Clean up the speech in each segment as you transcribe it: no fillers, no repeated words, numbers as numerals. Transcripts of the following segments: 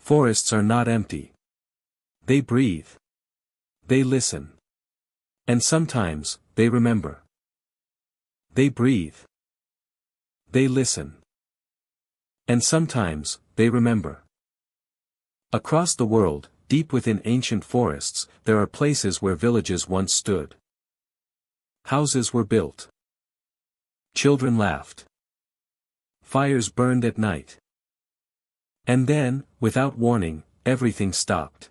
Forests are not empty. They breathe. They listen. And sometimes, they remember. They breathe. They listen. And sometimes, they remember. Across the world, deep within ancient forests, there are places where villages once stood. Houses were built. Children laughed. Fires burned at night. And then, without warning, everything stopped.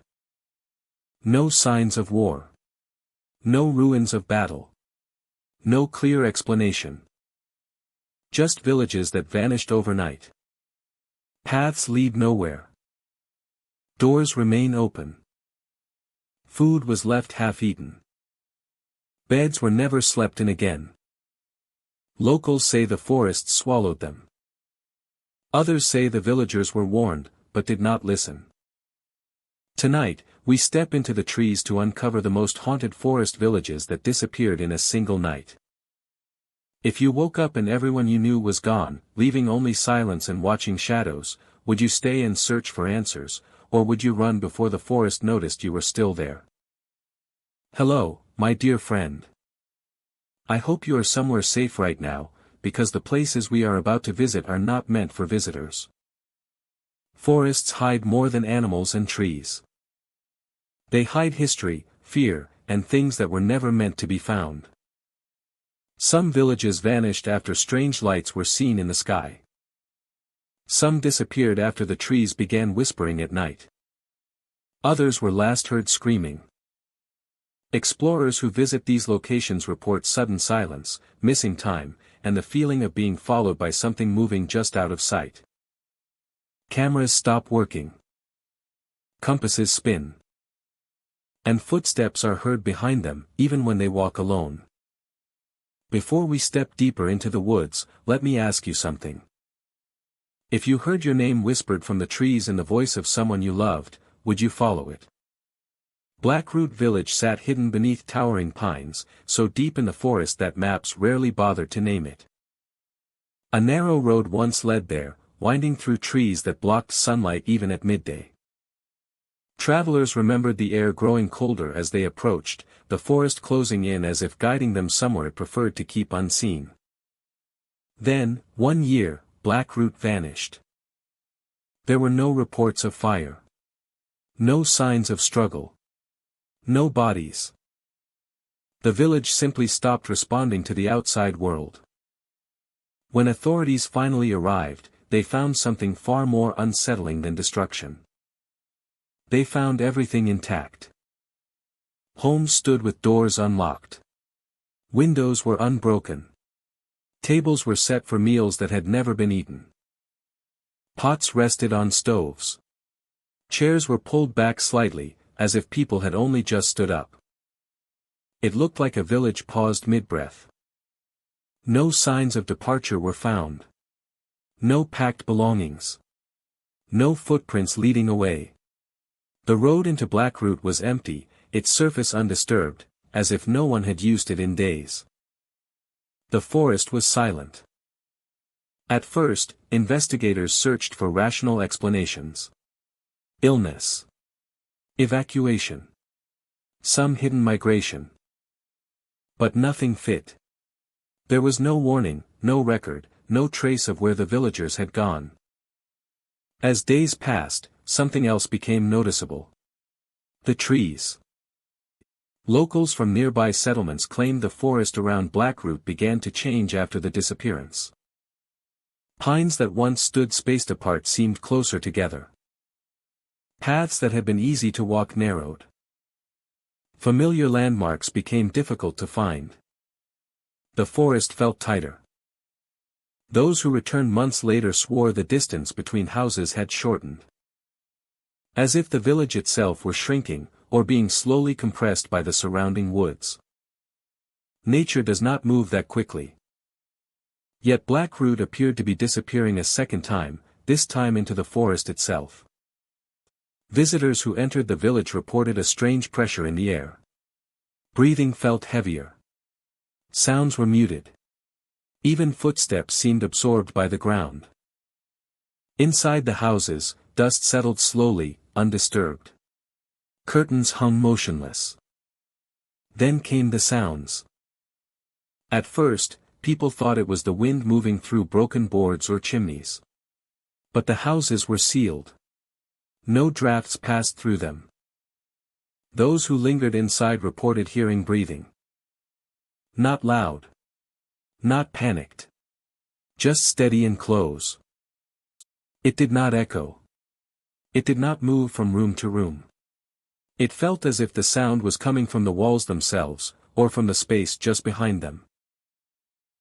No signs of war. No ruins of battle. No clear explanation. Just villages that vanished overnight. Paths lead nowhere. Doors remain open. Food was left half-eaten. Beds were never slept in again. Locals say the forests swallowed them. Others say the villagers were warned, but did not listen. Tonight, we step into the trees to uncover the most haunted forest villages that disappeared in a single night. If you woke up and everyone you knew was gone, leaving only silence and watching shadows, would you stay and search for answers, or would you run before the forest noticed you were still there? Hello, my dear friend. I hope you are somewhere safe right now, because the places we are about to visit are not meant for visitors. Forests hide more than animals and trees. They hide history, fear, and things that were never meant to be found. Some villages vanished after strange lights were seen in the sky. Some disappeared after the trees began whispering at night. Others were last heard screaming. Explorers who visit these locations report sudden silence, missing time, and the feeling of being followed by something moving just out of sight. Cameras stop working. Compasses spin. And footsteps are heard behind them, even when they walk alone. Before we step deeper into the woods, let me ask you something. If you heard your name whispered from the trees and the voice of someone you loved, would you follow it? Blackroot Village sat hidden beneath towering pines, so deep in the forest that maps rarely bothered to name it. A narrow road once led there, winding through trees that blocked sunlight even at midday. Travelers remembered the air growing colder as they approached, the forest closing in as if guiding them somewhere it preferred to keep unseen. Then, one year, Blackroot vanished. There were no reports of fire. No signs of struggle. No bodies. The village simply stopped responding to the outside world. When authorities finally arrived, they found something far more unsettling than destruction. They found everything intact. Homes stood with doors unlocked. Windows were unbroken. Tables were set for meals that had never been eaten. Pots rested on stoves. Chairs were pulled back slightly, as if people had only just stood up. It looked like a village paused mid-breath. No signs of departure were found. No packed belongings. No footprints leading away. The road into Blackroot was empty, its surface undisturbed, as if no one had used it in days. The forest was silent. At first, investigators searched for rational explanations. Illness. Evacuation. Some hidden migration. But nothing fit. There was no warning, no record, no trace of where the villagers had gone. As days passed, something else became noticeable. The trees. Locals from nearby settlements claimed the forest around Blackroot began to change after the disappearance. Pines that once stood spaced apart seemed closer together. Paths that had been easy to walk narrowed. Familiar landmarks became difficult to find. The forest felt tighter. Those who returned months later swore the distance between houses had shortened. As if the village itself were shrinking, or being slowly compressed by the surrounding woods. Nature does not move that quickly. Yet Blackroot appeared to be disappearing a second time, this time into the forest itself. Visitors who entered the village reported a strange pressure in the air. Breathing felt heavier. Sounds were muted. Even footsteps seemed absorbed by the ground. Inside the houses, dust settled slowly, undisturbed. Curtains hung motionless. Then came the sounds. At first, people thought it was the wind moving through broken boards or chimneys. But the houses were sealed. No drafts passed through them. Those who lingered inside reported hearing breathing. Not loud. Not panicked. Just steady and close. It did not echo. It did not move from room to room. It felt as if the sound was coming from the walls themselves, or from the space just behind them.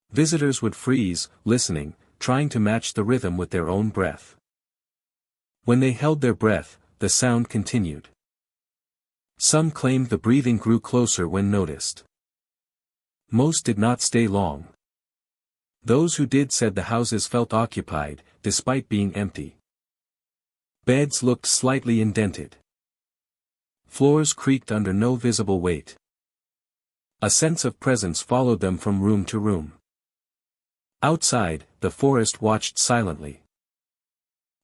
Visitors would freeze, listening, trying to match the rhythm with their own breath. When they held their breath, the sound continued. Some claimed the breathing grew closer when noticed. Most did not stay long. Those who did said the houses felt occupied, despite being empty. Beds looked slightly indented. Floors creaked under no visible weight. A sense of presence followed them from room to room. Outside, the forest watched silently.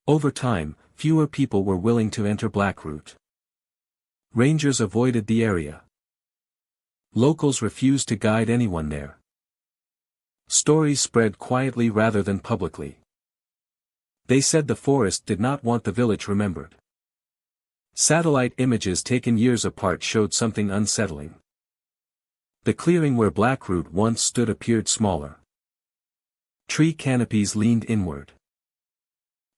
Over time, fewer people were willing to enter Blackroot. Rangers avoided the area. Locals refused to guide anyone there. Stories spread quietly rather than publicly. They said the forest did not want the village remembered. Satellite images taken years apart showed something unsettling. The clearing where Blackroot once stood appeared smaller. Tree canopies leaned inward.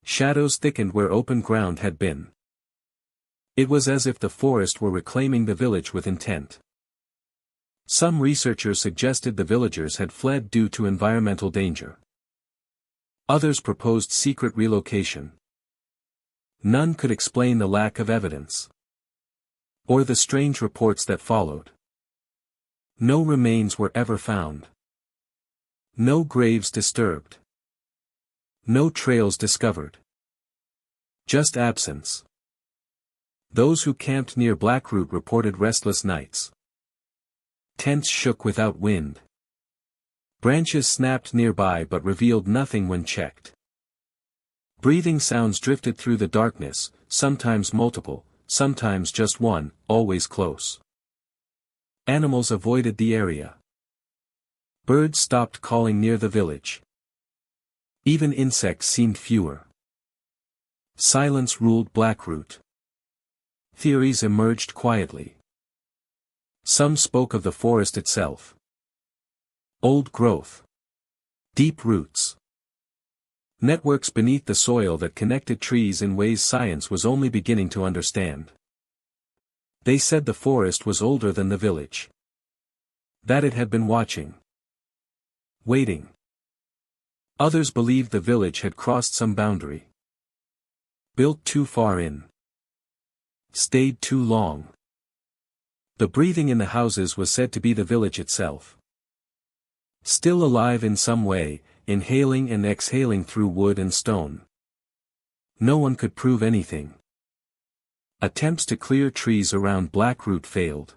Shadows thickened where open ground had been. It was as if the forest were reclaiming the village with intent. Some researchers suggested the villagers had fled due to environmental danger. Others proposed secret relocation. None could explain the lack of evidence. Or the strange reports that followed. No remains were ever found. No graves disturbed. No trails discovered. Just absence. Those who camped near Blackroot reported restless nights. Tents shook without wind. Branches snapped nearby but revealed nothing when checked. Breathing sounds drifted through the darkness, sometimes multiple, sometimes just one, always close. Animals avoided the area. Birds stopped calling near the village. Even insects seemed fewer. Silence ruled Blackroot. Theories emerged quietly. Some spoke of the forest itself. Old growth. Deep roots. Networks beneath the soil that connected trees in ways science was only beginning to understand. They said the forest was older than the village. That it had been watching. Waiting. Others believed the village had crossed some boundary. Built too far in. Stayed too long. The breathing in the houses was said to be the village itself. Still alive in some way, inhaling and exhaling through wood and stone. No one could prove anything. Attempts to clear trees around Blackroot failed.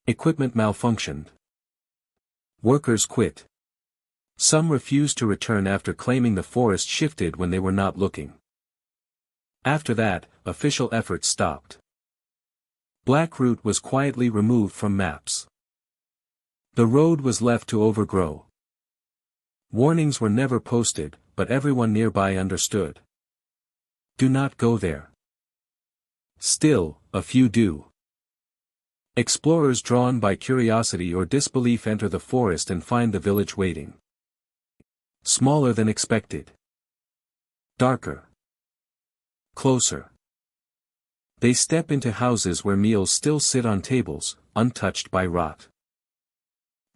Equipment malfunctioned. Workers quit. Some refused to return after claiming the forest shifted when they were not looking. After that, official efforts stopped. Blackroot was quietly removed from maps. The road was left to overgrow. Warnings were never posted, but everyone nearby understood. Do not go there. Still, a few do. Explorers drawn by curiosity or disbelief enter the forest and find the village waiting. Smaller than expected. Darker. Closer. They step into houses where meals still sit on tables, untouched by rot.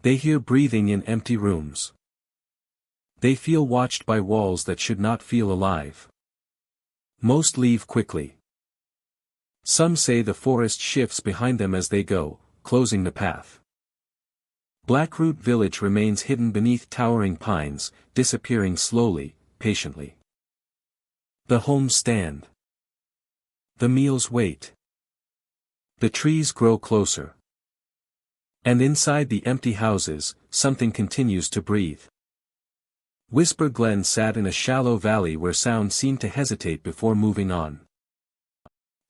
They hear breathing in empty rooms. They feel watched by walls that should not feel alive. Most leave quickly. Some say the forest shifts behind them as they go, closing the path. Blackroot Village remains hidden beneath towering pines, disappearing slowly, patiently. The homes stand. The meals wait. The trees grow closer. And inside the empty houses, something continues to breathe. Whisper Glen sat in a shallow valley where sound seemed to hesitate before moving on.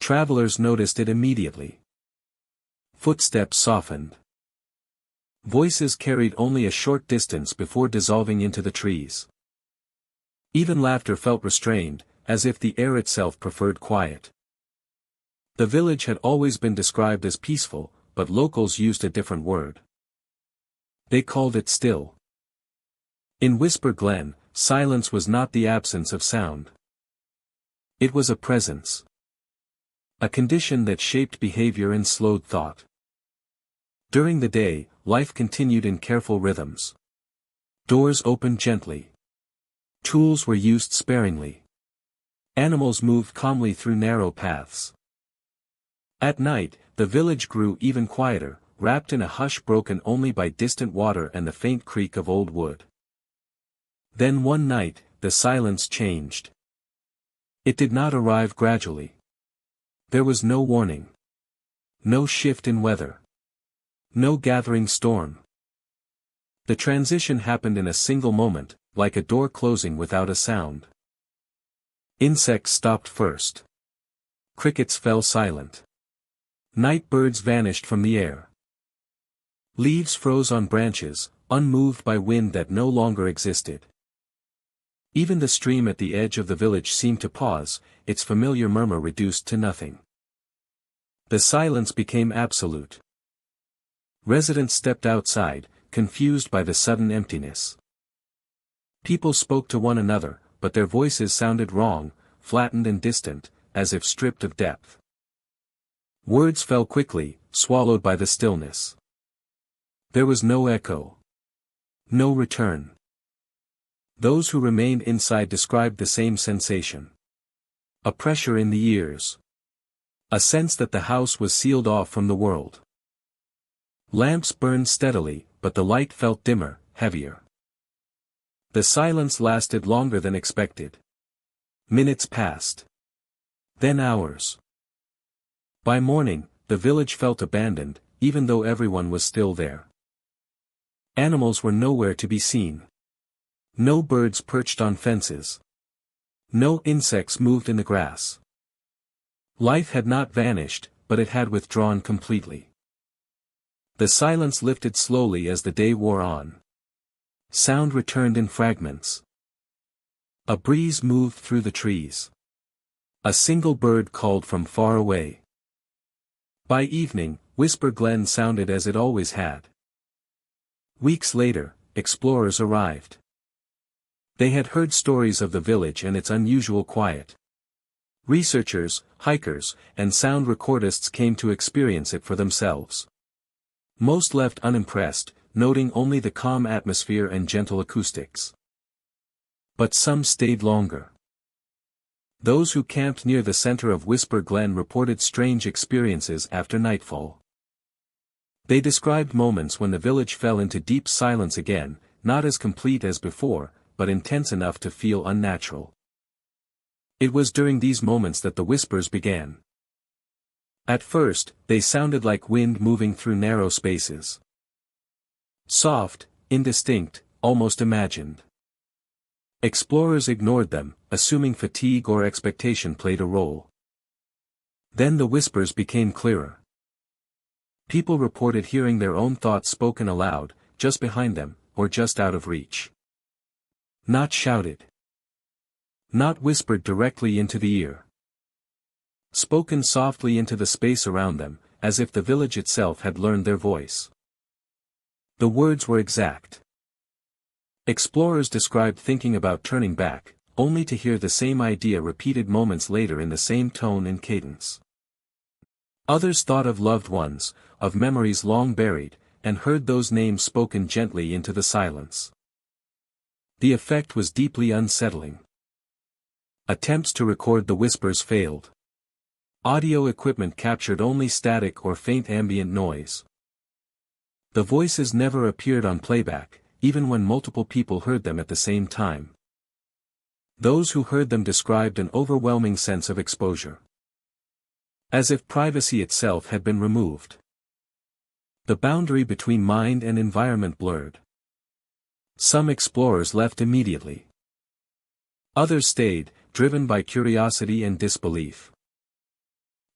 Travelers noticed it immediately. Footsteps softened. Voices carried only a short distance before dissolving into the trees. Even laughter felt restrained, as if the air itself preferred quiet. The village had always been described as peaceful, but locals used a different word. They called it still. In Whisper Glen, silence was not the absence of sound. It was a presence. A condition that shaped behavior and slowed thought. During the day, life continued in careful rhythms. Doors opened gently. Tools were used sparingly. Animals moved calmly through narrow paths. At night, the village grew even quieter, wrapped in a hush broken only by distant water and the faint creak of old wood. Then one night, the silence changed. It did not arrive gradually. There was no warning. No shift in weather. No gathering storm. The transition happened in a single moment, like a door closing without a sound. Insects stopped first. Crickets fell silent. Night birds vanished from the air. Leaves froze on branches, unmoved by wind that no longer existed. Even the stream at the edge of the village seemed to pause, its familiar murmur reduced to nothing. The silence became absolute. Residents stepped outside, confused by the sudden emptiness. People spoke to one another, but their voices sounded wrong, flattened and distant, as if stripped of depth. Words fell quickly, swallowed by the stillness. There was no echo. No return. Those who remained inside described the same sensation. A pressure in the ears. A sense that the house was sealed off from the world. Lamps burned steadily, but the light felt dimmer, heavier. The silence lasted longer than expected. Minutes passed. Then hours. By morning, the village felt abandoned, even though everyone was still there. Animals were nowhere to be seen. No birds perched on fences. No insects moved in the grass. Life had not vanished, but it had withdrawn completely. The silence lifted slowly as the day wore on. Sound returned in fragments. A breeze moved through the trees. A single bird called from far away. By evening, Whisper Glen sounded as it always had. Weeks later, explorers arrived. They had heard stories of the village and its unusual quiet. Researchers, hikers, and sound recordists came to experience it for themselves. Most left unimpressed, noting only the calm atmosphere and gentle acoustics. But some stayed longer. Those who camped near the center of Whisper Glen reported strange experiences after nightfall. They described moments when the village fell into deep silence again, not as complete as before, but intense enough to feel unnatural. It was during these moments that the whispers began. At first, they sounded like wind moving through narrow spaces. Soft, indistinct, almost imagined. Explorers ignored them, assuming fatigue or expectation played a role. Then the whispers became clearer. People reported hearing their own thoughts spoken aloud, just behind them, or just out of reach. Not shouted. Not whispered directly into the ear. Spoken softly into the space around them, as if the village itself had learned their voice. The words were exact. Explorers described thinking about turning back, only to hear the same idea repeated moments later in the same tone and cadence. Others thought of loved ones, of memories long buried, and heard those names spoken gently into the silence. The effect was deeply unsettling. Attempts to record the whispers failed. Audio equipment captured only static or faint ambient noise. The voices never appeared on playback, even when multiple people heard them at the same time. Those who heard them described an overwhelming sense of exposure. As if privacy itself had been removed. The boundary between mind and environment blurred. Some explorers left immediately. Others stayed, driven by curiosity and disbelief.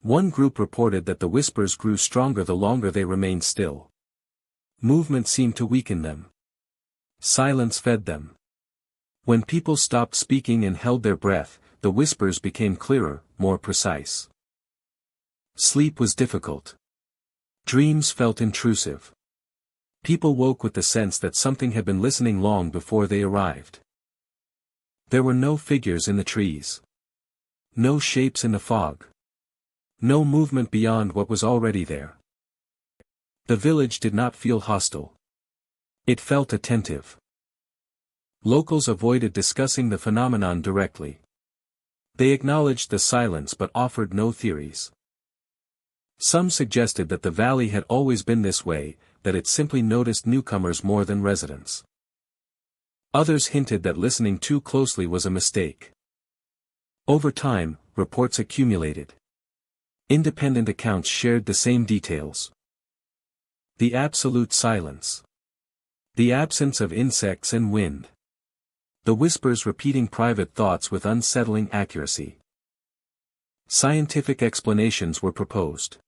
One group reported that the whispers grew stronger the longer they remained still. Movement seemed to weaken them. Silence fed them. When people stopped speaking and held their breath, the whispers became clearer, more precise. Sleep was difficult. Dreams felt intrusive. People woke with the sense that something had been listening long before they arrived. There were no figures in the trees. No shapes in the fog. No movement beyond what was already there. The village did not feel hostile. It felt attentive. Locals avoided discussing the phenomenon directly. They acknowledged the silence but offered no theories. Some suggested that the valley had always been this way, that it simply noticed newcomers more than residents. Others hinted that listening too closely was a mistake. Over time, reports accumulated. Independent accounts shared the same details. The absolute silence. The absence of insects and wind. The whispers repeating private thoughts with unsettling accuracy. Scientific explanations were proposed.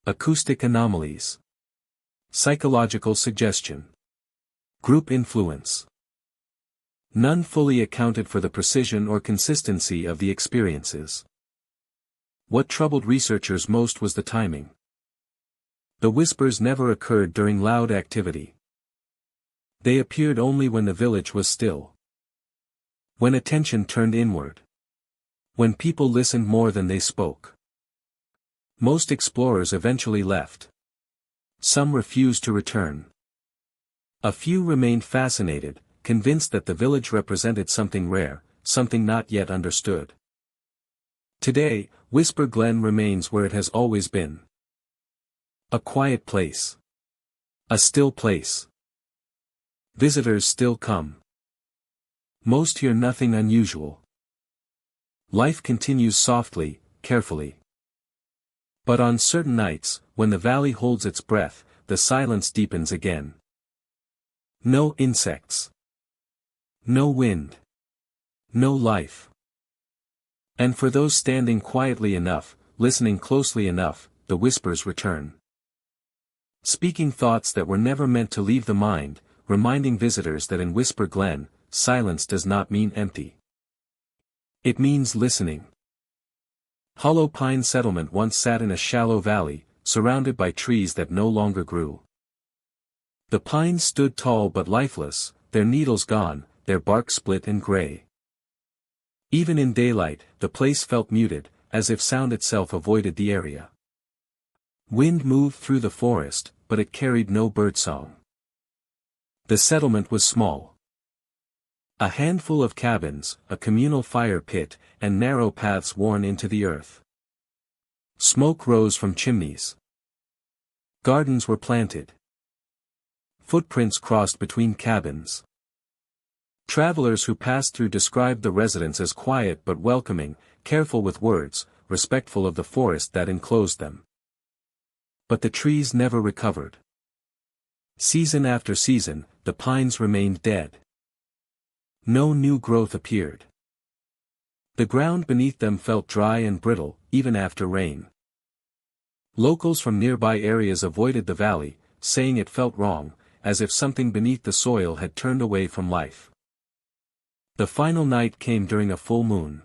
Acoustic anomalies. Psychological suggestion. Group influence. None fully accounted for the precision or consistency of the experiences. What troubled researchers most was the timing. The whispers never occurred during loud activity. They appeared only when the village was still. When attention turned inward. When people listened more than they spoke. Most explorers eventually left. Some refused to return. A few remained fascinated, convinced that the village represented something rare, something not yet understood. Today, Whisper Glen remains where it has always been. A quiet place. A still place. Visitors still come. Most hear nothing unusual. Life continues softly, carefully. But on certain nights, when the valley holds its breath, the silence deepens again. No insects. No wind. No life. And for those standing quietly enough, listening closely enough, the whispers return. Speaking thoughts that were never meant to leave the mind, reminding visitors that in Whisper Glen, silence does not mean empty. It means listening. Hollow Pine Settlement once sat in a shallow valley, surrounded by trees that no longer grew. The pines stood tall but lifeless, their needles gone, their bark split and gray. Even in daylight, the place felt muted, as if sound itself avoided the area. Wind moved through the forest, but it carried no birdsong. The settlement was small. A handful of cabins, a communal fire pit, and narrow paths worn into the earth. Smoke rose from chimneys. Gardens were planted. Footprints crossed between cabins. Travelers who passed through described the residence as quiet but welcoming, careful with words, respectful of the forest that enclosed them. But the trees never recovered. Season after season, the pines remained dead. No new growth appeared. The ground beneath them felt dry and brittle, even after rain. Locals from nearby areas avoided the valley, saying it felt wrong, as if something beneath the soil had turned away from life. The final night came during a full moon.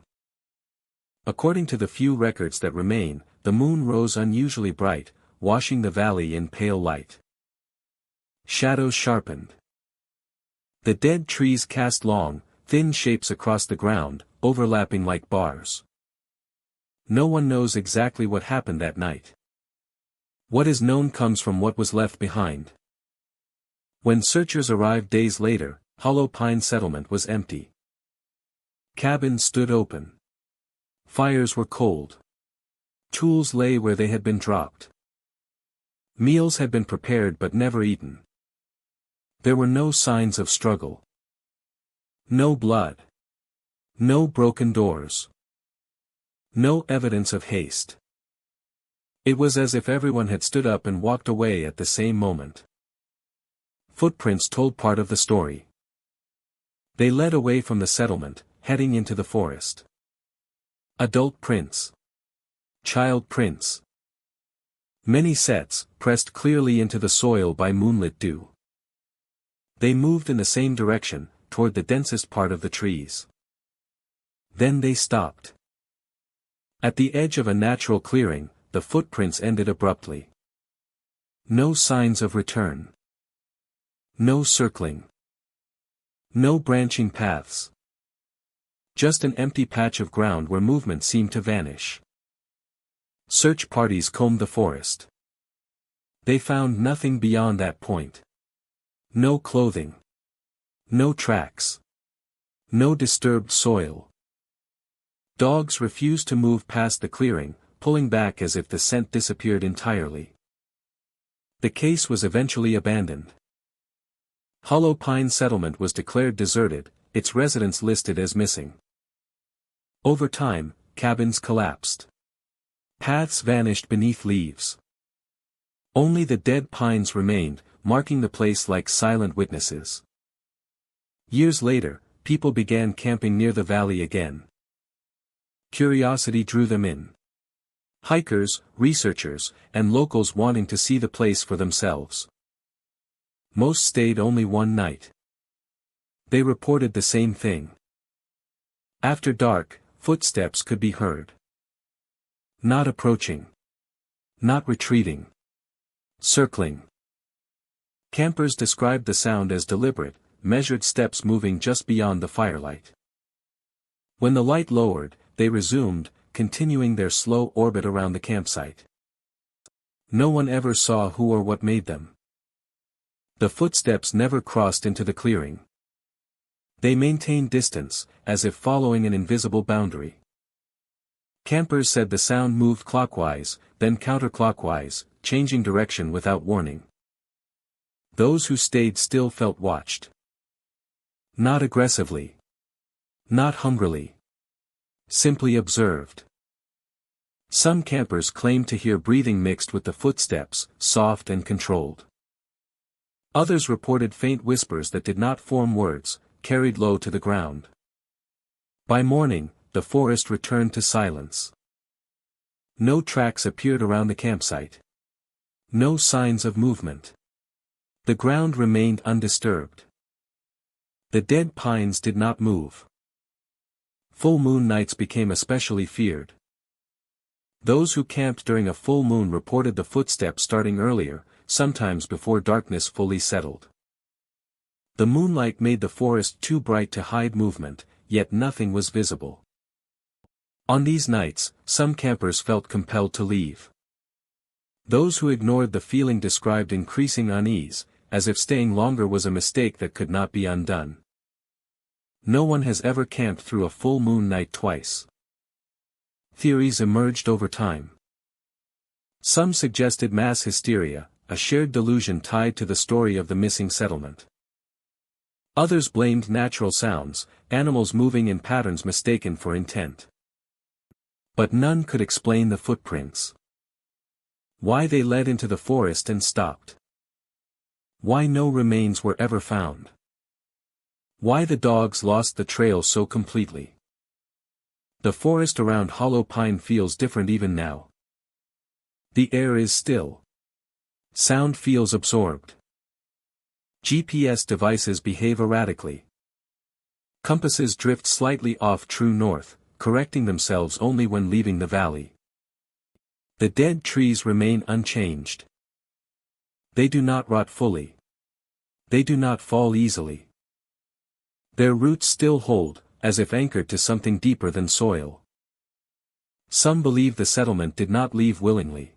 According to the few records that remain, the moon rose unusually bright, washing the valley in pale light. Shadows sharpened. The dead trees cast long, thin shapes across the ground, overlapping like bars. No one knows exactly what happened that night. What is known comes from what was left behind. When searchers arrived days later, Hollow Pine Settlement was empty. Cabins stood open. Fires were cold. Tools lay where they had been dropped. Meals had been prepared but never eaten. There were no signs of struggle. No blood. No broken doors. No evidence of haste. It was as if everyone had stood up and walked away at the same moment. Footprints told part of the story. They led away from the settlement, heading into the forest. Adult prints. Child prints. Many sets, pressed clearly into the soil by moonlit dew. They moved in the same direction, toward the densest part of the trees. Then they stopped. At the edge of a natural clearing, the footprints ended abruptly. No signs of return. No circling. No branching paths. Just an empty patch of ground where movement seemed to vanish. Search parties combed the forest. They found nothing beyond that point. No clothing. No tracks. No disturbed soil. Dogs refused to move past the clearing, pulling back as if the scent disappeared entirely. The case was eventually abandoned. Hollow Pine Settlement was declared deserted, its residents listed as missing. Over time, cabins collapsed. Paths vanished beneath leaves. Only the dead pines remained, marking the place like silent witnesses. Years later, people began camping near the valley again. Curiosity drew them in. Hikers, researchers, and locals wanting to see the place for themselves. Most stayed only one night. They reported the same thing. After dark, footsteps could be heard. Not approaching. Not retreating. Circling. Campers described the sound as deliberate, measured steps moving just beyond the firelight. When the light lowered, they resumed, continuing their slow orbit around the campsite. No one ever saw who or what made them. The footsteps never crossed into the clearing. They maintained distance, as if following an invisible boundary. Campers said the sound moved clockwise, then counterclockwise, changing direction without warning. Those who stayed still felt watched. Not aggressively. Not hungrily. Simply observed. Some campers claimed to hear breathing mixed with the footsteps, soft and controlled. Others reported faint whispers that did not form words, carried low to the ground. By morning, the forest returned to silence. No tracks appeared around the campsite. No signs of movement. The ground remained undisturbed. The dead pines did not move. Full moon nights became especially feared. Those who camped during a full moon reported the footsteps starting earlier, sometimes before darkness fully settled. The moonlight made the forest too bright to hide movement, yet nothing was visible. On these nights, some campers felt compelled to leave. Those who ignored the feeling described increasing unease, as if staying longer was a mistake that could not be undone. No one has ever camped through a full moon night twice. Theories emerged over time. Some suggested mass hysteria, a shared delusion tied to the story of the missing settlement. Others blamed natural sounds, animals moving in patterns mistaken for intent. But none could explain the footprints. Why they led into the forest and stopped. Why no remains were ever found. Why the dogs lost the trail so completely. The forest around Hollow Pine feels different even now. The air is still. Sound feels absorbed. GPS devices behave erratically. Compasses drift slightly off true north, correcting themselves only when leaving the valley. The dead trees remain unchanged. They do not rot fully. They do not fall easily. Their roots still hold, as if anchored to something deeper than soil. Some believe the settlement did not leave willingly.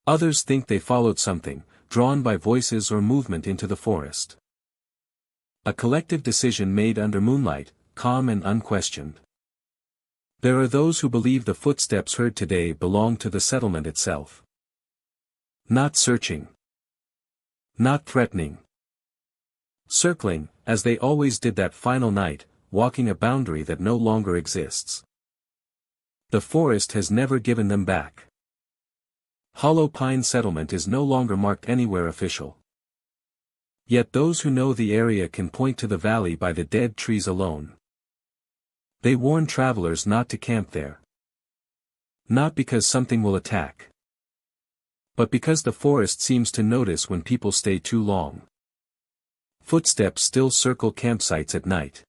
Others think they followed something, drawn by voices or movement into the forest. A collective decision made under moonlight, calm and unquestioned. There are those who believe the footsteps heard today belong to the settlement itself. Not searching. Not threatening. Circling, as they always did that final night, walking a boundary that no longer exists. The forest has never given them back. Hollow Pine Settlement is no longer marked anywhere official. Yet those who know the area can point to the valley by the dead trees alone. They warn travelers not to camp there. Not because something will attack, but because the forest seems to notice when people stay too long. Footsteps still circle campsites at night.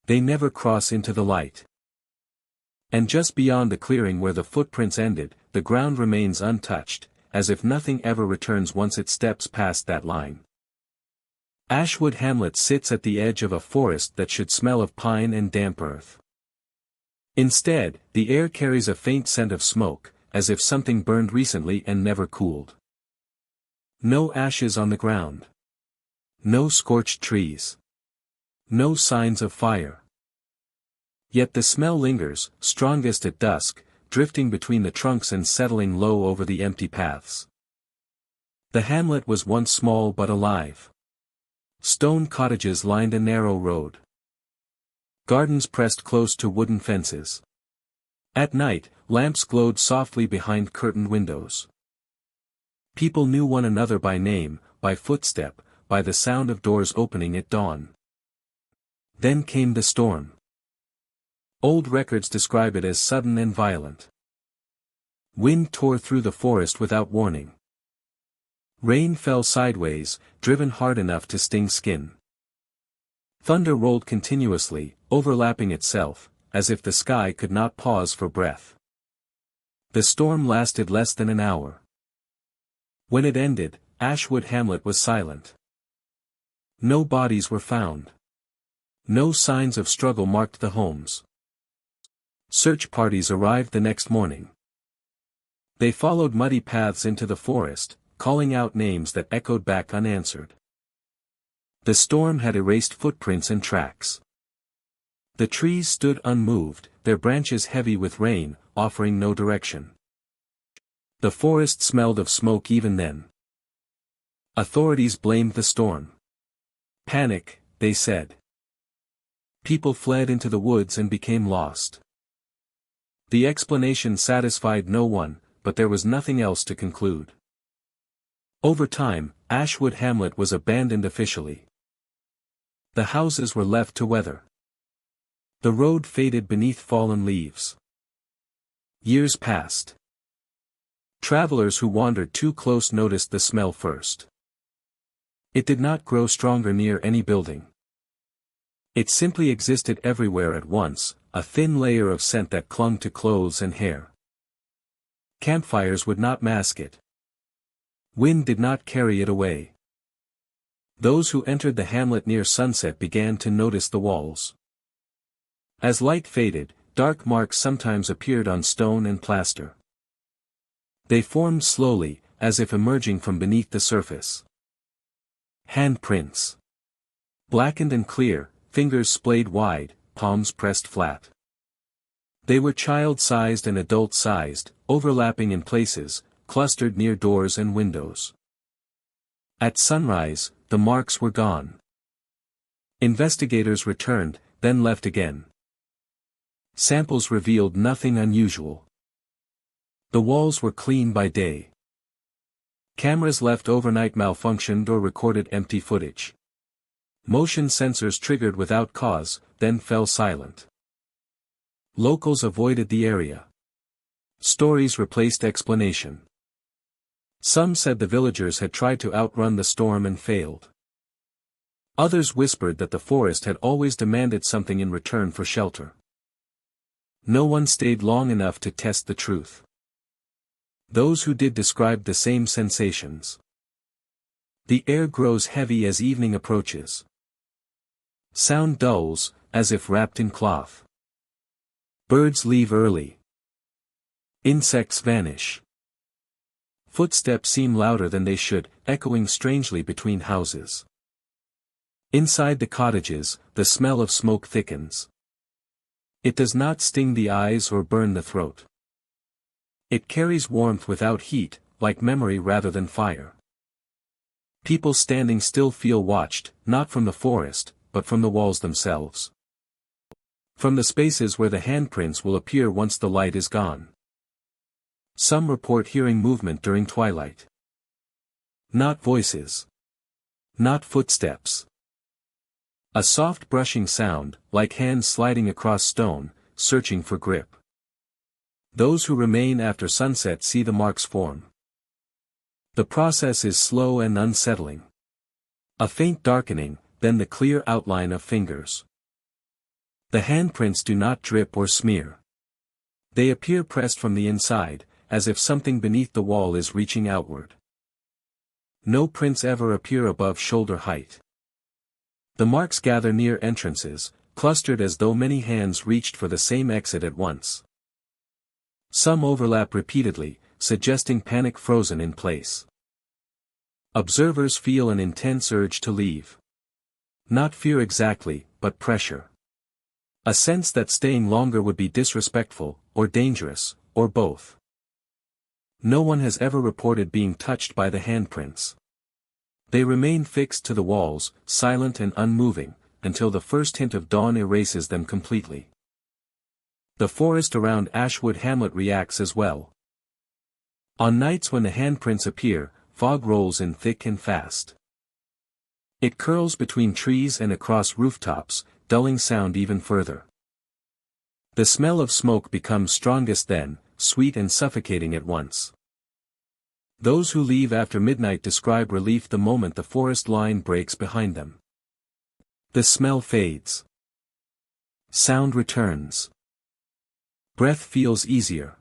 They never cross into the light. And just beyond the clearing where the footprints ended, the ground remains untouched, as if nothing ever returns once it steps past that line. Ashwood Hamlet sits at the edge of a forest that should smell of pine and damp earth. Instead, the air carries a faint scent of smoke, as if something burned recently and never cooled. No ashes on the ground. No scorched trees. No signs of fire. Yet the smell lingers, strongest at dusk, drifting between the trunks and settling low over the empty paths. The hamlet was once small but alive. Stone cottages lined a narrow road. Gardens pressed close to wooden fences. At night, lamps glowed softly behind curtained windows. People knew one another by name, by footstep, by the sound of doors opening at dawn. Then came the storm. Old records describe it as sudden and violent. Wind tore through the forest without warning. Rain fell sideways, driven hard enough to sting skin. Thunder rolled continuously, overlapping itself, as if the sky could not pause for breath. The storm lasted less than an hour. When it ended, Ashwood Hamlet was silent. No bodies were found. No signs of struggle marked the homes. Search parties arrived the next morning. They followed muddy paths into the forest, calling out names that echoed back unanswered. The storm had erased footprints and tracks. The trees stood unmoved, their branches heavy with rain, offering no direction. The forest smelled of smoke even then. Authorities blamed the storm. Panic, they said. People fled into the woods and became lost. The explanation satisfied no one, but there was nothing else to conclude. Over time, Ashwood Hamlet was abandoned officially. The houses were left to weather. The road faded beneath fallen leaves. Years passed. Travelers who wandered too close noticed the smell first. It did not grow stronger near any building. It simply existed everywhere at once, a thin layer of scent that clung to clothes and hair. Campfires would not mask it. Wind did not carry it away. Those who entered the hamlet near sunset began to notice the walls. As light faded, dark marks sometimes appeared on stone and plaster. They formed slowly, as if emerging from beneath the surface. Handprints. Blackened and clear, fingers splayed wide, palms pressed flat. They were child-sized and adult-sized, overlapping in places, clustered near doors and windows. At sunrise, the marks were gone. Investigators returned, then left again. Samples revealed nothing unusual. The walls were clean by day. Cameras left overnight malfunctioned or recorded empty footage. Motion sensors triggered without cause, then fell silent. Locals avoided the area. Stories replaced explanation. Some said the villagers had tried to outrun the storm and failed. Others whispered that the forest had always demanded something in return for shelter. No one stayed long enough to test the truth. Those who did described the same sensations. The air grows heavy as evening approaches. Sound dulls, as if wrapped in cloth. Birds leave early. Insects vanish. Footsteps seem louder than they should, echoing strangely between houses. Inside the cottages, the smell of smoke thickens. It does not sting the eyes or burn the throat. It carries warmth without heat, like memory rather than fire. People standing still feel watched, not from the forest, but from the walls themselves. From the spaces where the handprints will appear once the light is gone. Some report hearing movement during twilight. Not voices. Not footsteps. A soft brushing sound, like hands sliding across stone, searching for grip. Those who remain after sunset see the marks form. The process is slow and unsettling. A faint darkening, then the clear outline of fingers. The handprints do not drip or smear. They appear pressed from the inside, as if something beneath the wall is reaching outward. No prints ever appear above shoulder height. The marks gather near entrances, clustered as though many hands reached for the same exit at once. Some overlap repeatedly, suggesting panic frozen in place. Observers feel an intense urge to leave. Not fear exactly, but pressure. A sense that staying longer would be disrespectful, or dangerous, or both. No one has ever reported being touched by the handprints. They remain fixed to the walls, silent and unmoving, until the first hint of dawn erases them completely. The forest around Ashwood Hamlet reacts as well. On nights when the handprints appear, fog rolls in thick and fast. It curls between trees and across rooftops, dulling sound even further. The smell of smoke becomes strongest then, sweet and suffocating at once. Those who leave after midnight describe relief the moment the forest line breaks behind them. The smell fades. Sound returns. Breath feels easier.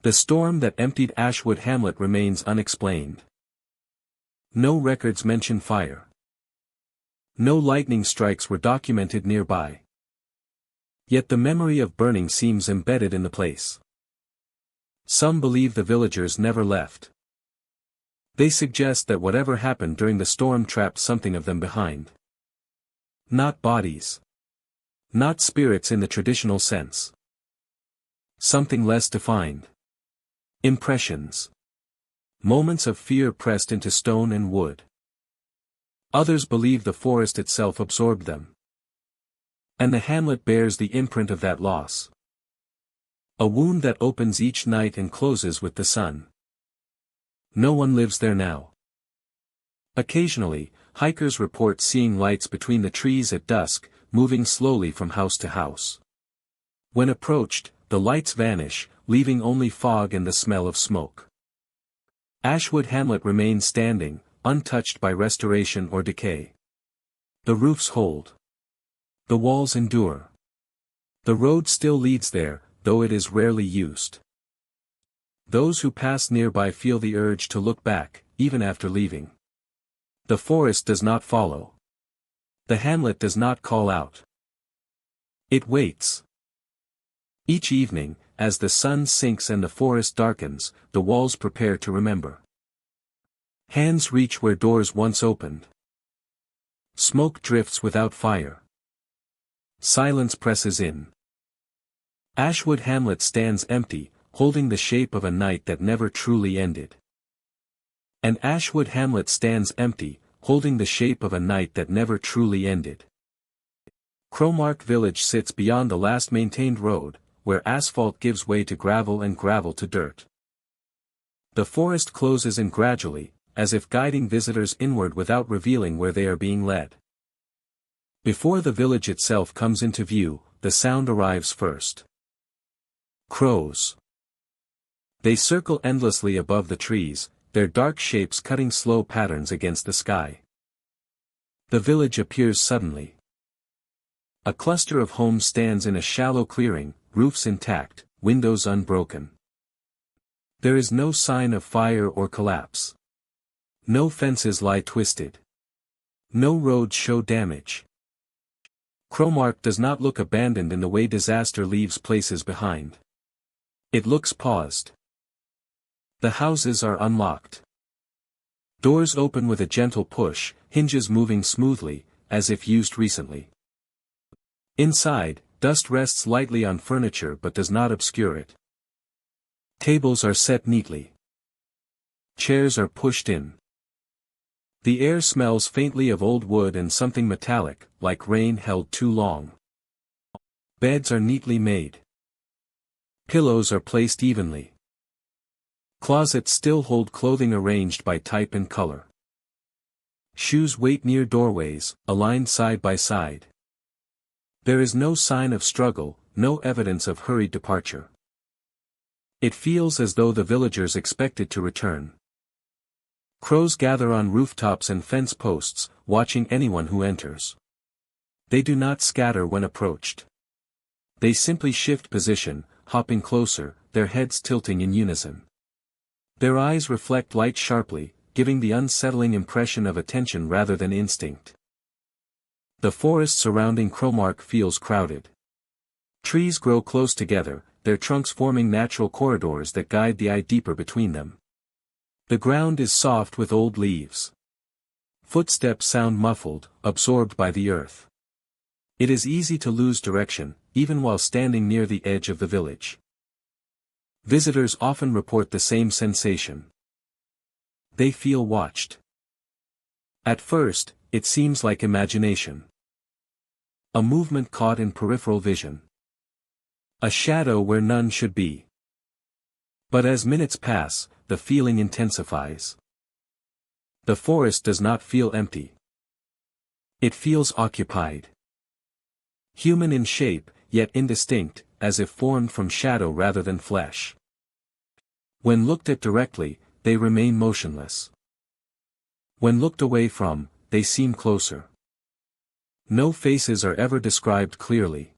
The storm that emptied Ashwood Hamlet remains unexplained. No records mention fire. No lightning strikes were documented nearby. Yet the memory of burning seems embedded in the place. Some believe the villagers never left. They suggest that whatever happened during the storm trapped something of them behind. Not bodies. Not spirits in the traditional sense. Something less defined. Impressions. Moments of fear pressed into stone and wood. Others believe the forest itself absorbed them. And the hamlet bears the imprint of that loss. A wound that opens each night and closes with the sun. No one lives there now. Occasionally, hikers report seeing lights between the trees at dusk, moving slowly from house to house. When approached, the lights vanish, leaving only fog and the smell of smoke. Ashwood Hamlet remains standing, untouched by restoration or decay. The roofs hold. The walls endure. The road still leads there, though it is rarely used. Those who pass nearby feel the urge to look back, even after leaving. The forest does not follow. The hamlet does not call out. It waits. Each evening, as the sun sinks and the forest darkens, the walls prepare to remember. Hands reach where doors once opened. Smoke drifts without fire. Silence presses in. Ashwood Hamlet stands empty, holding the shape of a night that never truly ended. And Ashwood Hamlet stands empty, holding the shape of a night that never truly ended. Blackroot Village sits beyond the last maintained road, where asphalt gives way to gravel and gravel to dirt. The forest closes in gradually, as if guiding visitors inward without revealing where they are being led. Before the village itself comes into view, the sound arrives first. Crows. They circle endlessly above the trees, their dark shapes cutting slow patterns against the sky. The village appears suddenly. A cluster of homes stands in a shallow clearing, roofs intact, windows unbroken. There is no sign of fire or collapse. No fences lie twisted. No roads show damage. Blackroot does not look abandoned in the way disaster leaves places behind. It looks paused. The houses are unlocked. Doors open with a gentle push, hinges moving smoothly, as if used recently. Inside, dust rests lightly on furniture but does not obscure it. Tables are set neatly. Chairs are pushed in. The air smells faintly of old wood and something metallic, like rain held too long. Beds are neatly made. Pillows are placed evenly. Closets still hold clothing arranged by type and color. Shoes wait near doorways, aligned side by side. There is no sign of struggle, no evidence of hurried departure. It feels as though the villagers expected to return. Crows gather on rooftops and fence posts, watching anyone who enters. They do not scatter when approached. They simply shift position, hopping closer, their heads tilting in unison. Their eyes reflect light sharply, giving the unsettling impression of attention rather than instinct. The forest surrounding Crowmark feels crowded. Trees grow close together, their trunks forming natural corridors that guide the eye deeper between them. The ground is soft with old leaves. Footsteps sound muffled, absorbed by the earth. It is easy to lose direction, even while standing near the edge of the village. Visitors often report the same sensation. They feel watched. At first, it seems like imagination. A movement caught in peripheral vision. A shadow where none should be. But as minutes pass, the feeling intensifies. The forest does not feel empty. It feels occupied. Human in shape, yet indistinct, as if formed from shadow rather than flesh. When looked at directly, they remain motionless. When looked away from, they seem closer. No faces are ever described clearly.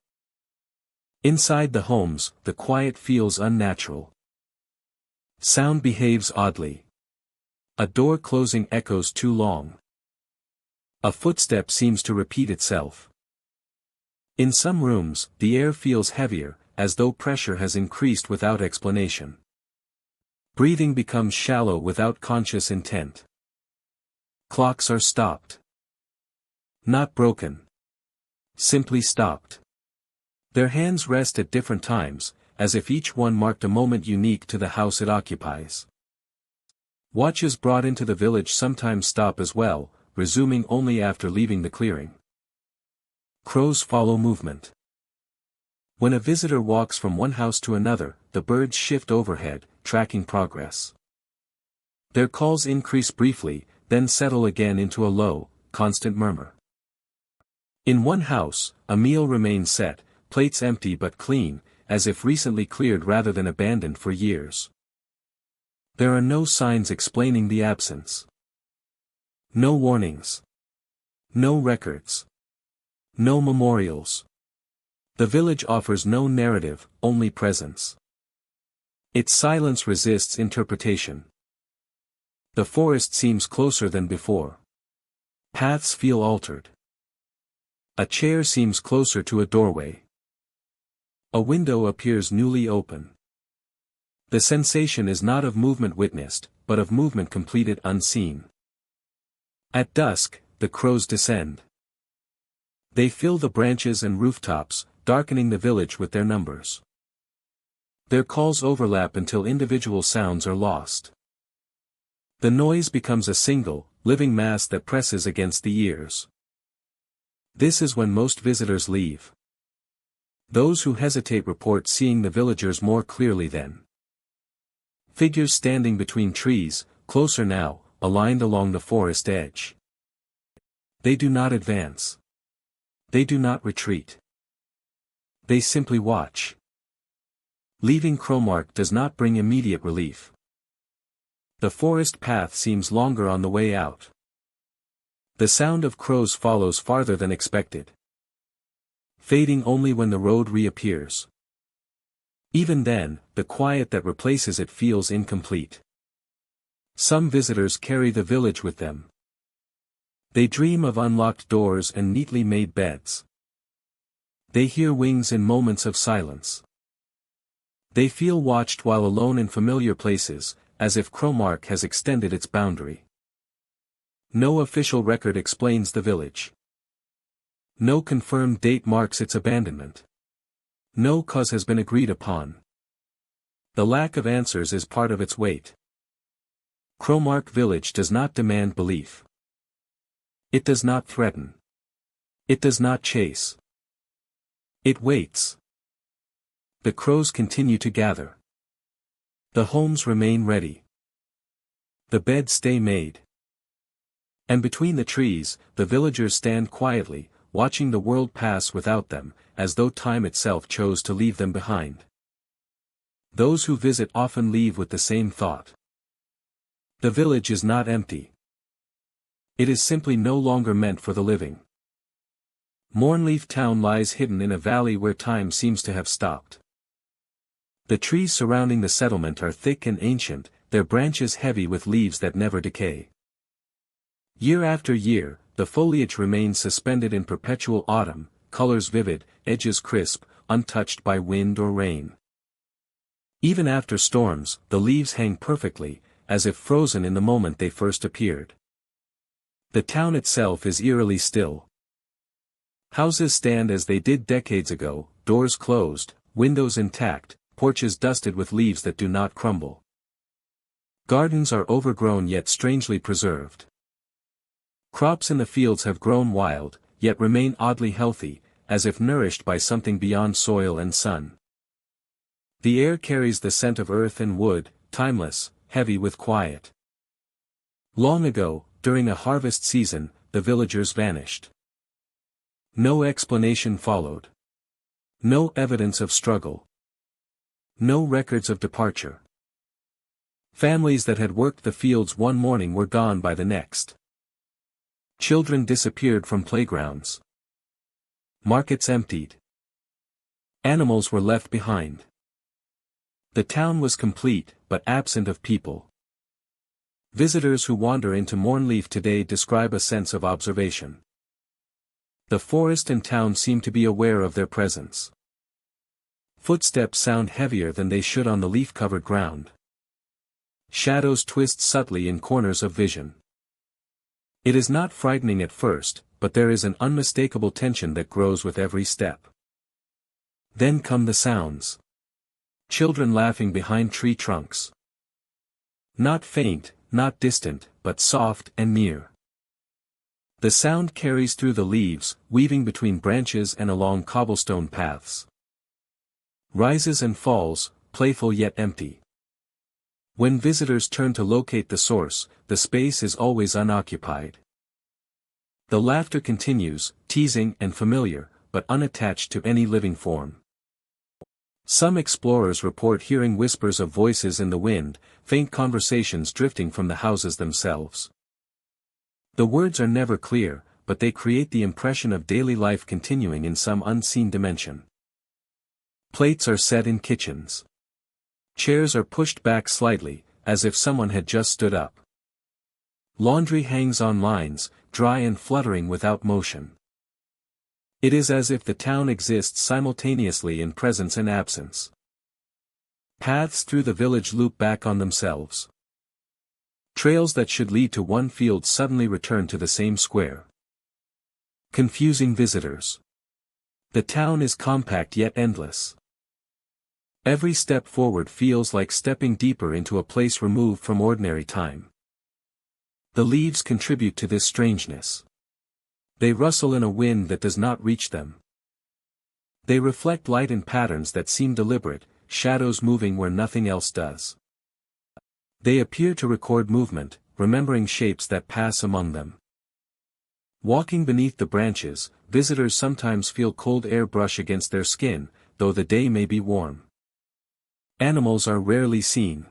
Inside the homes, the quiet feels unnatural. Sound behaves oddly. A door closing echoes too long. A footstep seems to repeat itself. In some rooms, the air feels heavier, as though pressure has increased without explanation. Breathing becomes shallow without conscious intent. Clocks are stopped. Not broken. Simply stopped. Their hands rest at different times, as if each one marked a moment unique to the house it occupies. Watches brought into the village sometimes stop as well, resuming only after leaving the clearing. Crows follow movement. When a visitor walks from one house to another, the birds shift overhead, tracking progress. Their calls increase briefly, then settle again into a low, constant murmur. In one house, a meal remains set, plates empty but clean, as if recently cleared rather than abandoned for years. There are no signs explaining the absence. No warnings. No records. No memorials. The village offers no narrative, only presence. Its silence resists interpretation. The forest seems closer than before. Paths feel altered. A chair seems closer to a doorway. A window appears newly open. The sensation is not of movement witnessed, but of movement completed unseen. At dusk, the crows descend. They fill the branches and rooftops, darkening the village with their numbers. Their calls overlap until individual sounds are lost. The noise becomes a single, living mass that presses against the ears. This is when most visitors leave. Those who hesitate report seeing the villagers more clearly then. Figures standing between trees, closer now, aligned along the forest edge. They do not advance. They do not retreat. They simply watch. Leaving Crowmark does not bring immediate relief. The forest path seems longer on the way out. The sound of crows follows farther than expected. Fading only when the road reappears. Even then, the quiet that replaces it feels incomplete. Some visitors carry the village with them. They dream of unlocked doors and neatly made beds. They hear wings in moments of silence. They feel watched while alone in familiar places, as if Crowmark has extended its boundary. No official record explains the village. No confirmed date marks its abandonment. No cause has been agreed upon. The lack of answers is part of its weight. Crowmark Village does not demand belief. It does not threaten. It does not chase. It waits. The crows continue to gather. The homes remain ready. The beds stay made. And between the trees, the villagers stand quietly, watching the world pass without them, as though time itself chose to leave them behind. Those who visit often leave with the same thought. The village is not empty. It is simply no longer meant for the living. Mornleaf Town lies hidden in a valley where time seems to have stopped. The trees surrounding the settlement are thick and ancient, their branches heavy with leaves that never decay. Year after year, the foliage remains suspended in perpetual autumn, colors vivid, edges crisp, untouched by wind or rain. Even after storms, the leaves hang perfectly, as if frozen in the moment they first appeared. The town itself is eerily still. Houses stand as they did decades ago, doors closed, windows intact, porches dusted with leaves that do not crumble. Gardens are overgrown yet strangely preserved. Crops in the fields have grown wild, yet remain oddly healthy, as if nourished by something beyond soil and sun. The air carries the scent of earth and wood, timeless, heavy with quiet. Long ago, during a harvest season, the villagers vanished. No explanation followed. No evidence of struggle. No records of departure. Families that had worked the fields one morning were gone by the next. Children disappeared from playgrounds. Markets emptied. Animals were left behind. The town was complete, but absent of people. Visitors who wander into Mornleaf today describe a sense of observation. The forest and town seem to be aware of their presence. Footsteps sound heavier than they should on the leaf-covered ground. Shadows twist subtly in corners of vision. It is not frightening at first, but there is an unmistakable tension that grows with every step. Then come the sounds. Children laughing behind tree trunks. Not faint, not distant, but soft and near. The sound carries through the leaves, weaving between branches and along cobblestone paths. Rises and falls, playful yet empty. When visitors turn to locate the source, the space is always unoccupied. The laughter continues, teasing and familiar, but unattached to any living form. Some explorers report hearing whispers of voices in the wind, faint conversations drifting from the houses themselves. The words are never clear, but they create the impression of daily life continuing in some unseen dimension. Plates are set in kitchens. Chairs are pushed back slightly, as if someone had just stood up. Laundry hangs on lines, dry and fluttering without motion. It is as if the town exists simultaneously in presence and absence. Paths through the village loop back on themselves. Trails that should lead to one field suddenly return to the same square. Confusing visitors. The town is compact yet endless. Every step forward feels like stepping deeper into a place removed from ordinary time. The leaves contribute to this strangeness. They rustle in a wind that does not reach them. They reflect light in patterns that seem deliberate, shadows moving where nothing else does. They appear to record movement, remembering shapes that pass among them. Walking beneath the branches, visitors sometimes feel cold air brush against their skin, though the day may be warm. Animals are rarely seen.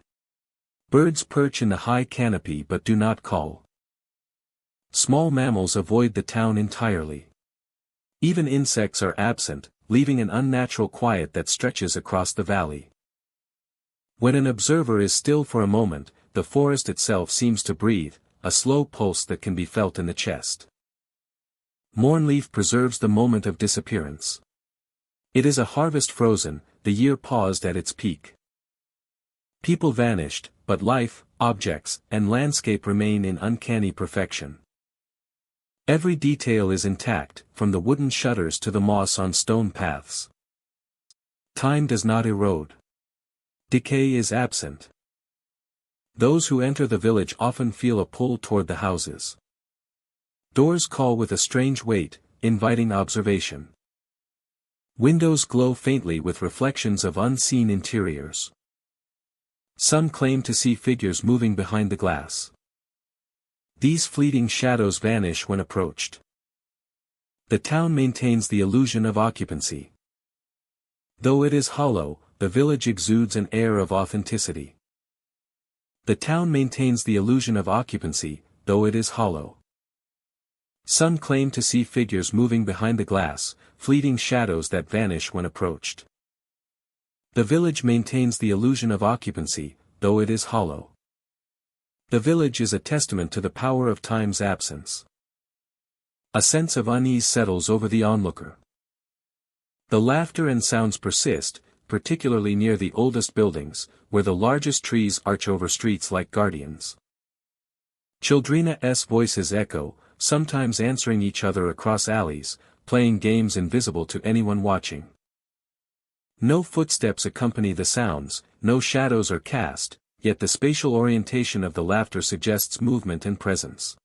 Birds perch in the high canopy but do not call. Small mammals avoid the town entirely. Even insects are absent, leaving an unnatural quiet that stretches across the valley. When an observer is still for a moment, the forest itself seems to breathe, a slow pulse that can be felt in the chest. Mornleaf preserves the moment of disappearance. It is a harvest frozen, the year paused at its peak. People vanished, but life, objects, and landscape remain in uncanny perfection. Every detail is intact, from the wooden shutters to the moss on stone paths. Time does not erode. Decay is absent. Those who enter the village often feel a pull toward the houses. Doors call with a strange weight, inviting observation. Windows glow faintly with reflections of unseen interiors. Some claim to see figures moving behind the glass. These fleeting shadows vanish when approached. The town maintains the illusion of occupancy. Though it is hollow, the village exudes an air of authenticity. The town maintains the illusion of occupancy, though it is hollow. Some claim to see figures moving behind the glass, fleeting shadows that vanish when approached. The village maintains the illusion of occupancy, though it is hollow. The village is a testament to the power of time's absence. A sense of unease settles over the onlooker. The laughter and sounds persist, particularly near the oldest buildings, where the largest trees arch over streets like guardians. Children's voices echo, sometimes answering each other across alleys, playing games invisible to anyone watching. No footsteps accompany the sounds, no shadows are cast, yet the spatial orientation of the laughter suggests movement and presence.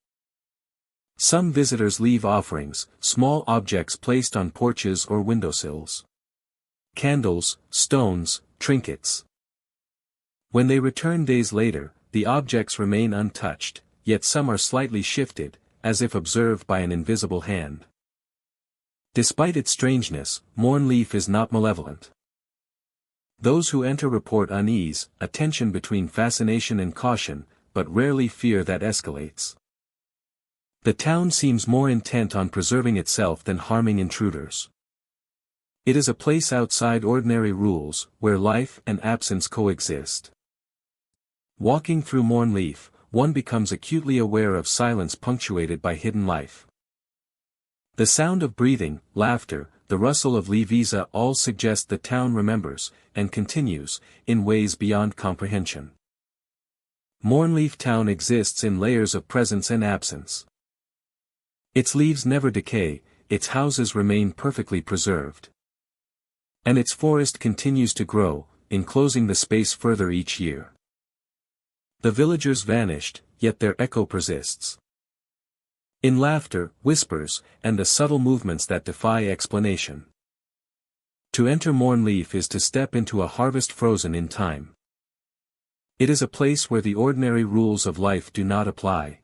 Some visitors leave offerings, small objects placed on porches or windowsills. Candles, stones, trinkets. When they return days later, the objects remain untouched, yet some are slightly shifted, as if observed by an invisible hand. Despite its strangeness, Mornleaf is not malevolent. Those who enter report unease, a tension between fascination and caution, but rarely fear that escalates. The town seems more intent on preserving itself than harming intruders. It is a place outside ordinary rules, where life and absence coexist. Walking through Mornleaf, one becomes acutely aware of silence punctuated by hidden life. The sound of breathing, laughter, the rustle of leaves all suggest the town remembers, and continues, in ways beyond comprehension. Mornleaf Town exists in layers of presence and absence. Its leaves never decay, its houses remain perfectly preserved. And its forest continues to grow, enclosing the space further each year. The villagers vanished, yet their echo persists. In laughter, whispers, and the subtle movements that defy explanation. To enter Mornleaf is to step into a harvest frozen in time. It is a place where the ordinary rules of life do not apply.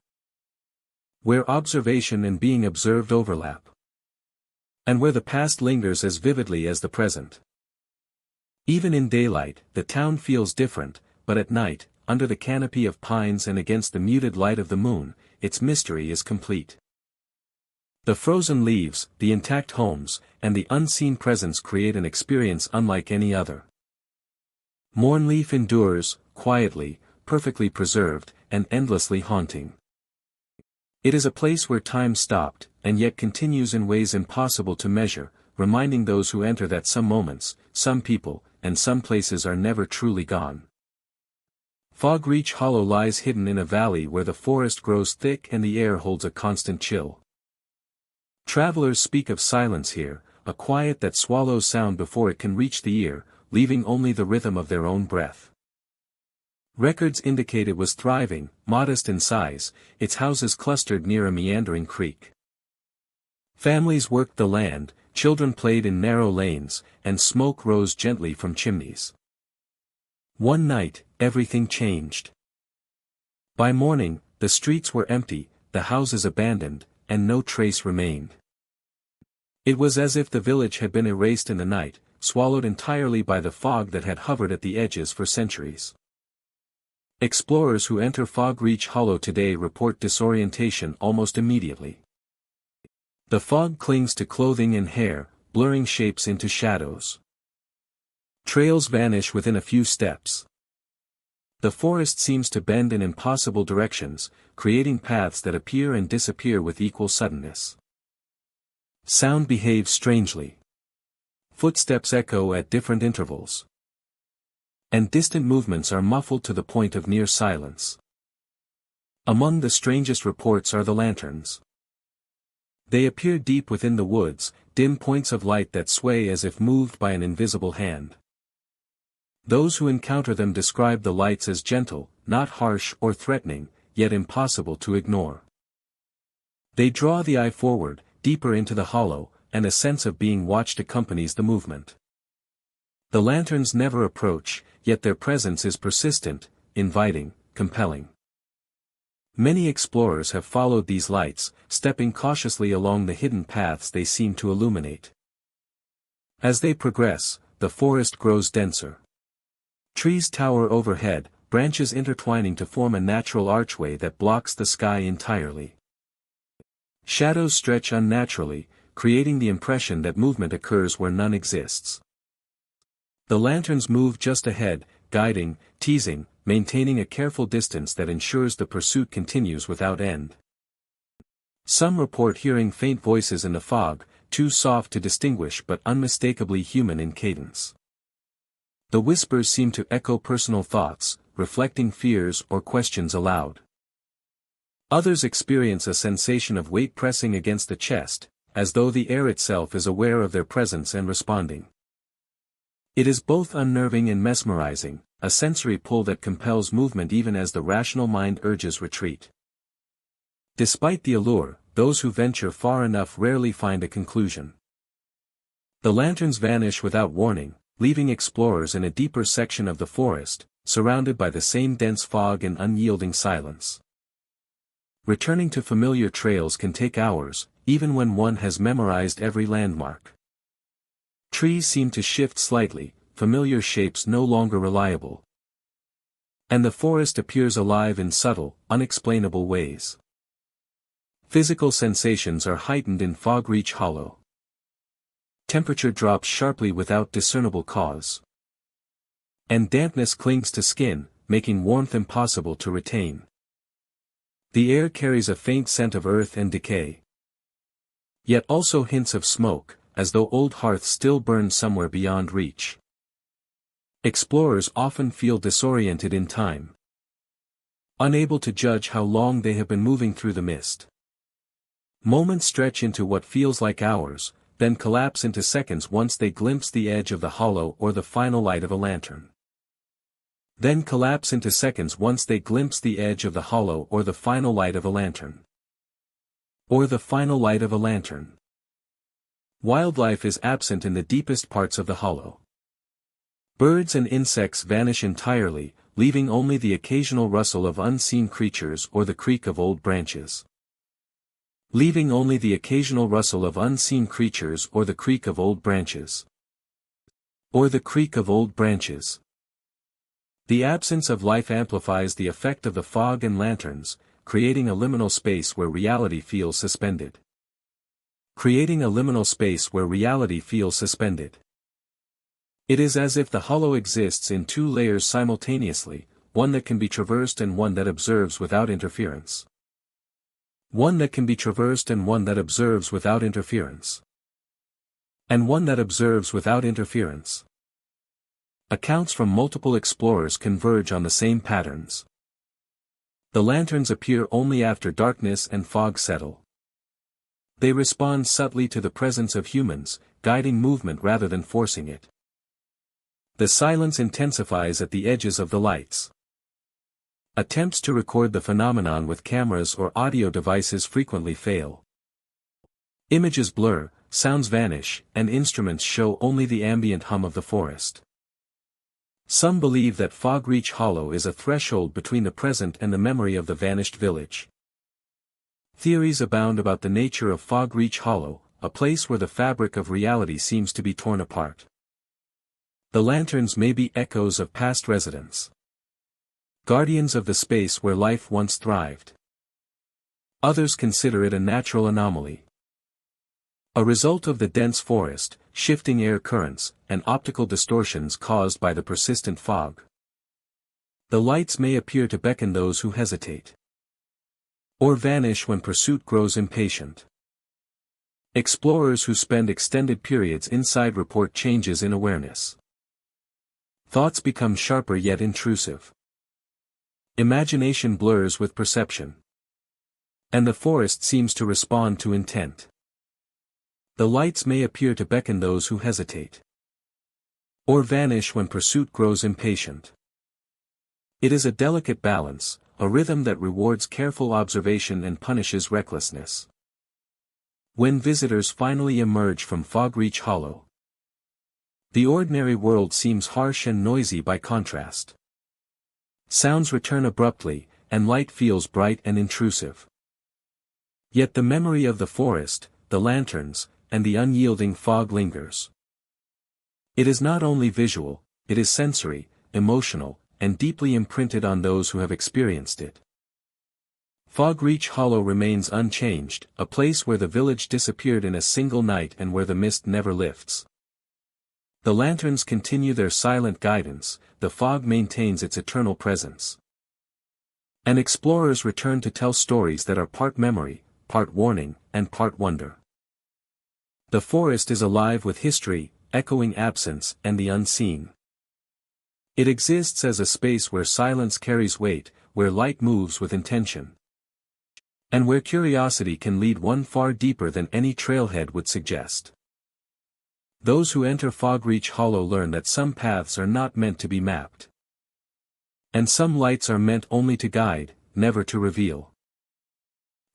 Where observation and being observed overlap. And where the past lingers as vividly as the present. Even in daylight, the town feels different, but at night, under the canopy of pines and against the muted light of the moon, its mystery is complete. The frozen leaves, the intact homes, and the unseen presence create an experience unlike any other. Mornleaf endures, quietly, perfectly preserved, and endlessly haunting. It is a place where time stopped, and yet continues in ways impossible to measure, reminding those who enter that some moments, some people, and some places are never truly gone. Fogreach Hollow lies hidden in a valley where the forest grows thick and the air holds a constant chill. Travelers speak of silence here, a quiet that swallows sound before it can reach the ear, leaving only the rhythm of their own breath. Records indicate it was thriving, modest in size, its houses clustered near a meandering creek. Families worked the land, children played in narrow lanes, and smoke rose gently from chimneys. One night, everything changed. By morning, the streets were empty, the houses abandoned, and no trace remained. It was as if the village had been erased in the night, swallowed entirely by the fog that had hovered at the edges for centuries. Explorers who enter Fogreach Hollow today report disorientation almost immediately. The fog clings to clothing and hair, blurring shapes into shadows. Trails vanish within a few steps. The forest seems to bend in impossible directions, creating paths that appear and disappear with equal suddenness. Sound behaves strangely. Footsteps echo at different intervals. And distant movements are muffled to the point of near silence. Among the strangest reports are the lanterns. They appear deep within the woods, dim points of light that sway as if moved by an invisible hand. Those who encounter them describe the lights as gentle, not harsh or threatening, yet impossible to ignore. They draw the eye forward, deeper into the hollow, and a sense of being watched accompanies the movement. The lanterns never approach, yet their presence is persistent, inviting, compelling. Many explorers have followed these lights, stepping cautiously along the hidden paths they seem to illuminate. As they progress, the forest grows denser. Trees tower overhead, branches intertwining to form a natural archway that blocks the sky entirely. Shadows stretch unnaturally, creating the impression that movement occurs where none exists. The lanterns move just ahead, guiding, teasing, maintaining a careful distance that ensures the pursuit continues without end. Some report hearing faint voices in the fog, too soft to distinguish but unmistakably human in cadence. The whispers seem to echo personal thoughts, reflecting fears or questions aloud. Others experience a sensation of weight pressing against the chest, as though the air itself is aware of their presence and responding. It is both unnerving and mesmerizing, a sensory pull that compels movement even as the rational mind urges retreat. Despite the allure, those who venture far enough rarely find a conclusion. The lanterns vanish without warning, leaving explorers in a deeper section of the forest, surrounded by the same dense fog and unyielding silence. Returning to familiar trails can take hours, even when one has memorized every landmark. Trees seem to shift slightly, familiar shapes no longer reliable. And the forest appears alive in subtle, unexplainable ways. Physical sensations are heightened in Fog Reach Hollow. Temperature drops sharply without discernible cause. And dampness clings to skin, making warmth impossible to retain. The air carries a faint scent of earth and decay. Yet also hints of smoke, as though old hearths still burn somewhere beyond reach. Explorers often feel disoriented in time, unable to judge how long they have been moving through the mist. Moments stretch into what feels like hours, then collapse into seconds once they glimpse the edge of the hollow or the final light of a lantern. Then collapse into seconds once they glimpse the edge of the hollow or the final light of a lantern. Or the final light of a lantern. Wildlife is absent in the deepest parts of the hollow. Birds and insects vanish entirely, leaving only the occasional rustle of unseen creatures or the creak of old branches. Leaving only the occasional rustle of unseen creatures or the creak of old branches. Or the creak of old branches. The absence of life amplifies the effect of the fog and lanterns, creating a liminal space where reality feels suspended. Creating a liminal space where reality feels suspended. It is as if the hollow exists in two layers simultaneously, one that can be traversed and one that observes without interference. One that can be traversed and one that observes without interference. And one that observes without interference. Accounts from multiple explorers converge on the same patterns. The lanterns appear only after darkness and fog settle. They respond subtly to the presence of humans, guiding movement rather than forcing it. The silence intensifies at the edges of the lights. Attempts to record the phenomenon with cameras or audio devices frequently fail. Images blur, sounds vanish, and instruments show only the ambient hum of the forest. Some believe that Fog Reach Hollow is a threshold between the present and the memory of the vanished village. Theories abound about the nature of Fog Reach Hollow, a place where the fabric of reality seems to be torn apart. The lanterns may be echoes of past residents. Guardians of the space where life once thrived. Others consider it a natural anomaly. A result of the dense forest, shifting air currents, and optical distortions caused by the persistent fog. The lights may appear to beckon those who hesitate. Or vanish when pursuit grows impatient. Explorers who spend extended periods inside report changes in awareness. Thoughts become sharper yet intrusive. Imagination blurs with perception. And the forest seems to respond to intent. The lights may appear to beckon those who hesitate. Or vanish when pursuit grows impatient. It is a delicate balance, a rhythm that rewards careful observation and punishes recklessness. When visitors finally emerge from Fog Reach Hollow, the ordinary world seems harsh and noisy by contrast. Sounds return abruptly, and light feels bright and intrusive. Yet the memory of the forest, the lanterns, and the unyielding fog lingers. It is not only visual, it is sensory, emotional, and deeply imprinted on those who have experienced it. Fogreach Hollow remains unchanged, a place where the village disappeared in a single night and where the mist never lifts. The lanterns continue their silent guidance, the fog maintains its eternal presence. And explorers return to tell stories that are part memory, part warning, and part wonder. The forest is alive with history, echoing absence and the unseen. It exists as a space where silence carries weight, where light moves with intention. And where curiosity can lead one far deeper than any trailhead would suggest. Those who enter Fogreach Hollow learn that some paths are not meant to be mapped. And some lights are meant only to guide, never to reveal.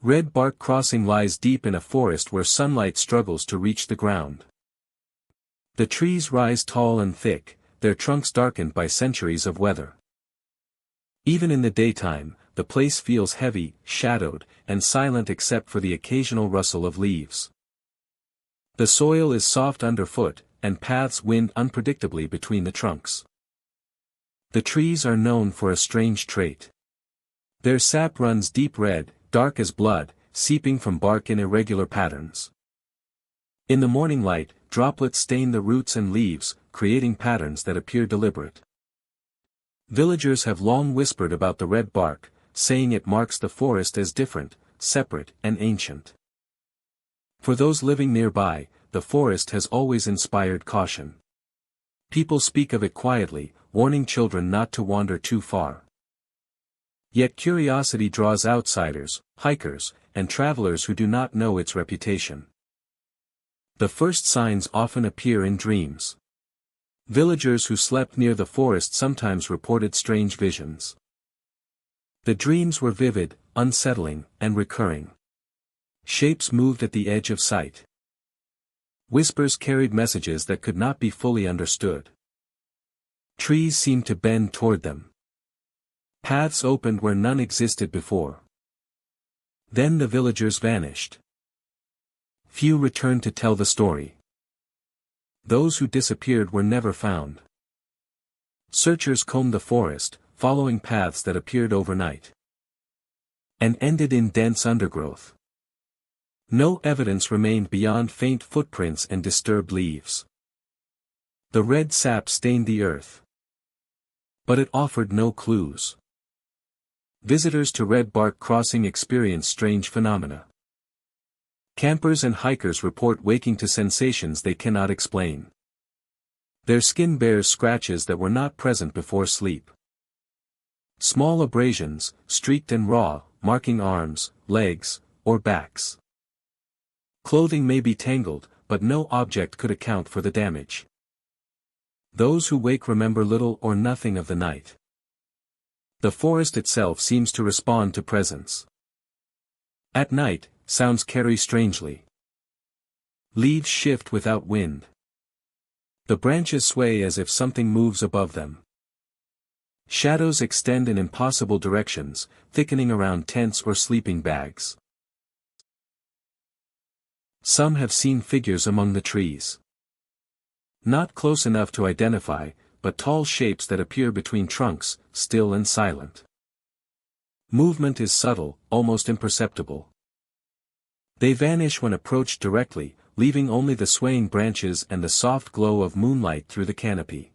Red Bark Crossing lies deep in a forest where sunlight struggles to reach the ground. The trees rise tall and thick, their trunks darkened by centuries of weather. Even in the daytime, the place feels heavy, shadowed, and silent except for the occasional rustle of leaves. The soil is soft underfoot, and paths wind unpredictably between the trunks. The trees are known for a strange trait. Their sap runs deep red, dark as blood, seeping from bark in irregular patterns. In the morning light, droplets stain the roots and leaves, creating patterns that appear deliberate. Villagers have long whispered about the red bark, saying it marks the forest as different, separate, and ancient. For those living nearby, the forest has always inspired caution. People speak of it quietly, warning children not to wander too far. Yet curiosity draws outsiders, hikers, and travelers who do not know its reputation. The first signs often appear in dreams. Villagers who slept near the forest sometimes reported strange visions. The dreams were vivid, unsettling, and recurring. Shapes moved at the edge of sight. Whispers carried messages that could not be fully understood. Trees seemed to bend toward them. Paths opened where none existed before. Then the villagers vanished. Few returned to tell the story. Those who disappeared were never found. Searchers combed the forest, following paths that appeared overnight and ended in dense undergrowth. No evidence remained beyond faint footprints and disturbed leaves. The red sap stained the earth. But it offered no clues. Visitors to Red Bark Crossing experience strange phenomena. Campers and hikers report waking to sensations they cannot explain. Their skin bears scratches that were not present before sleep. Small abrasions, streaked and raw, marking arms, legs, or backs. Clothing may be tangled, but no object could account for the damage. Those who wake remember little or nothing of the night. The forest itself seems to respond to presence. At night, sounds carry strangely. Leaves shift without wind. The branches sway as if something moves above them. Shadows extend in impossible directions, thickening around tents or sleeping bags. Some have seen figures among the trees. Not close enough to identify, but tall shapes that appear between trunks, still and silent. Movement is subtle, almost imperceptible. They vanish when approached directly, leaving only the swaying branches and the soft glow of moonlight through the canopy.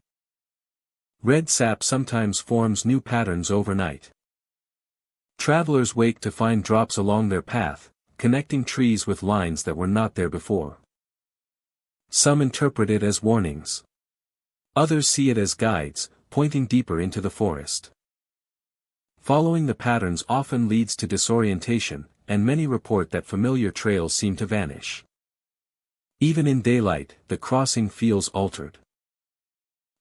Red sap sometimes forms new patterns overnight. Travelers wake to find drops along their path, connecting trees with lines that were not there before. Some interpret it as warnings. Others see it as guides, pointing deeper into the forest. Following the patterns often leads to disorientation, and many report that familiar trails seem to vanish. Even in daylight, the crossing feels altered.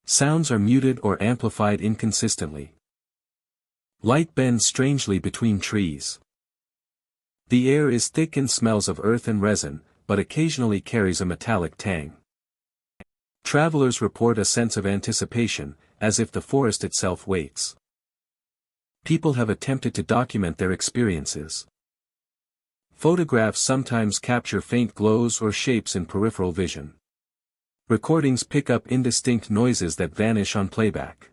Sounds are muted or amplified inconsistently. Light bends strangely between trees. The air is thick and smells of earth and resin, but occasionally carries a metallic tang. Travelers report a sense of anticipation, as if the forest itself waits. People have attempted to document their experiences. Photographs sometimes capture faint glows or shapes in peripheral vision. Recordings pick up indistinct noises that vanish on playback.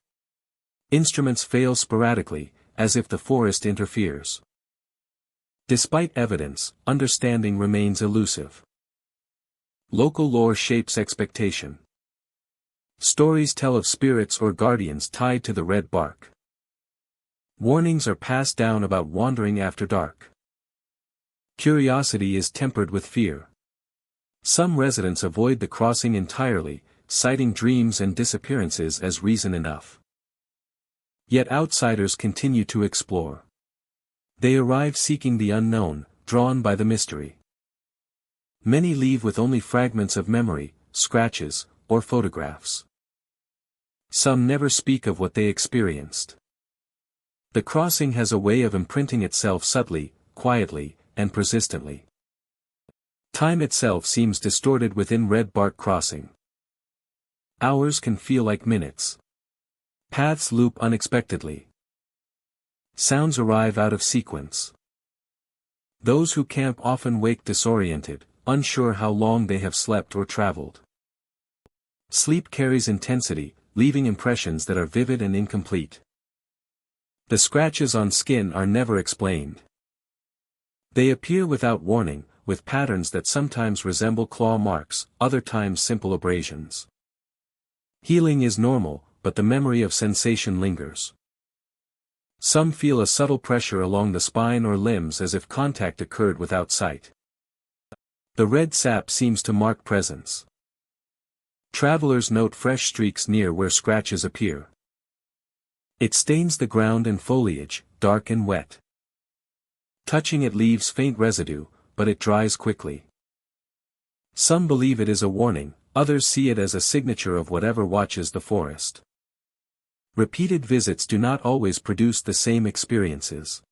Instruments fail sporadically, as if the forest interferes. Despite evidence, understanding remains elusive. Local lore shapes expectation. Stories tell of spirits or guardians tied to the red bark. Warnings are passed down about wandering after dark. Curiosity is tempered with fear. Some residents avoid the crossing entirely, citing dreams and disappearances as reason enough. Yet outsiders continue to explore. They arrive seeking the unknown, drawn by the mystery. Many leave with only fragments of memory, scratches, or photographs. Some never speak of what they experienced. The crossing has a way of imprinting itself subtly, quietly, and persistently. Time itself seems distorted within red bark crossing. Hours can feel like minutes. Paths loop unexpectedly. Sounds arrive out of sequence. Those who camp often wake disoriented, unsure how long they have slept or traveled. Sleep carries intensity, leaving impressions that are vivid and incomplete. The scratches on skin are never explained. They appear without warning, with patterns that sometimes resemble claw marks, other times simple abrasions. Healing is normal, but the memory of sensation lingers. Some feel a subtle pressure along the spine or limbs as if contact occurred without sight. The red sap seems to mark presence. Travelers note fresh streaks near where scratches appear. It stains the ground and foliage, dark and wet. Touching it leaves faint residue, but it dries quickly. Some believe it is a warning, others see it as a signature of whatever watches the forest. Repeated visits do not always produce the same experiences.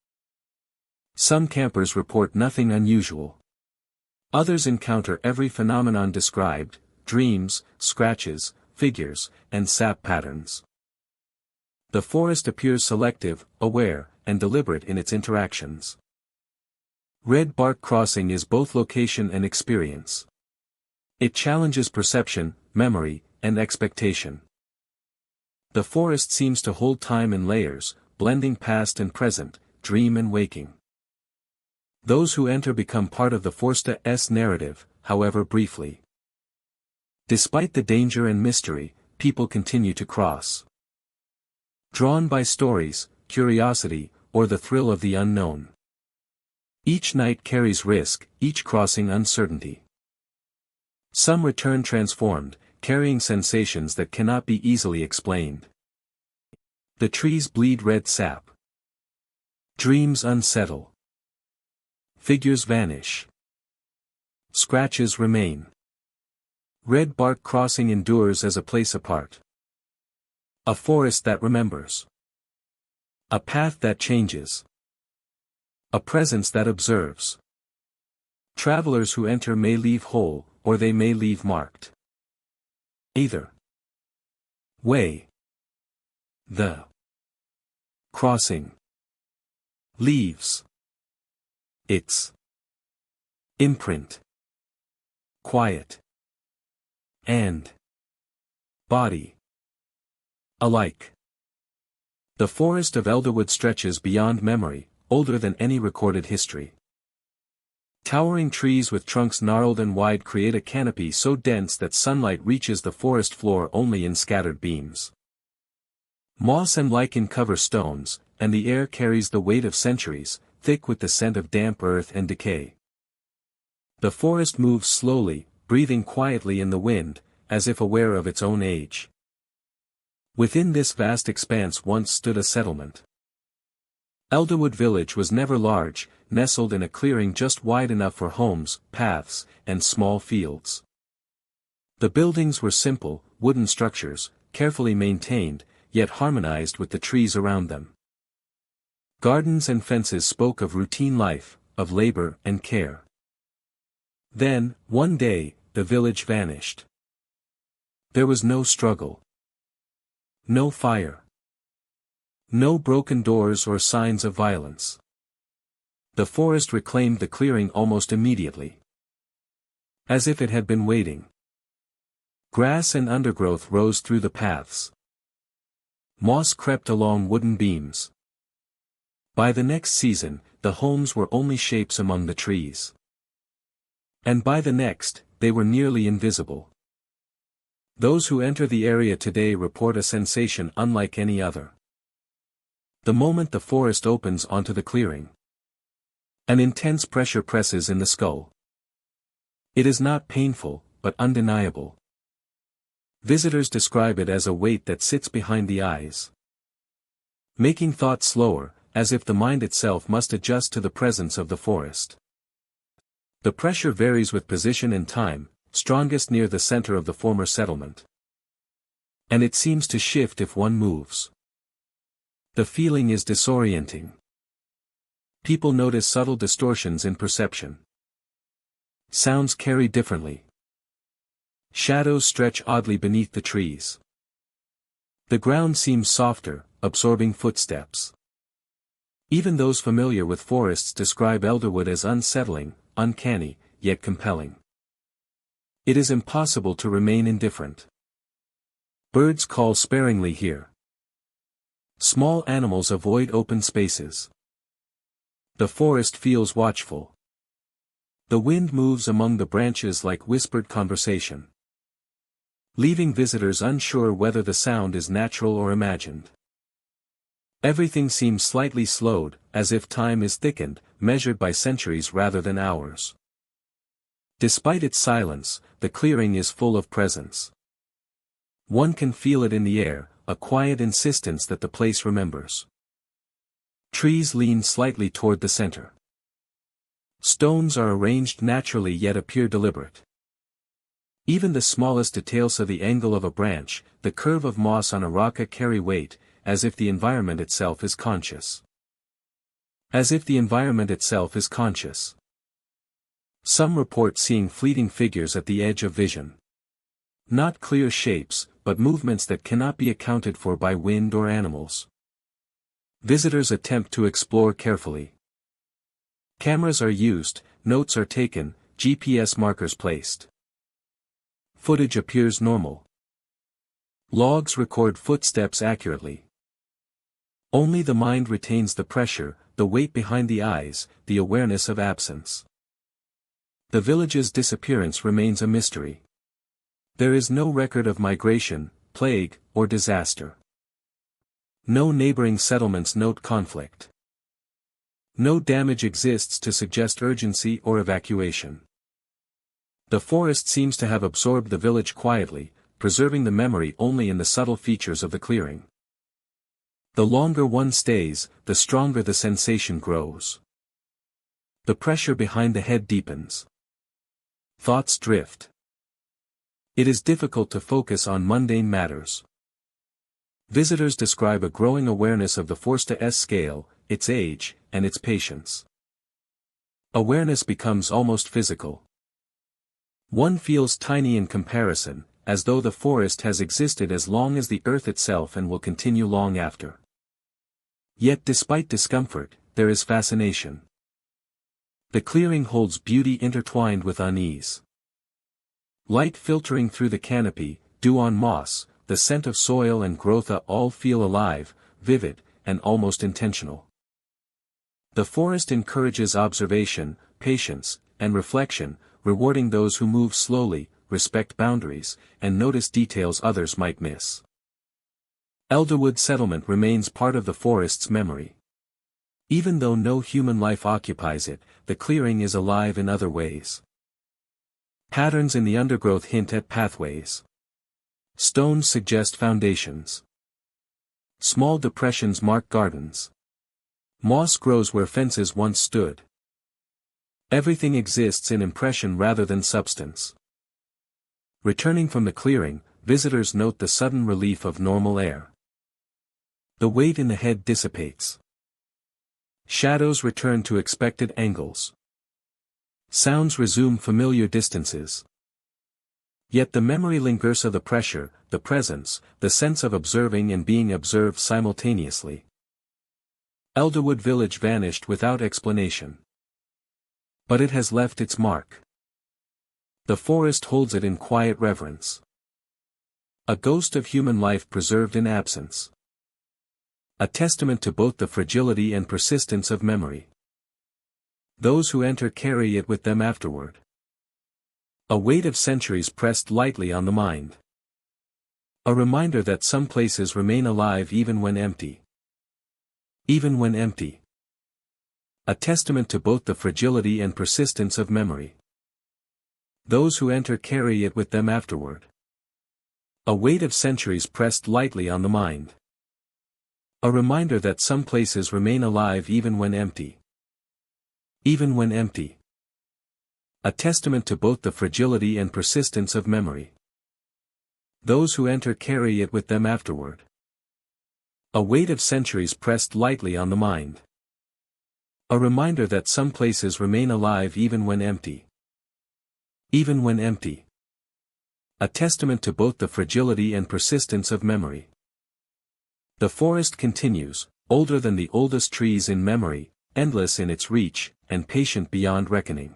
Some campers report nothing unusual. Others encounter every phenomenon described: dreams, scratches, figures, and sap patterns. The forest appears selective, aware, and deliberate in its interactions. Red bark crossing is both location and experience. It challenges perception, memory, and expectation. The forest seems to hold time in layers, blending past and present, dream and waking. Those who enter become part of the forest's narrative, however briefly. Despite the danger and mystery, people continue to cross. Drawn by stories, curiosity, or the thrill of the unknown. Each night carries risk, each crossing uncertainty. Some return transformed, carrying sensations that cannot be easily explained. The trees bleed red sap. Dreams unsettle. Figures vanish. Scratches remain. Red bark crossing endures as a place apart. A forest that remembers. A path that changes. A presence that observes. Travelers who enter may leave whole, or they may leave marked. Either way, the crossing leaves its imprint, quiet and body alike. The forest of Elderwood stretches beyond memory, older than any recorded history. Towering trees with trunks gnarled and wide create a canopy so dense that sunlight reaches the forest floor only in scattered beams. Moss and lichen cover stones, and the air carries the weight of centuries, thick with the scent of damp earth and decay. The forest moves slowly, breathing quietly in the wind, as if aware of its own age. Within this vast expanse once stood a settlement. Elderwood Village was never large, nestled in a clearing just wide enough for homes, paths, and small fields. The buildings were simple, wooden structures, carefully maintained, yet harmonized with the trees around them. Gardens and fences spoke of routine life, of labor and care. Then, one day, the village vanished. There was no struggle. No fire. No broken doors or signs of violence. The forest reclaimed the clearing almost immediately. As if it had been waiting. Grass and undergrowth rose through the paths. Moss crept along wooden beams. By the next season, the homes were only shapes among the trees. And by the next, they were nearly invisible. Those who enter the area today report a sensation unlike any other. The moment the forest opens onto the clearing, an intense pressure presses in the skull. It is not painful, but undeniable. Visitors describe it as a weight that sits behind the eyes, making thought slower, as if the mind itself must adjust to the presence of the forest. The pressure varies with position and time, strongest near the center of the former settlement. And it seems to shift if one moves. The feeling is disorienting. People notice subtle distortions in perception. Sounds carry differently. Shadows stretch oddly beneath the trees. The ground seems softer, absorbing footsteps. Even those familiar with forests describe Elderwood as unsettling, uncanny, yet compelling. It is impossible to remain indifferent. Birds call sparingly here. Small animals avoid open spaces. The forest feels watchful. The wind moves among the branches like whispered conversation, leaving visitors unsure whether the sound is natural or imagined. Everything seems slightly slowed, as if time is thickened, measured by centuries rather than hours. Despite its silence, the clearing is full of presence. One can feel it in the air, a quiet insistence that the place remembers. Trees lean slightly toward the center. Stones are arranged naturally yet appear deliberate. Even the smallest details of the angle of a branch, the curve of moss on a rock carry weight, as if the environment itself is conscious. As if the environment itself is conscious. Some report seeing fleeting figures at the edge of vision. Not clear shapes, but movements that cannot be accounted for by wind or animals. Visitors attempt to explore carefully. Cameras are used, notes are taken, GPS markers placed. Footage appears normal. Logs record footsteps accurately. Only the mind retains the pressure, the weight behind the eyes, the awareness of absence. The village's disappearance remains a mystery. There is no record of migration, plague, or disaster. No neighboring settlements note conflict. No damage exists to suggest urgency or evacuation. The forest seems to have absorbed the village quietly, preserving the memory only in the subtle features of the clearing. The longer one stays, the stronger the sensation grows. The pressure behind the head deepens. Thoughts drift. It is difficult to focus on mundane matters. Visitors describe a growing awareness of the Forster's scale, its age, and its patience. Awareness becomes almost physical. One feels tiny in comparison, as though the forest has existed as long as the earth itself and will continue long after. Yet despite discomfort, there is fascination. The clearing holds beauty intertwined with unease. Light filtering through the canopy, dew on moss, the scent of soil and growth all feel alive, vivid, and almost intentional. The forest encourages observation, patience, and reflection, rewarding those who move slowly, respect boundaries, and notice details others might miss. Elderwood settlement remains part of the forest's memory. Even though no human life occupies it, the clearing is alive in other ways. Patterns in the undergrowth hint at pathways. Stones suggest foundations. Small depressions mark gardens. Moss grows where fences once stood. Everything exists in impression rather than substance. Returning from the clearing, visitors note the sudden relief of normal air. The weight in the head dissipates. Shadows return to expected angles. Sounds resume familiar distances. Yet the memory lingers of the pressure, the presence, the sense of observing and being observed simultaneously. Elderwood Village vanished without explanation. But it has left its mark. The forest holds it in quiet reverence. A ghost of human life preserved in absence. A testament to both the fragility and persistence of memory. Those who enter carry it with them afterward. A weight of centuries pressed lightly on the mind. A reminder that some places remain alive even when empty. Even when empty. A testament to both the fragility and persistence of memory. Those who enter carry it with them afterward. A weight of centuries pressed lightly on the mind. A reminder that some places remain alive even when empty. Even when empty. A testament to both the fragility and persistence of memory. Those who enter carry it with them afterward. A weight of centuries pressed lightly on the mind. A reminder that some places remain alive even when empty. Even when empty. A testament to both the fragility and persistence of memory. The forest continues, older than the oldest trees in memory, endless in its reach, and patient beyond reckoning.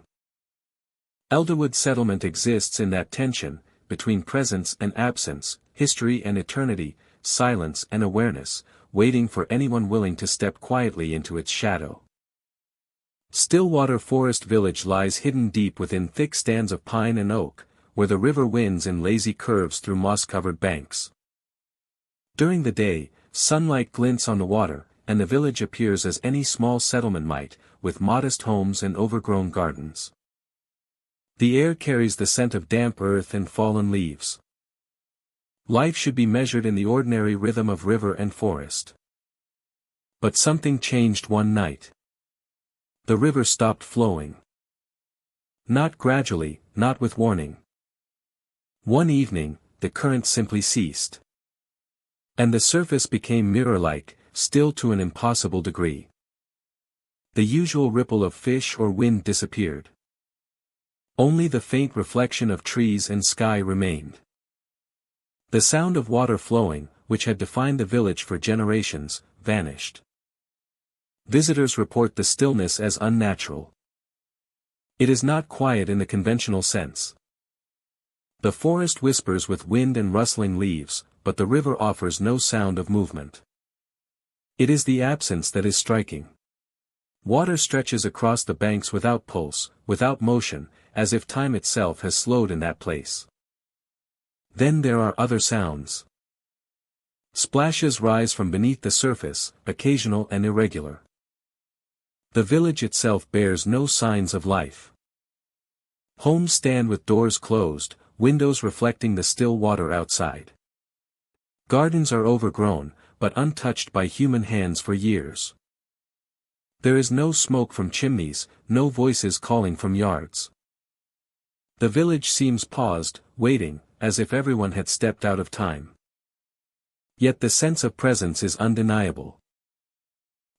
Elderwood settlement exists in that tension, between presence and absence, history and eternity, silence and awareness, waiting for anyone willing to step quietly into its shadow. Stillwater Forest Village lies hidden deep within thick stands of pine and oak, where the river winds in lazy curves through moss-covered banks. During the day, sunlight glints on the water, and the village appears as any small settlement might, with modest homes and overgrown gardens. The air carries the scent of damp earth and fallen leaves. Life should be measured in the ordinary rhythm of river and forest. But something changed one night. The river stopped flowing. Not gradually, not with warning. One evening, the current simply ceased. And the surface became mirror-like, still to an impossible degree. The usual ripple of fish or wind disappeared. Only the faint reflection of trees and sky remained. The sound of water flowing, which had defined the village for generations, vanished. Visitors report the stillness as unnatural. It is not quiet in the conventional sense. The forest whispers with wind and rustling leaves, but the river offers no sound of movement. It is the absence that is striking. Water stretches across the banks without pulse, without motion, as if time itself has slowed in that place. Then there are other sounds. Splashes rise from beneath the surface, occasional and irregular. The village itself bears no signs of life. Homes stand with doors closed, windows reflecting the still water outside. Gardens are overgrown, but untouched by human hands for years. There is no smoke from chimneys, no voices calling from yards. The village seems paused, waiting, as if everyone had stepped out of time. Yet the sense of presence is undeniable.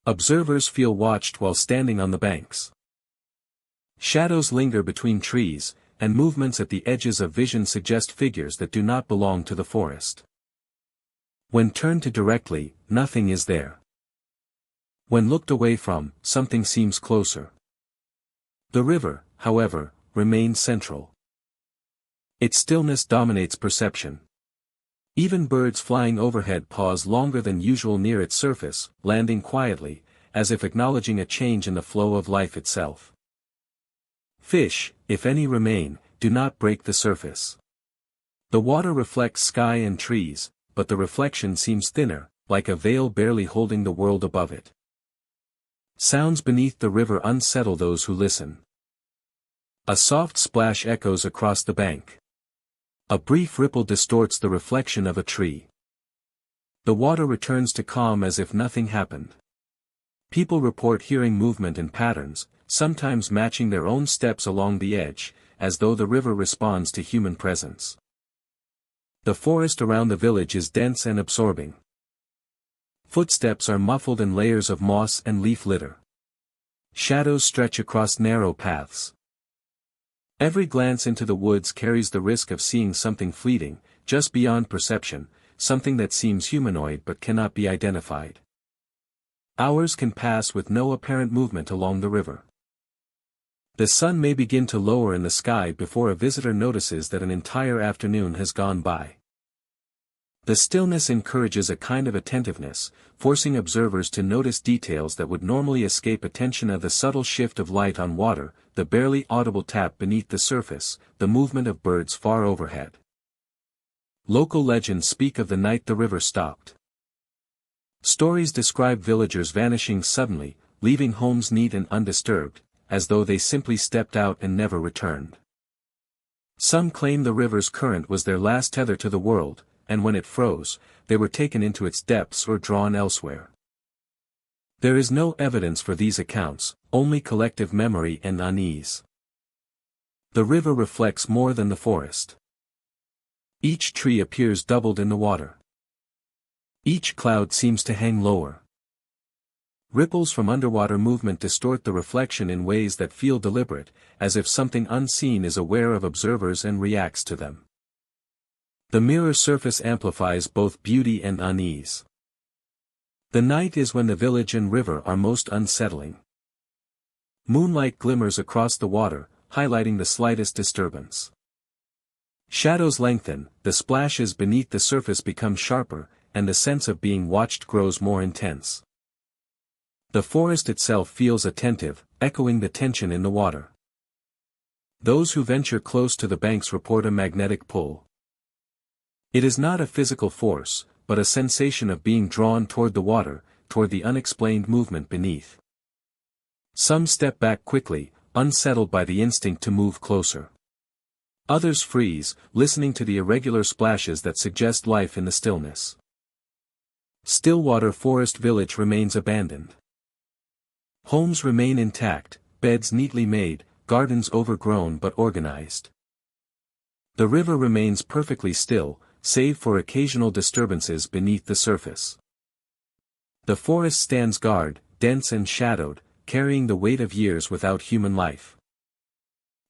Observers feel watched while standing on the banks. Shadows linger between trees, and movements at the edges of vision suggest figures that do not belong to the forest. When turned to directly, nothing is there. When looked away from, something seems closer. The river, however, remains central. Its stillness dominates perception. Even birds flying overhead pause longer than usual near its surface, landing quietly, as if acknowledging a change in the flow of life itself. Fish, if any remain, do not break the surface. The water reflects sky and trees, but the reflection seems thinner, like a veil barely holding the world above it. Sounds beneath the river unsettle those who listen. A soft splash echoes across the bank. A brief ripple distorts the reflection of a tree. The water returns to calm as if nothing happened. People report hearing movement and patterns, sometimes matching their own steps along the edge, as though the river responds to human presence. The forest around the village is dense and absorbing. Footsteps are muffled in layers of moss and leaf litter. Shadows stretch across narrow paths. Every glance into the woods carries the risk of seeing something fleeting, just beyond perception, something that seems humanoid but cannot be identified. Hours can pass with no apparent movement along the river. The sun may begin to lower in the sky before a visitor notices that an entire afternoon has gone by. The stillness encourages a kind of attentiveness, forcing observers to notice details that would normally escape attention: of the subtle shift of light on water, the barely audible tap beneath the surface, the movement of birds far overhead. Local legends speak of the night the river stopped. Stories describe villagers vanishing suddenly, leaving homes neat and undisturbed, as though they simply stepped out and never returned. Some claim the river's current was their last tether to the world, and when it froze, they were taken into its depths or drawn elsewhere. There is no evidence for these accounts, only collective memory and unease. The river reflects more than the forest. Each tree appears doubled in the water. Each cloud seems to hang lower. Ripples from underwater movement distort the reflection in ways that feel deliberate, as if something unseen is aware of observers and reacts to them. The mirror surface amplifies both beauty and unease. The night is when the village and river are most unsettling. Moonlight glimmers across the water, highlighting the slightest disturbance. Shadows lengthen, the splashes beneath the surface become sharper, and the sense of being watched grows more intense. The forest itself feels attentive, echoing the tension in the water. Those who venture close to the banks report a magnetic pull. It is not a physical force, but a sensation of being drawn toward the water, toward the unexplained movement beneath. Some step back quickly, unsettled by the instinct to move closer. Others freeze, listening to the irregular splashes that suggest life in the stillness. Stillwater Forest Village remains abandoned. Homes remain intact, beds neatly made, gardens overgrown but organized. The river remains perfectly still, save for occasional disturbances beneath the surface. The forest stands guard, dense and shadowed, carrying the weight of years without human life.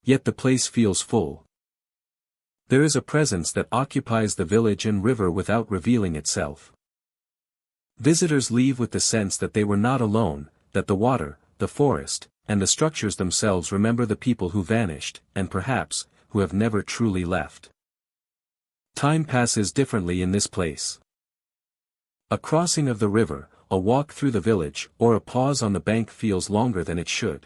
Yet the place feels full. There is a presence that occupies the village and river without revealing itself. Visitors leave with the sense that they were not alone, that the water, the forest, and the structures themselves remember the people who vanished, and perhaps, who have never truly left. Time passes differently in this place. A crossing of the river, a walk through the village, or a pause on the bank feels longer than it should.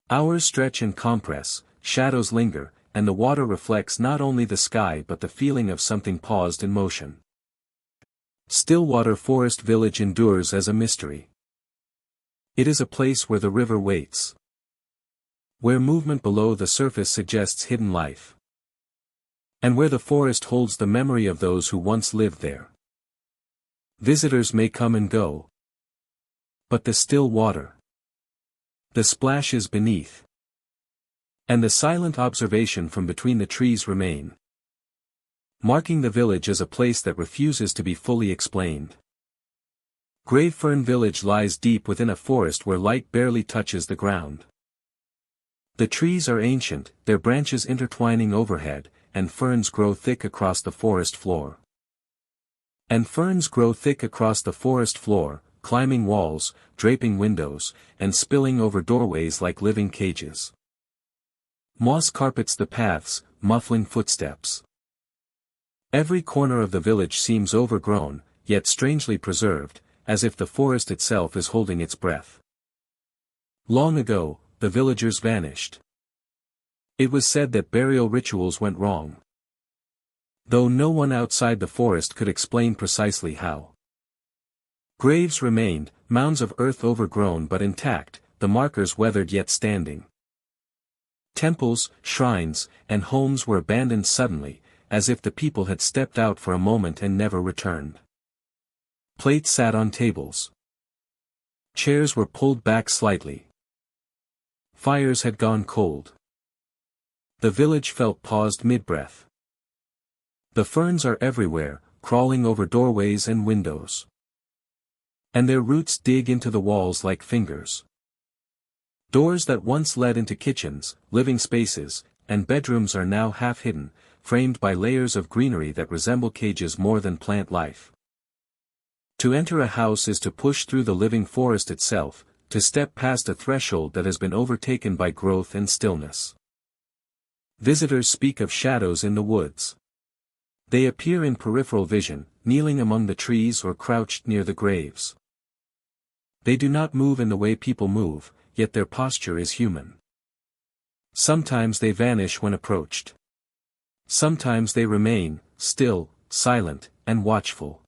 Hours stretch and compress, shadows linger, and the water reflects not only the sky but the feeling of something paused in motion. Stillwater Forest Village endures as a mystery. It is a place where the river waits. Where movement below the surface suggests hidden life. And where the forest holds the memory of those who once lived there. Visitors may come and go. But the still water. The splashes beneath. And the silent observation from between the trees remain. Marking the village as a place that refuses to be fully explained. Gravefern Village lies deep within a forest where light barely touches the ground. The trees are ancient, their branches intertwining overhead, and ferns grow thick across the forest floor. Climbing walls, draping windows, and spilling over doorways like living cages. Moss carpets the paths, muffling footsteps. Every corner of the village seems overgrown, yet strangely preserved, as if the forest itself is holding its breath. Long ago, the villagers vanished. It was said that burial rituals went wrong. Though no one outside the forest could explain precisely how. Graves remained, mounds of earth overgrown but intact, the markers weathered yet standing. Temples, shrines, and homes were abandoned suddenly, as if the people had stepped out for a moment and never returned. Plates sat on tables. Chairs were pulled back slightly. Fires had gone cold. The village felt paused mid-breath. The ferns are everywhere, crawling over doorways and windows. And their roots dig into the walls like fingers. Doors that once led into kitchens, living spaces, and bedrooms are now half hidden, framed by layers of greenery that resemble cages more than plant life. To enter a house is to push through the living forest itself, to step past a threshold that has been overtaken by growth and stillness. Visitors speak of shadows in the woods. They appear in peripheral vision, kneeling among the trees or crouched near the graves. They do not move in the way people move, yet their posture is human. Sometimes they vanish when approached. Sometimes they remain, still, silent, and watchful.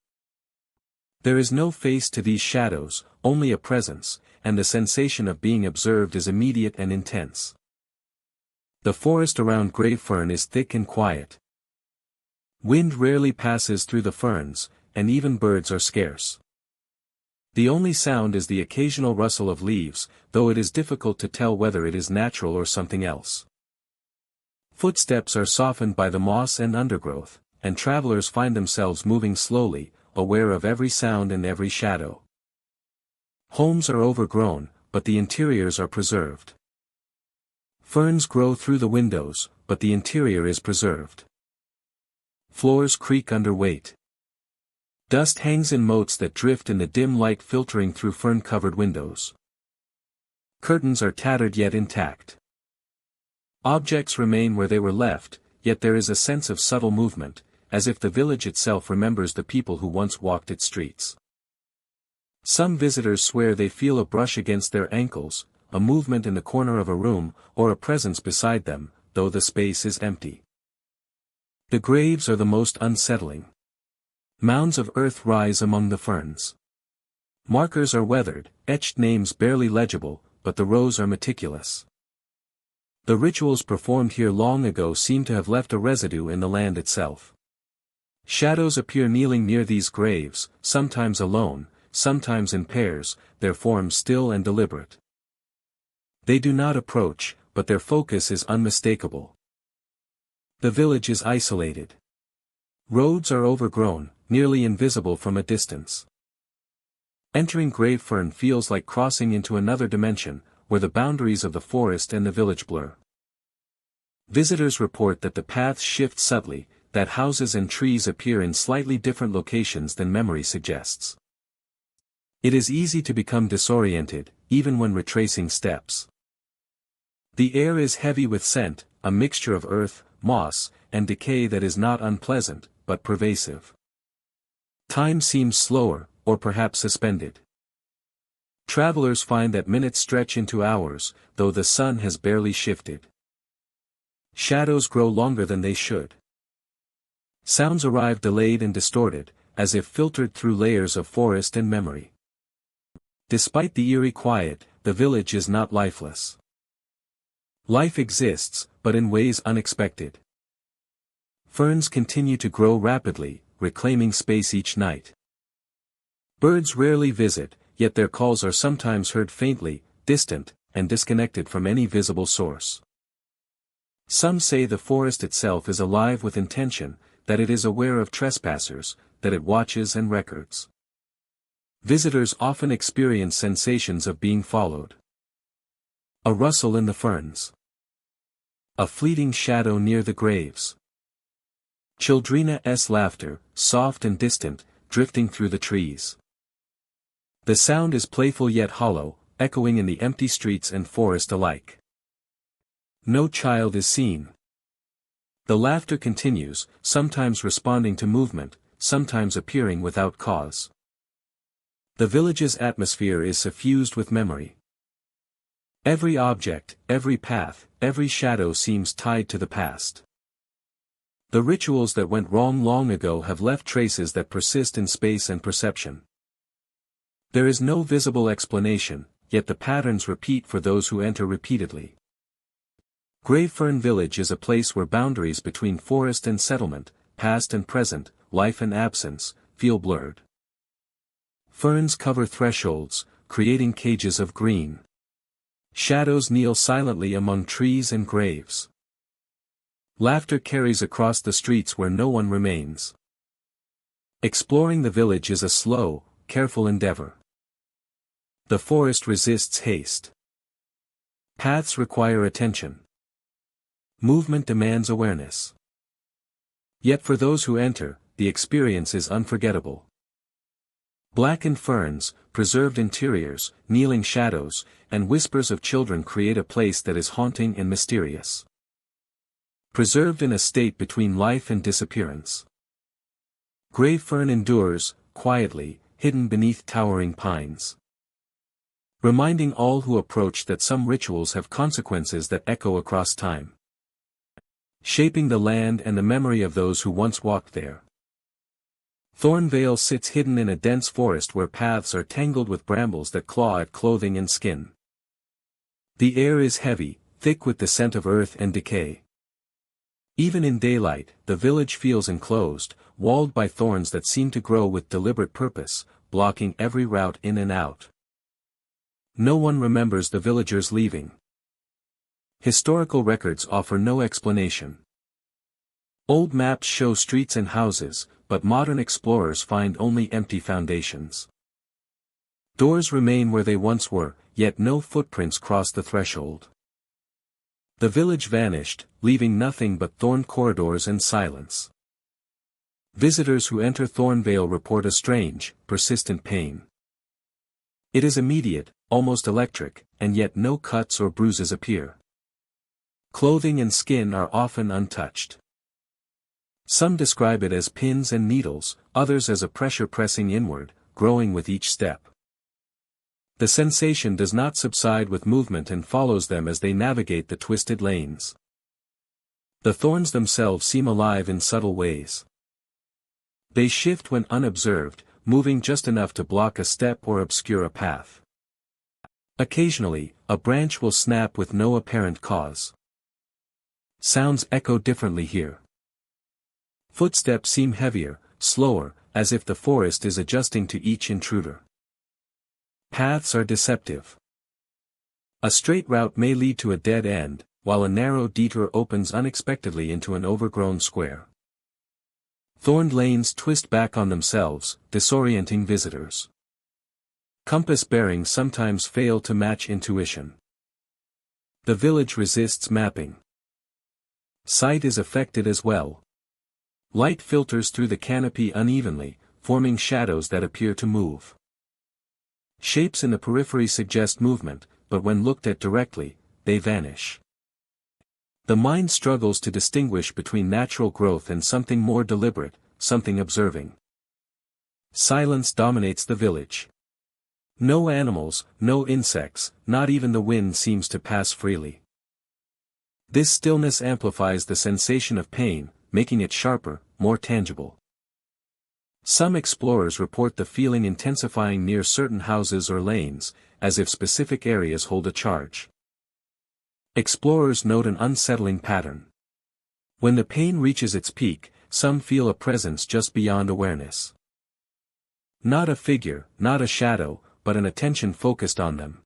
There is no face to these shadows, only a presence, and the sensation of being observed is immediate and intense. The forest around grave fern is thick and quiet. Wind rarely passes through the ferns, and even birds are scarce. The only sound is the occasional rustle of leaves, though it is difficult to tell whether it is natural or something else. Footsteps are softened by the moss and undergrowth, and travelers find themselves moving slowly, aware of every sound and every shadow. Homes are overgrown, but the interiors are preserved. Ferns grow through the windows, but the interior is preserved. Floors creak under weight. Dust hangs in motes that drift in the dim light filtering through fern-covered windows. Curtains are tattered yet intact. Objects remain where they were left, yet there is a sense of subtle movement, as if the village itself remembers the people who once walked its streets. Some visitors swear they feel a brush against their ankles, a movement in the corner of a room, or a presence beside them, though the space is empty. The graves are the most unsettling. Mounds of earth rise among the ferns. Markers are weathered, etched names barely legible, but the rows are meticulous. The rituals performed here long ago seem to have left a residue in the land itself. Shadows appear kneeling near these graves, sometimes alone, sometimes in pairs, their forms still and deliberate. They do not approach, but their focus is unmistakable. The village is isolated. Roads are overgrown, nearly invisible from a distance. Entering grave fern feels like crossing into another dimension, where the boundaries of the forest and the village blur. Visitors report that the paths shift subtly, that houses and trees appear in slightly different locations than memory suggests. It is easy to become disoriented, even when retracing steps. The air is heavy with scent, a mixture of earth, moss, and decay that is not unpleasant, but pervasive. Time seems slower, or perhaps suspended. Travelers find that minutes stretch into hours, though the sun has barely shifted. Shadows grow longer than they should. Sounds arrive delayed and distorted, as if filtered through layers of forest and memory. Despite the eerie quiet, the village is not lifeless. Life exists, but in ways unexpected. Ferns continue to grow rapidly, reclaiming space each night. Birds rarely visit, yet their calls are sometimes heard faintly, distant, and disconnected from any visible source. Some say the forest itself is alive with intention, that it is aware of trespassers, that it watches and records. Visitors often experience sensations of being followed. A rustle in the ferns. A fleeting shadow near the graves. Childrena's laughter, soft and distant, drifting through the trees. The sound is playful yet hollow, echoing in the empty streets and forest alike. No child is seen. The laughter continues, sometimes responding to movement, sometimes appearing without cause. The village's atmosphere is suffused with memory. Every object, every path, every shadow seems tied to the past. The rituals that went wrong long ago have left traces that persist in space and perception. There is no visible explanation, yet the patterns repeat for those who enter repeatedly. Gravefern Village is a place where boundaries between forest and settlement, past and present, life and absence, feel blurred. Ferns cover thresholds, creating cages of green. Shadows kneel silently among trees and graves. Laughter carries across the streets where no one remains. Exploring the village is a slow, careful endeavor. The forest resists haste. Paths require attention. Movement demands awareness. Yet for those who enter, the experience is unforgettable. Blackened ferns, preserved interiors, kneeling shadows, and whispers of children create a place that is haunting and mysterious. Preserved in a state between life and disappearance. Grave fern endures, quietly, hidden beneath towering pines. Reminding all who approach that some rituals have consequences that echo across time. Shaping the land and the memory of those who once walked there. Thornvale sits hidden in a dense forest where paths are tangled with brambles that claw at clothing and skin. The air is heavy, thick with the scent of earth and decay. Even in daylight, the village feels enclosed, walled by thorns that seem to grow with deliberate purpose, blocking every route in and out. No one remembers the villagers leaving. Historical records offer no explanation. Old maps show streets and houses, but modern explorers find only empty foundations. Doors remain where they once were, yet no footprints cross the threshold. The village vanished, leaving nothing but thorn corridors and silence. Visitors who enter Thornvale report a strange, persistent pain. It is immediate, almost electric, and yet no cuts or bruises appear. Clothing and skin are often untouched. Some describe it as pins and needles, others as a pressure pressing inward, growing with each step. The sensation does not subside with movement and follows them as they navigate the twisted lanes. The thorns themselves seem alive in subtle ways. They shift when unobserved, moving just enough to block a step or obscure a path. Occasionally, a branch will snap with no apparent cause. Sounds echo differently here. Footsteps seem heavier, slower, as if the forest is adjusting to each intruder. Paths are deceptive. A straight route may lead to a dead end, while a narrow detour opens unexpectedly into an overgrown square. Thorned lanes twist back on themselves, disorienting visitors. Compass bearings sometimes fail to match intuition. The village resists mapping. Sight is affected as well. Light filters through the canopy unevenly, forming shadows that appear to move. Shapes in the periphery suggest movement, but when looked at directly, they vanish. The mind struggles to distinguish between natural growth and something more deliberate, something observing. Silence dominates the village. No animals, no insects, not even the wind seems to pass freely. This stillness amplifies the sensation of pain, making it sharper, more tangible. Some explorers report the feeling intensifying near certain houses or lanes, as if specific areas hold a charge. Explorers note an unsettling pattern. When the pain reaches its peak, some feel a presence just beyond awareness. Not a figure, not a shadow, but an attention focused on them.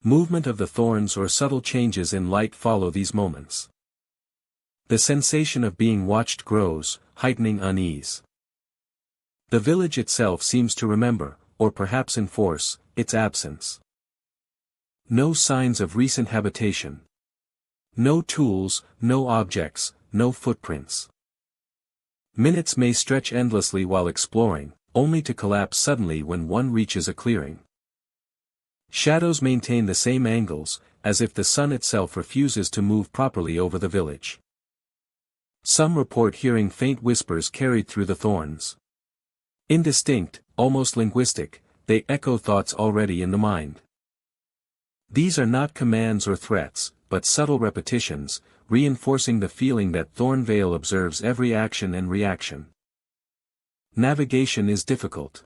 Movement of the thorns or subtle changes in light follow these moments. The sensation of being watched grows, heightening unease. The village itself seems to remember, or perhaps enforce, its absence. No signs of recent habitation. No tools, no objects, no footprints. Minutes may stretch endlessly while exploring, only to collapse suddenly when one reaches a clearing. Shadows maintain the same angles, as if the sun itself refuses to move properly over the village. Some report hearing faint whispers carried through the thorns. Indistinct, almost linguistic, they echo thoughts already in the mind. These are not commands or threats, but subtle repetitions, reinforcing the feeling that Thornvale observes every action and reaction. Navigation is difficult.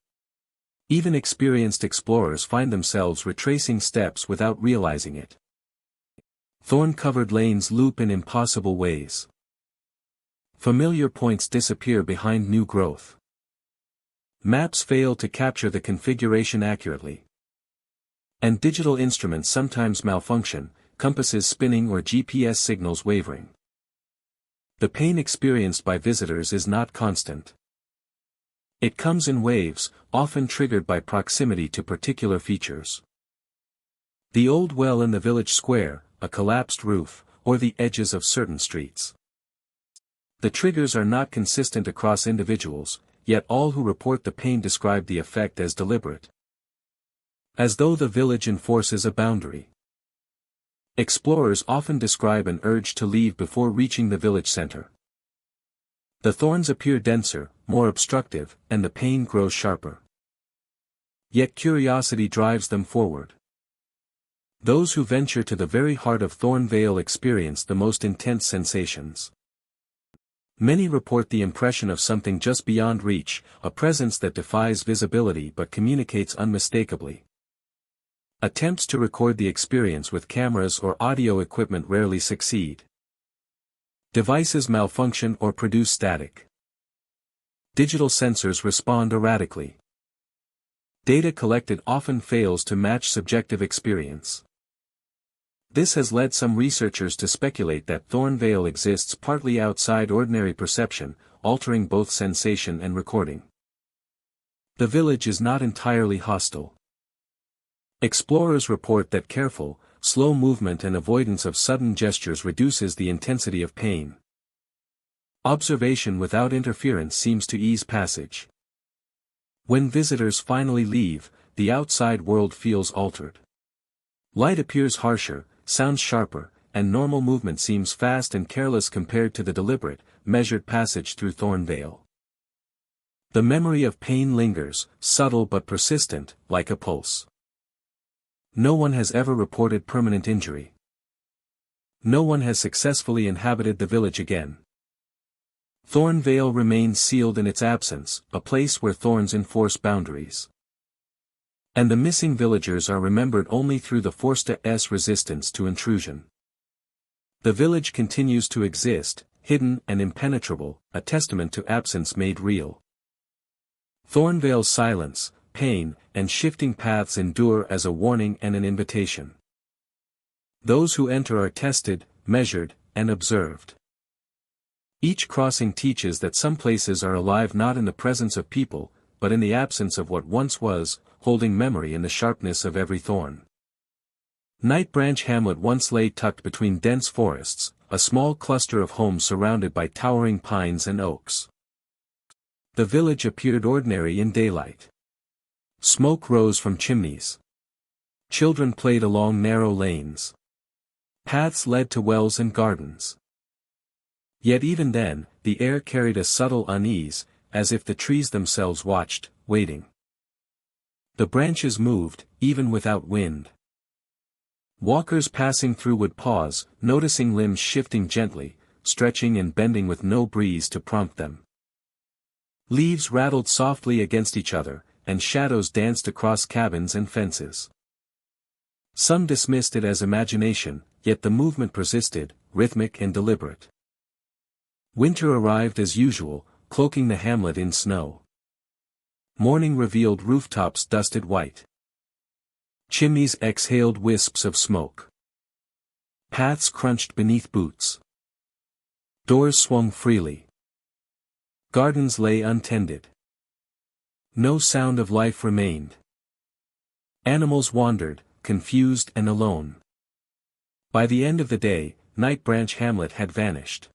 Even experienced explorers find themselves retracing steps without realizing it. Thorn-covered lanes loop in impossible ways. Familiar points disappear behind new growth. Maps fail to capture the configuration accurately. And digital instruments sometimes malfunction, compasses spinning or GPS signals wavering. The pain experienced by visitors is not constant. It comes in waves, often triggered by proximity to particular features. The old well in the village square, a collapsed roof, or the edges of certain streets. The triggers are not consistent across individuals, yet all who report the pain describe the effect as deliberate. As though the village enforces a boundary. Explorers often describe an urge to leave before reaching the village center. The thorns appear denser, more obstructive, and the pain grows sharper. Yet curiosity drives them forward. Those who venture to the very heart of Thornvale experience the most intense sensations. Many report the impression of something just beyond reach, a presence that defies visibility but communicates unmistakably. Attempts to record the experience with cameras or audio equipment rarely succeed. Devices malfunction or produce static. Digital sensors respond erratically. Data collected often fails to match subjective experience. This has led some researchers to speculate that Thornvale exists partly outside ordinary perception, altering both sensation and recording. The village is not entirely hostile. Explorers report that careful, slow movement and avoidance of sudden gestures reduces the intensity of pain. Observation without interference seems to ease passage. When visitors finally leave, the outside world feels altered. Light appears harsher, sounds sharper, and normal movement seems fast and careless compared to the deliberate, measured passage through Thornvale. The memory of pain lingers, subtle but persistent, like a pulse. No one has ever reported permanent injury. No one has successfully inhabited the village again. Thornvale remains sealed in its absence, a place where thorns enforce boundaries. And the missing villagers are remembered only through the forced resistance to intrusion. The village continues to exist, hidden and impenetrable, a testament to absence made real. Thornvale's silence, pain, and shifting paths endure as a warning and an invitation. Those who enter are tested, measured, and observed. Each crossing teaches that some places are alive not in the presence of people, but in the absence of what once was, holding memory in the sharpness of every thorn. Night Branch Hamlet once lay tucked between dense forests, a small cluster of homes surrounded by towering pines and oaks. The village appeared ordinary in daylight. Smoke rose from chimneys. Children played along narrow lanes. Paths led to wells and gardens. Yet even then, the air carried a subtle unease, as if the trees themselves watched, waiting. The branches moved, even without wind. Walkers passing through would pause, noticing limbs shifting gently, stretching and bending with no breeze to prompt them. Leaves rattled softly against each other, and shadows danced across cabins and fences. Some dismissed it as imagination, yet the movement persisted, rhythmic and deliberate. Winter arrived as usual, cloaking the hamlet in snow. Morning revealed rooftops dusted white. Chimneys exhaled wisps of smoke. Paths crunched beneath boots. Doors swung freely. Gardens lay untended. No sound of life remained. Animals wandered, confused and alone. By the end of the day, Night Branch Hamlet had vanished.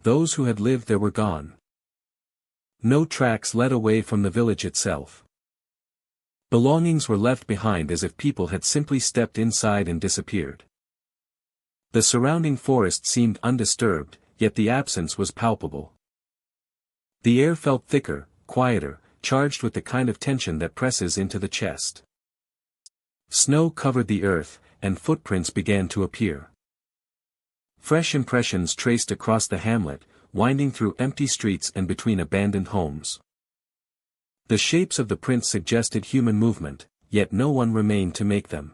Those who had lived there were gone. No tracks led away from the village itself. Belongings were left behind as if people had simply stepped inside and disappeared. The surrounding forest seemed undisturbed, yet the absence was palpable. The air felt thicker, quieter, charged with the kind of tension that presses into the chest. Snow covered the earth, and footprints began to appear. Fresh impressions traced across the hamlet, winding through empty streets and between abandoned homes. The shapes of the prints suggested human movement, yet no one remained to make them.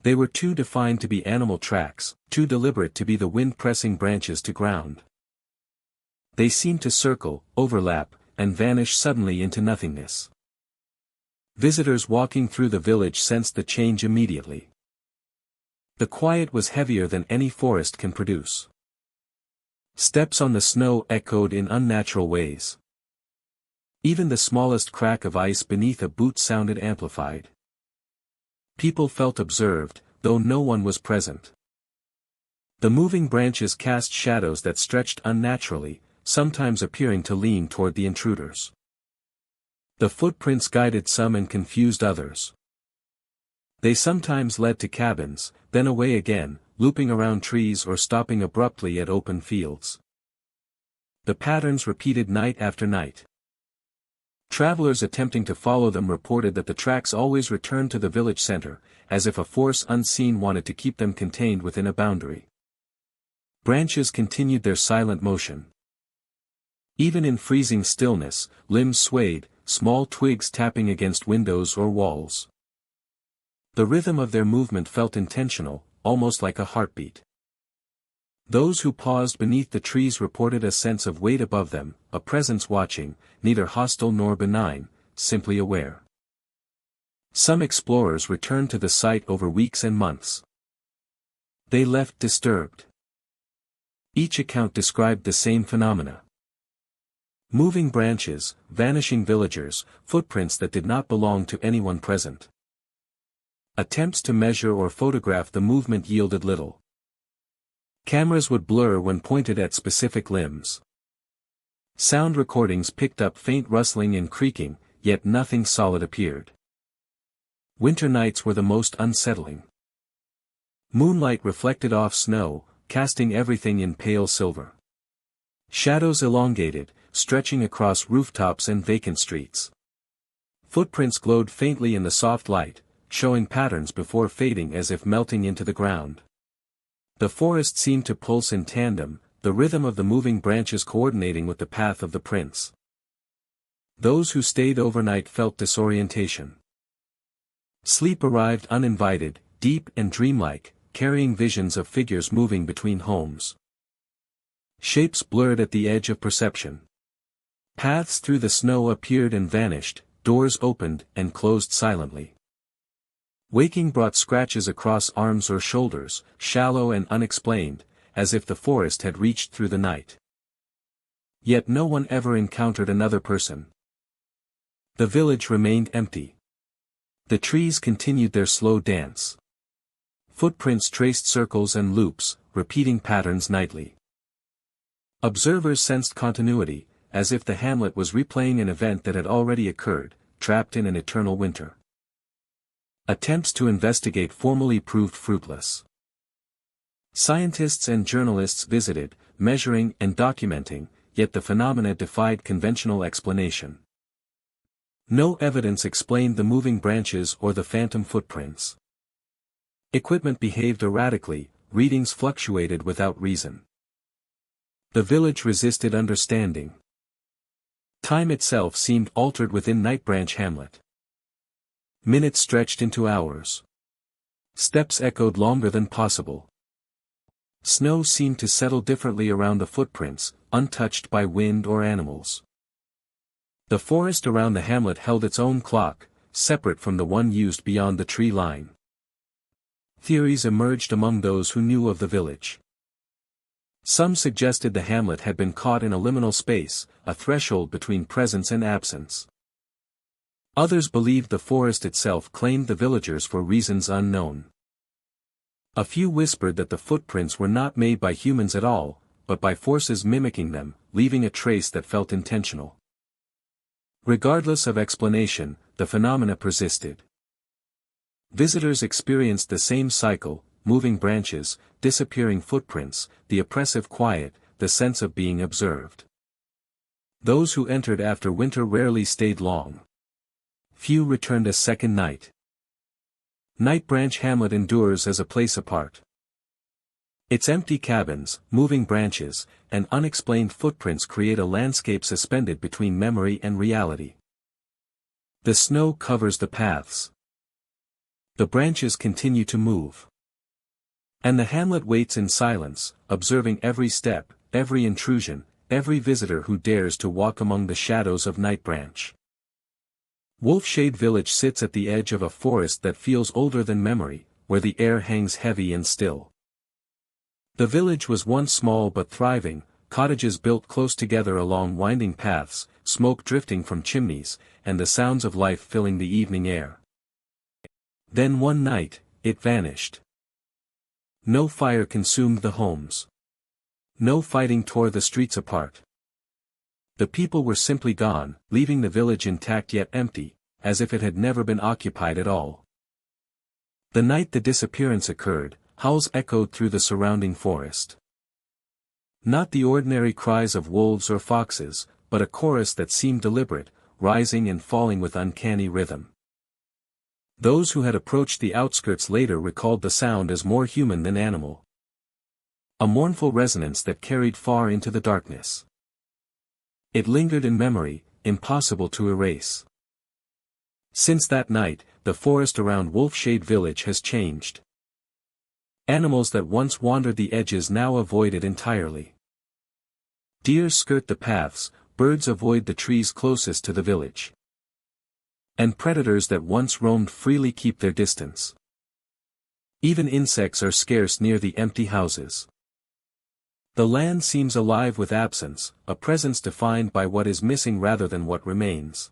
They were too defined to be animal tracks, too deliberate to be the wind pressing branches to ground. They seemed to circle, overlap, and vanish suddenly into nothingness. Visitors walking through the village sensed the change immediately. The quiet was heavier than any forest can produce. Steps on the snow echoed in unnatural ways. Even the smallest crack of ice beneath a boot sounded amplified. People felt observed, though no one was present. The moving branches cast shadows that stretched unnaturally, sometimes appearing to lean toward the intruders. The footprints guided some and confused others. They sometimes led to cabins, then away again, looping around trees or stopping abruptly at open fields. The patterns repeated night after night. Travelers attempting to follow them reported that the tracks always returned to the village center, as if a force unseen wanted to keep them contained within a boundary. Branches continued their silent motion. Even in freezing stillness, limbs swayed, small twigs tapping against windows or walls. The rhythm of their movement felt intentional, almost like a heartbeat. Those who paused beneath the trees reported a sense of weight above them, a presence watching, neither hostile nor benign, simply aware. Some explorers returned to the site over weeks and months. They left disturbed. Each account described the same phenomena. Moving branches, vanishing villagers, footprints that did not belong to anyone present. Attempts to measure or photograph the movement yielded little. Cameras would blur when pointed at specific limbs. Sound recordings picked up faint rustling and creaking, yet nothing solid appeared. Winter nights were the most unsettling. Moonlight reflected off snow, casting everything in pale silver. Shadows elongated, stretching across rooftops and vacant streets. Footprints glowed faintly in the soft light, showing patterns before fading as if melting into the ground. The forest seemed to pulse in tandem, the rhythm of the moving branches coordinating with the path of the prints. Those who stayed overnight felt disorientation. Sleep arrived uninvited, deep and dreamlike, carrying visions of figures moving between homes. Shapes blurred at the edge of perception. Paths through the snow appeared and vanished, doors opened and closed silently. Waking brought scratches across arms or shoulders, shallow and unexplained, as if the forest had reached through the night. Yet no one ever encountered another person. The village remained empty. The trees continued their slow dance. Footprints traced circles and loops, repeating patterns nightly. Observers sensed continuity, as if the hamlet was replaying an event that had already occurred, trapped in an eternal winter. Attempts to investigate formally proved fruitless. Scientists and journalists visited, measuring and documenting, yet the phenomena defied conventional explanation. No evidence explained the moving branches or the phantom footprints. Equipment behaved erratically, readings fluctuated without reason. The village resisted understanding. Time itself seemed altered within Nightbranch Hamlet. Minutes stretched into hours. Steps echoed longer than possible. Snow seemed to settle differently around the footprints, untouched by wind or animals. The forest around the hamlet held its own clock, separate from the one used beyond the tree line. Theories emerged among those who knew of the village. Some suggested the hamlet had been caught in a liminal space, a threshold between presence and absence. Others believed the forest itself claimed the villagers for reasons unknown. A few whispered that the footprints were not made by humans at all, but by forces mimicking them, leaving a trace that felt intentional. Regardless of explanation, the phenomena persisted. Visitors experienced the same cycle, moving branches, disappearing footprints, the oppressive quiet, the sense of being observed. Those who entered after winter rarely stayed long. Few returned a second night. Nightbranch Hamlet endures as a place apart. Its empty cabins, moving branches, and unexplained footprints create a landscape suspended between memory and reality. The snow covers the paths. The branches continue to move. And the hamlet waits in silence, observing every step, every intrusion, every visitor who dares to walk among the shadows of Nightbranch. Wolfshade Village sits at the edge of a forest that feels older than memory, where the air hangs heavy and still. The village was once small but thriving, cottages built close together along winding paths, smoke drifting from chimneys, and the sounds of life filling the evening air. Then one night, it vanished. No fire consumed the homes. No fighting tore the streets apart. The people were simply gone, leaving the village intact yet empty, as if it had never been occupied at all. The night the disappearance occurred, howls echoed through the surrounding forest. Not the ordinary cries of wolves or foxes, but a chorus that seemed deliberate, rising and falling with uncanny rhythm. Those who had approached the outskirts later recalled the sound as more human than animal. A mournful resonance that carried far into the darkness. It lingered in memory, impossible to erase. Since that night, the forest around Wolfshade Village has changed. Animals that once wandered the edges now avoid it entirely. Deer skirt the paths, birds avoid the trees closest to the village. And predators that once roamed freely keep their distance. Even insects are scarce near the empty houses. The land seems alive with absence, a presence defined by what is missing rather than what remains.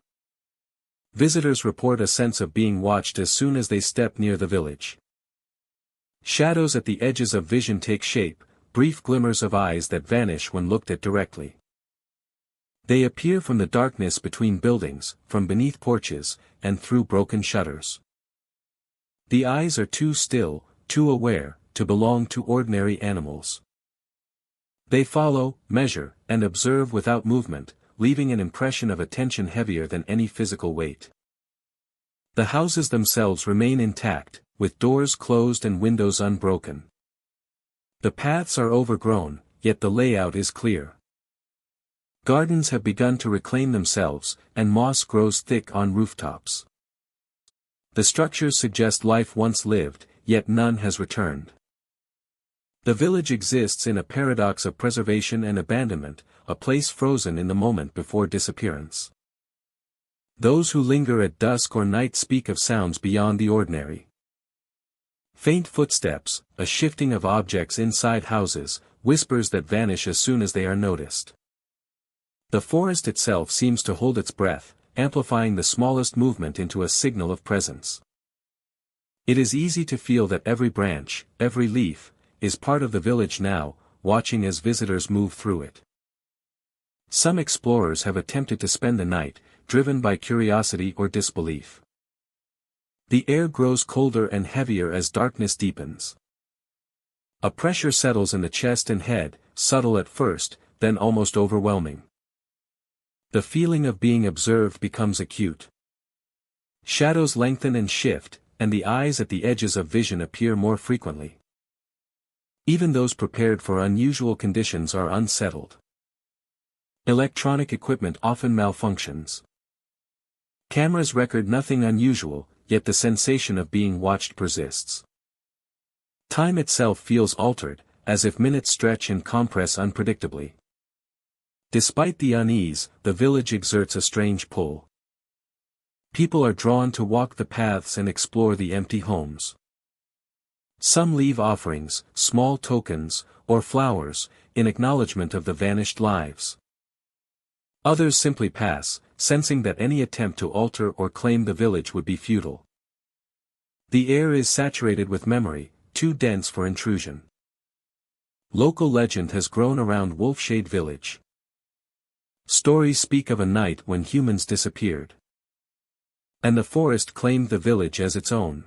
Visitors report a sense of being watched as soon as they step near the village. Shadows at the edges of vision take shape, brief glimmers of eyes that vanish when looked at directly. They appear from the darkness between buildings, from beneath porches, and through broken shutters. The eyes are too still, too aware, to belong to ordinary animals. They follow, measure, and observe without movement, leaving an impression of attention heavier than any physical weight. The houses themselves remain intact, with doors closed and windows unbroken. The paths are overgrown, yet the layout is clear. Gardens have begun to reclaim themselves, and moss grows thick on rooftops. The structures suggest life once lived, yet none has returned. The village exists in a paradox of preservation and abandonment, a place frozen in the moment before disappearance. Those who linger at dusk or night speak of sounds beyond the ordinary. Faint footsteps, a shifting of objects inside houses, whispers that vanish as soon as they are noticed. The forest itself seems to hold its breath, amplifying the smallest movement into a signal of presence. It is easy to feel that every branch, every leaf, is part of the village now, watching as visitors move through it. Some explorers have attempted to spend the night, driven by curiosity or disbelief. The air grows colder and heavier as darkness deepens. A pressure settles in the chest and head, subtle at first, then almost overwhelming. The feeling of being observed becomes acute. Shadows lengthen and shift, and the eyes at the edges of vision appear more frequently. Even those prepared for unusual conditions are unsettled. Electronic equipment often malfunctions. Cameras record nothing unusual, yet the sensation of being watched persists. Time itself feels altered, as if minutes stretch and compress unpredictably. Despite the unease, the village exerts a strange pull. People are drawn to walk the paths and explore the empty homes. Some leave offerings, small tokens, or flowers, in acknowledgement of the vanished lives. Others simply pass, sensing that any attempt to alter or claim the village would be futile. The air is saturated with memory, too dense for intrusion. Local legend has grown around Wolfshade Village. Stories speak of a night when humans disappeared. And the forest claimed the village as its own.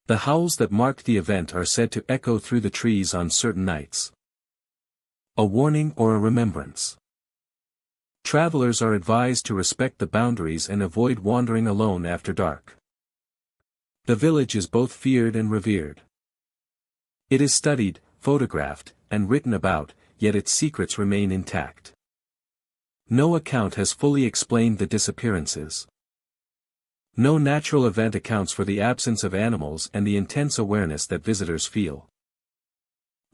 The howls that marked the event are said to echo through the trees on certain nights. A warning or a remembrance. Travelers are advised to respect the boundaries and avoid wandering alone after dark. The village is both feared and revered. It is studied, photographed, and written about, yet its secrets remain intact. No account has fully explained the disappearances. No natural event accounts for the absence of animals and the intense awareness that visitors feel.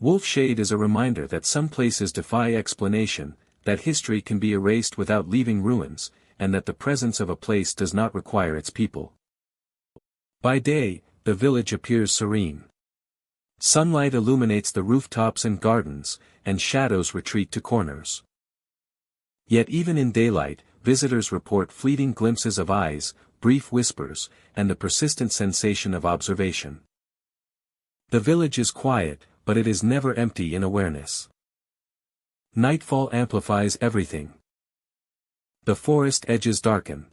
Wolfshade is a reminder that some places defy explanation, that history can be erased without leaving ruins, and that the presence of a place does not require its people. By day, the village appears serene. Sunlight illuminates the rooftops and gardens, and shadows retreat to corners. Yet even in daylight, visitors report fleeting glimpses of eyes, brief whispers, and the persistent sensation of observation. The village is quiet, but it is never empty in awareness. Nightfall amplifies everything. The forest edges darken.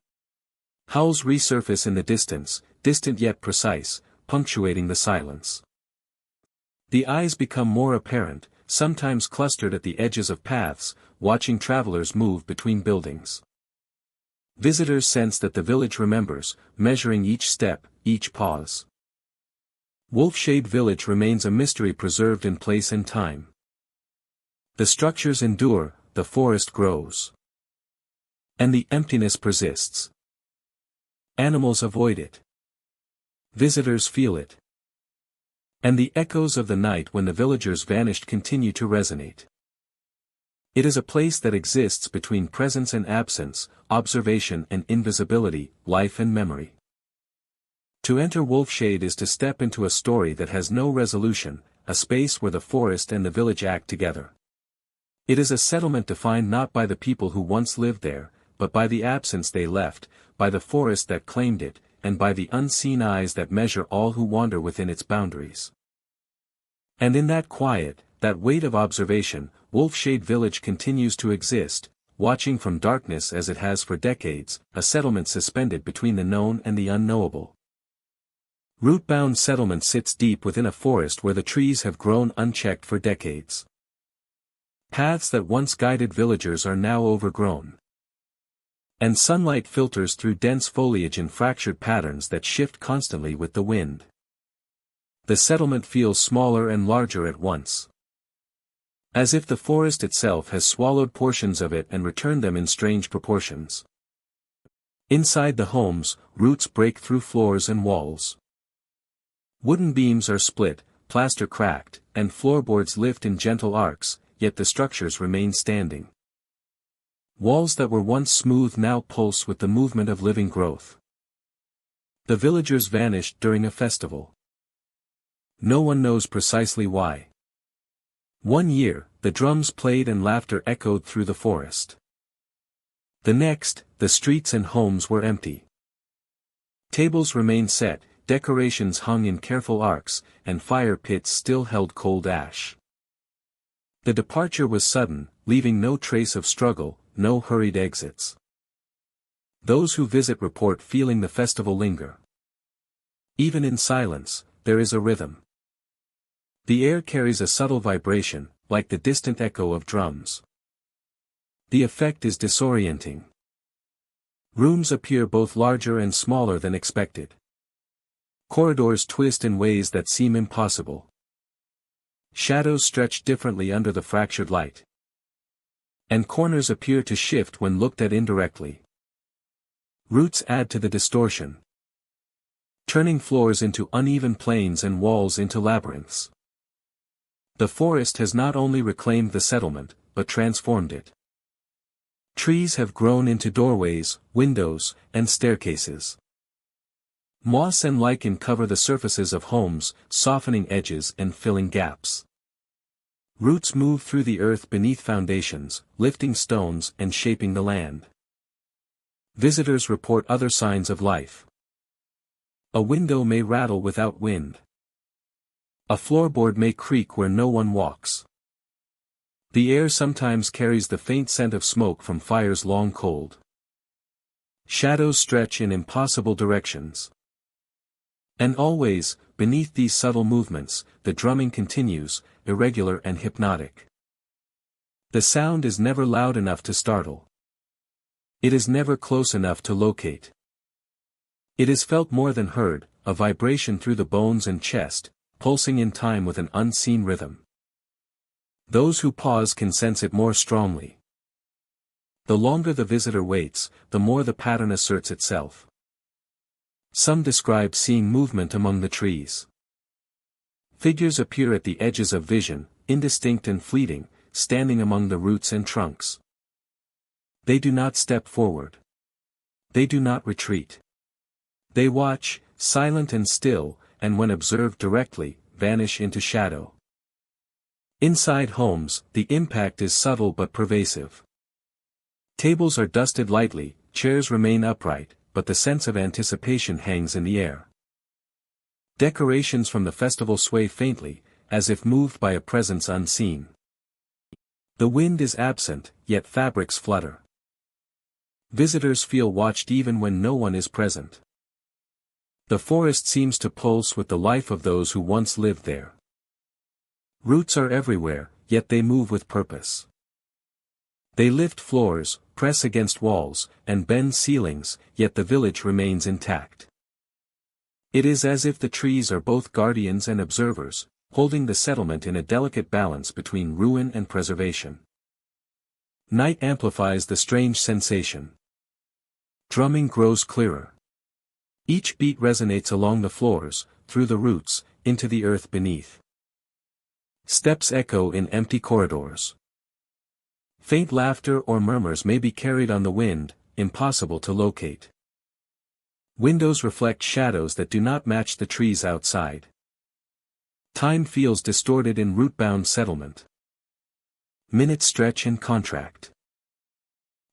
Howls resurface in the distance, distant yet precise, punctuating the silence. The eyes become more apparent, sometimes clustered at the edges of paths, watching travelers move between buildings. Visitors sense that the village remembers, measuring each step, each pause. Wolfshade Village remains a mystery preserved in place and time. The structures endure, the forest grows. And the emptiness persists. Animals avoid it. Visitors feel it. And the echoes of the night when the villagers vanished continue to resonate. It is a place that exists between presence and absence, observation and invisibility, life and memory. To enter Wolfshade is to step into a story that has no resolution, a space where the forest and the village act together. It is a settlement defined not by the people who once lived there, but by the absence they left, by the forest that claimed it, and by the unseen eyes that measure all who wander within its boundaries. And in that quiet, that weight of observation, Wolfshade Village continues to exist, watching from darkness as it has for decades, a settlement suspended between the known and the unknowable. Root-bound settlement sits deep within a forest where the trees have grown unchecked for decades. Paths that once guided villagers are now overgrown. And sunlight filters through dense foliage in fractured patterns that shift constantly with the wind. The settlement feels smaller and larger at once. As if the forest itself has swallowed portions of it and returned them in strange proportions. Inside the homes, roots break through floors and walls. Wooden beams are split, plaster cracked, and floorboards lift in gentle arcs, yet the structures remain standing. Walls that were once smooth now pulse with the movement of living growth. The villagers vanished during a festival. No one knows precisely why. One year, the drums played and laughter echoed through the forest. The next, the streets and homes were empty. Tables remained set, decorations hung in careful arcs, and fire pits still held cold ash. The departure was sudden, leaving no trace of struggle, no hurried exits. Those who visit report feeling the festival linger. Even in silence, there is a rhythm. The air carries a subtle vibration, like the distant echo of drums. The effect is disorienting. Rooms appear both larger and smaller than expected. Corridors twist in ways that seem impossible. Shadows stretch differently under the fractured light. And corners appear to shift when looked at indirectly. Roots add to the distortion, turning floors into uneven planes and walls into labyrinths. The forest has not only reclaimed the settlement, but transformed it. Trees have grown into doorways, windows, and staircases. Moss and lichen cover the surfaces of homes, softening edges and filling gaps. Roots move through the earth beneath foundations, lifting stones and shaping the land. Visitors report other signs of life. A window may rattle without wind. A floorboard may creak where no one walks. The air sometimes carries the faint scent of smoke from fires long cold. Shadows stretch in impossible directions. And always, beneath these subtle movements, the drumming continues, irregular and hypnotic. The sound is never loud enough to startle. It is never close enough to locate. It is felt more than heard, a vibration through the bones and chest, pulsing in time with an unseen rhythm. Those who pause can sense it more strongly. The longer the visitor waits, the more the pattern asserts itself. Some describe seeing movement among the trees. Figures appear at the edges of vision, indistinct and fleeting, standing among the roots and trunks. They do not step forward. They do not retreat. They watch, silent and still, and when observed directly, vanish into shadow. Inside homes, the impact is subtle but pervasive. Tables are dusted lightly, chairs remain upright, but the sense of anticipation hangs in the air. Decorations from the festival sway faintly, as if moved by a presence unseen. The wind is absent, yet fabrics flutter. Visitors feel watched even when no one is present. The forest seems to pulse with the life of those who once lived there. Roots are everywhere, yet they move with purpose. They lift floors, press against walls, and bend ceilings, yet the village remains intact. It is as if the trees are both guardians and observers, holding the settlement in a delicate balance between ruin and preservation. Night amplifies the strange sensation. Drumming grows clearer. Each beat resonates along the floors, through the roots, into the earth beneath. Steps echo in empty corridors. Faint laughter or murmurs may be carried on the wind, impossible to locate. Windows reflect shadows that do not match the trees outside. Time feels distorted in root-bound settlement. Minutes stretch and contract.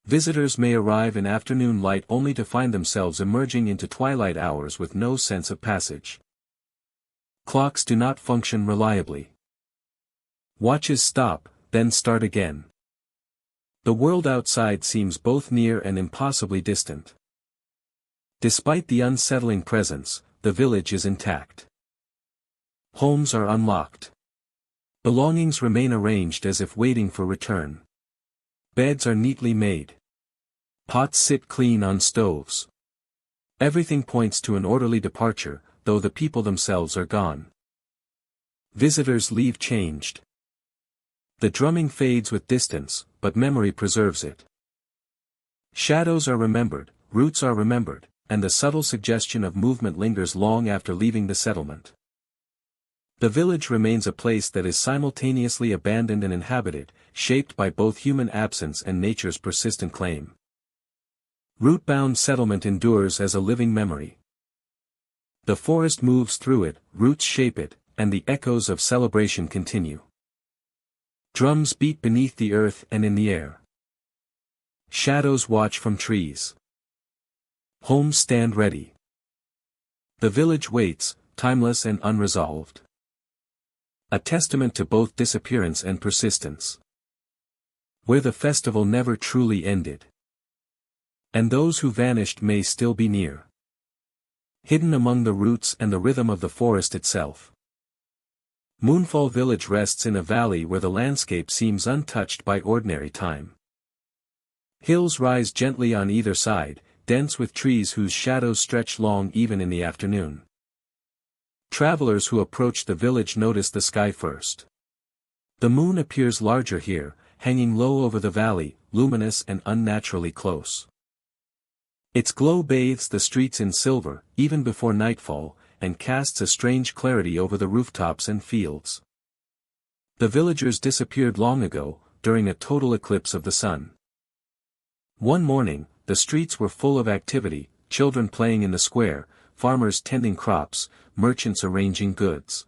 Visitors may arrive in afternoon light only to find themselves emerging into twilight hours with no sense of passage. Clocks do not function reliably. Watches stop, then start again. The world outside seems both near and impossibly distant. Despite the unsettling presence, the village is intact. Homes are unlocked. Belongings remain arranged as if waiting for return. Beds are neatly made. Pots sit clean on stoves. Everything points to an orderly departure, though the people themselves are gone. Visitors leave changed. The drumming fades with distance, but memory preserves it. Shadows are remembered, roots are remembered, and the subtle suggestion of movement lingers long after leaving the settlement. The village remains a place that is simultaneously abandoned and inhabited, shaped by both human absence and nature's persistent claim. Root-bound settlement endures as a living memory. The forest moves through it, roots shape it, and the echoes of celebration continue. Drums beat beneath the earth and in the air. Shadows watch from trees. Homes stand ready. The village waits, timeless and unresolved. A testament to both disappearance and persistence. Where the festival never truly ended. And those who vanished may still be near. Hidden among the roots and the rhythm of the forest itself. Moonfall Village rests in a valley where the landscape seems untouched by ordinary time. Hills rise gently on either side, dense with trees whose shadows stretch long even in the afternoon. Travelers who approach the village notice the sky first. The moon appears larger here, hanging low over the valley, luminous and unnaturally close. Its glow bathes the streets in silver, even before nightfall, and casts a strange clarity over the rooftops and fields. The villagers disappeared long ago, during a total eclipse of the sun. One morning, the streets were full of activity, children playing in the square, farmers tending crops, merchants arranging goods.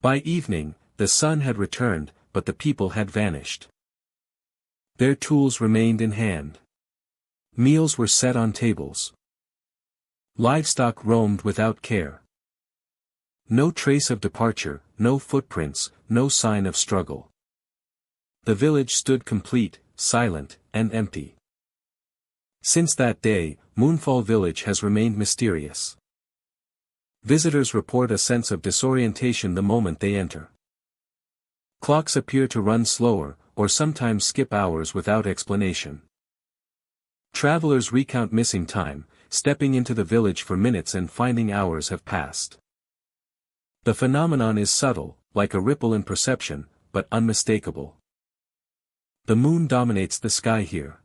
By evening, the sun had returned, but the people had vanished. Their tools remained in hand. Meals were set on tables. Livestock roamed without care. No trace of departure, no footprints, no sign of struggle. The village stood complete, silent, and empty. Since that day, Moonfall Village has remained mysterious. Visitors report a sense of disorientation the moment they enter. Clocks appear to run slower, or sometimes skip hours without explanation. Travelers recount missing time, stepping into the village for minutes and finding hours have passed. The phenomenon is subtle, like a ripple in perception, but unmistakable. The moon dominates the sky here.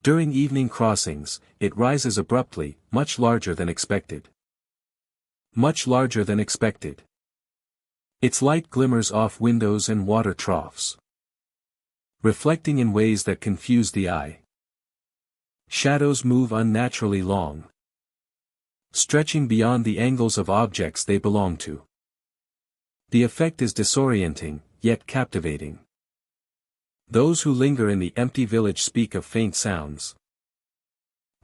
During evening crossings, it rises abruptly, much larger than expected. Much larger than expected. Its light glimmers off windows and water troughs, reflecting in ways that confuse the eye. Shadows move unnaturally long, stretching beyond the angles of objects they belong to. The effect is disorienting, yet captivating. Those who linger in the empty village speak of faint sounds.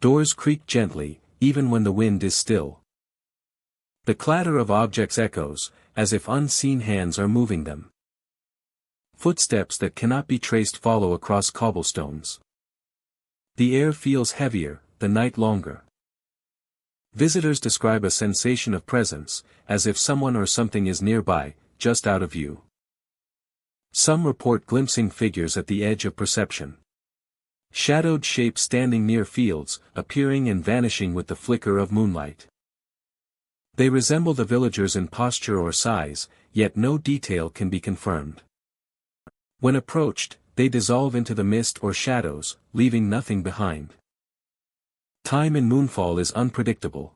Doors creak gently, even when the wind is still. The clatter of objects echoes, as if unseen hands are moving them. Footsteps that cannot be traced follow across cobblestones. The air feels heavier, the night longer. Visitors describe a sensation of presence, as if someone or something is nearby, just out of view. Some report glimpsing figures at the edge of perception. Shadowed shapes standing near fields, appearing and vanishing with the flicker of moonlight. They resemble the villagers in posture or size, yet no detail can be confirmed. When approached, they dissolve into the mist or shadows, leaving nothing behind. Time in moonfall is unpredictable.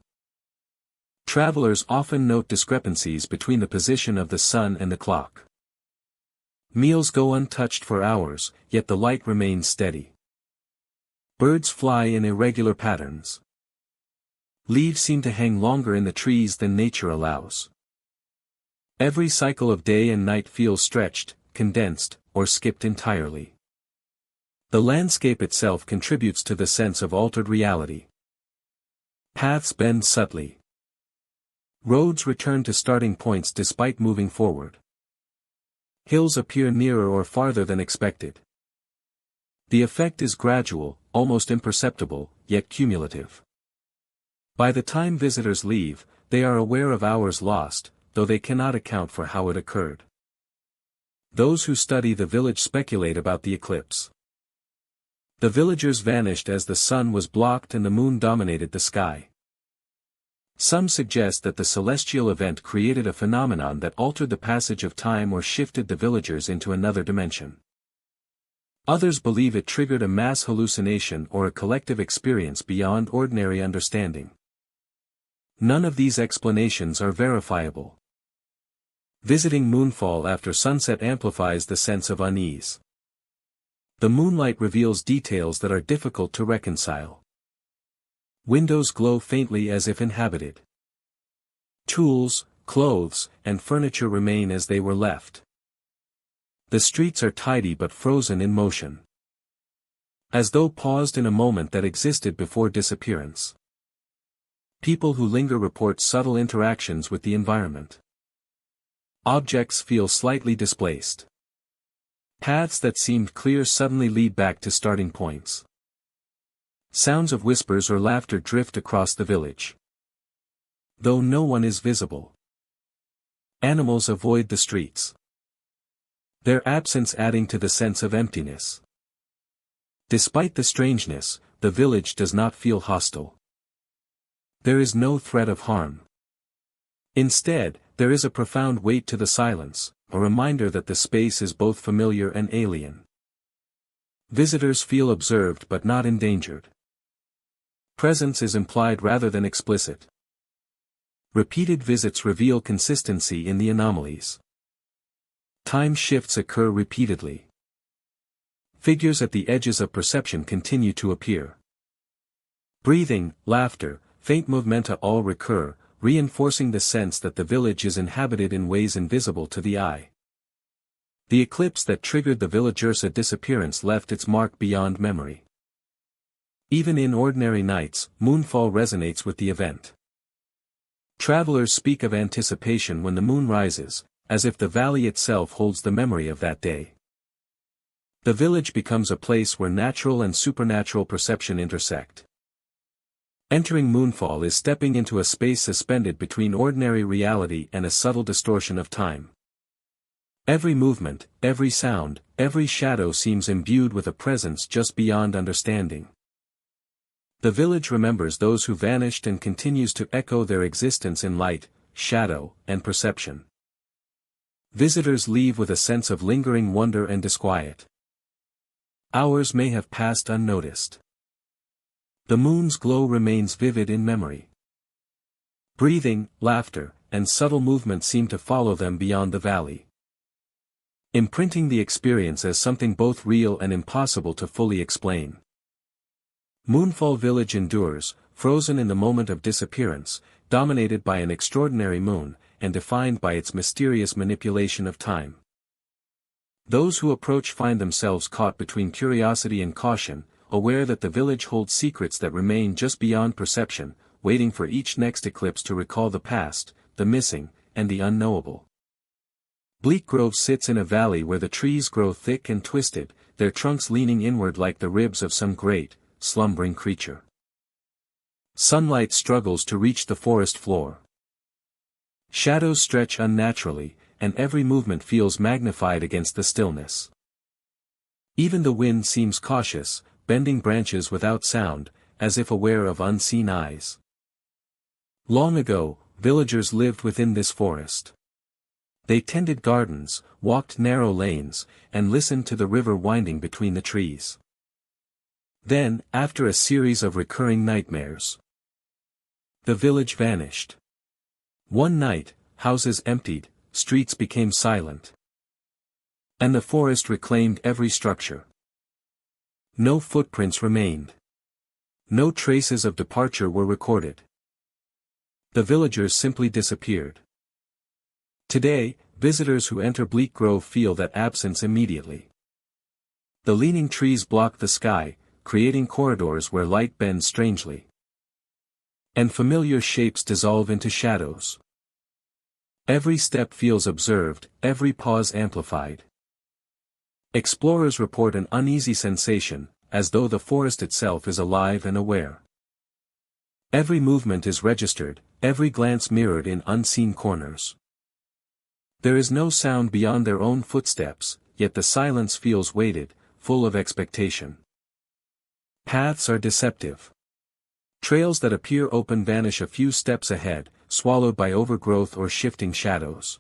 Travelers often note discrepancies between the position of the sun and the clock. Meals go untouched for hours, yet the light remains steady. Birds fly in irregular patterns. Leaves seem to hang longer in the trees than nature allows. Every cycle of day and night feels stretched, condensed, or skipped entirely. The landscape itself contributes to the sense of altered reality. Paths bend subtly. Roads return to starting points despite moving forward. Hills appear nearer or farther than expected. The effect is gradual, almost imperceptible, yet cumulative. By the time visitors leave, they are aware of hours lost, though they cannot account for how it occurred. Those who study the village speculate about the eclipse. The villagers vanished as the sun was blocked and the moon dominated the sky. Some suggest that the celestial event created a phenomenon that altered the passage of time or shifted the villagers into another dimension. Others believe it triggered a mass hallucination or a collective experience beyond ordinary understanding. None of these explanations are verifiable. Visiting moonfall after sunset amplifies the sense of unease. The moonlight reveals details that are difficult to reconcile. Windows glow faintly as if inhabited. Tools, clothes, and furniture remain as they were left. The streets are tidy but frozen in motion. As though paused in a moment that existed before disappearance. People who linger report subtle interactions with the environment. Objects feel slightly displaced. Paths that seemed clear suddenly lead back to starting points. Sounds of whispers or laughter drift across the village. Though no one is visible. Animals avoid the streets. Their absence adding to the sense of emptiness. Despite the strangeness, the village does not feel hostile. There is no threat of harm. Instead, there is a profound weight to the silence, a reminder that the space is both familiar and alien. Visitors feel observed but not endangered. Presence is implied rather than explicit. Repeated visits reveal consistency in the anomalies. Time shifts occur repeatedly. Figures at the edges of perception continue to appear. Breathing, laughter, faint movementa all recur, reinforcing the sense that the village is inhabited in ways invisible to the eye. The eclipse that triggered the villagers' disappearance left its mark beyond memory. Even in ordinary nights, moonfall resonates with the event. Travelers speak of anticipation when the moon rises, as if the valley itself holds the memory of that day. The village becomes a place where natural and supernatural perception intersect. Entering moonfall is stepping into a space suspended between ordinary reality and a subtle distortion of time. Every movement, every sound, every shadow seems imbued with a presence just beyond understanding. The village remembers those who vanished and continues to echo their existence in light, shadow, and perception. Visitors leave with a sense of lingering wonder and disquiet. Hours may have passed unnoticed. The moon's glow remains vivid in memory. Breathing, laughter, and subtle movement seem to follow them beyond the valley. Imprinting the experience as something both real and impossible to fully explain. Moonfall Village endures, frozen in the moment of disappearance, dominated by an extraordinary moon, and defined by its mysterious manipulation of time. Those who approach find themselves caught between curiosity and caution, aware that the village holds secrets that remain just beyond perception, waiting for each next eclipse to recall the past, the missing, and the unknowable. Bleak Grove sits in a valley where the trees grow thick and twisted, their trunks leaning inward like the ribs of some great, slumbering creature. Sunlight struggles to reach the forest floor. Shadows stretch unnaturally, and every movement feels magnified against the stillness. Even the wind seems cautious, bending branches without sound, as if aware of unseen eyes. Long ago, villagers lived within this forest. They tended gardens, walked narrow lanes, and listened to the river winding between the trees. Then, after a series of recurring nightmares, the village vanished. One night, houses emptied, streets became silent. And the forest reclaimed every structure. No footprints remained. No traces of departure were recorded. The villagers simply disappeared. Today, visitors who enter Bleak Grove feel that absence immediately. The leaning trees block the sky, creating corridors where light bends strangely. And familiar shapes dissolve into shadows. Every step feels observed, every pause amplified. Explorers report an uneasy sensation, as though the forest itself is alive and aware. Every movement is registered, every glance mirrored in unseen corners. There is no sound beyond their own footsteps, yet the silence feels weighted, full of expectation. Paths are deceptive. Trails that appear open vanish a few steps ahead, swallowed by overgrowth or shifting shadows.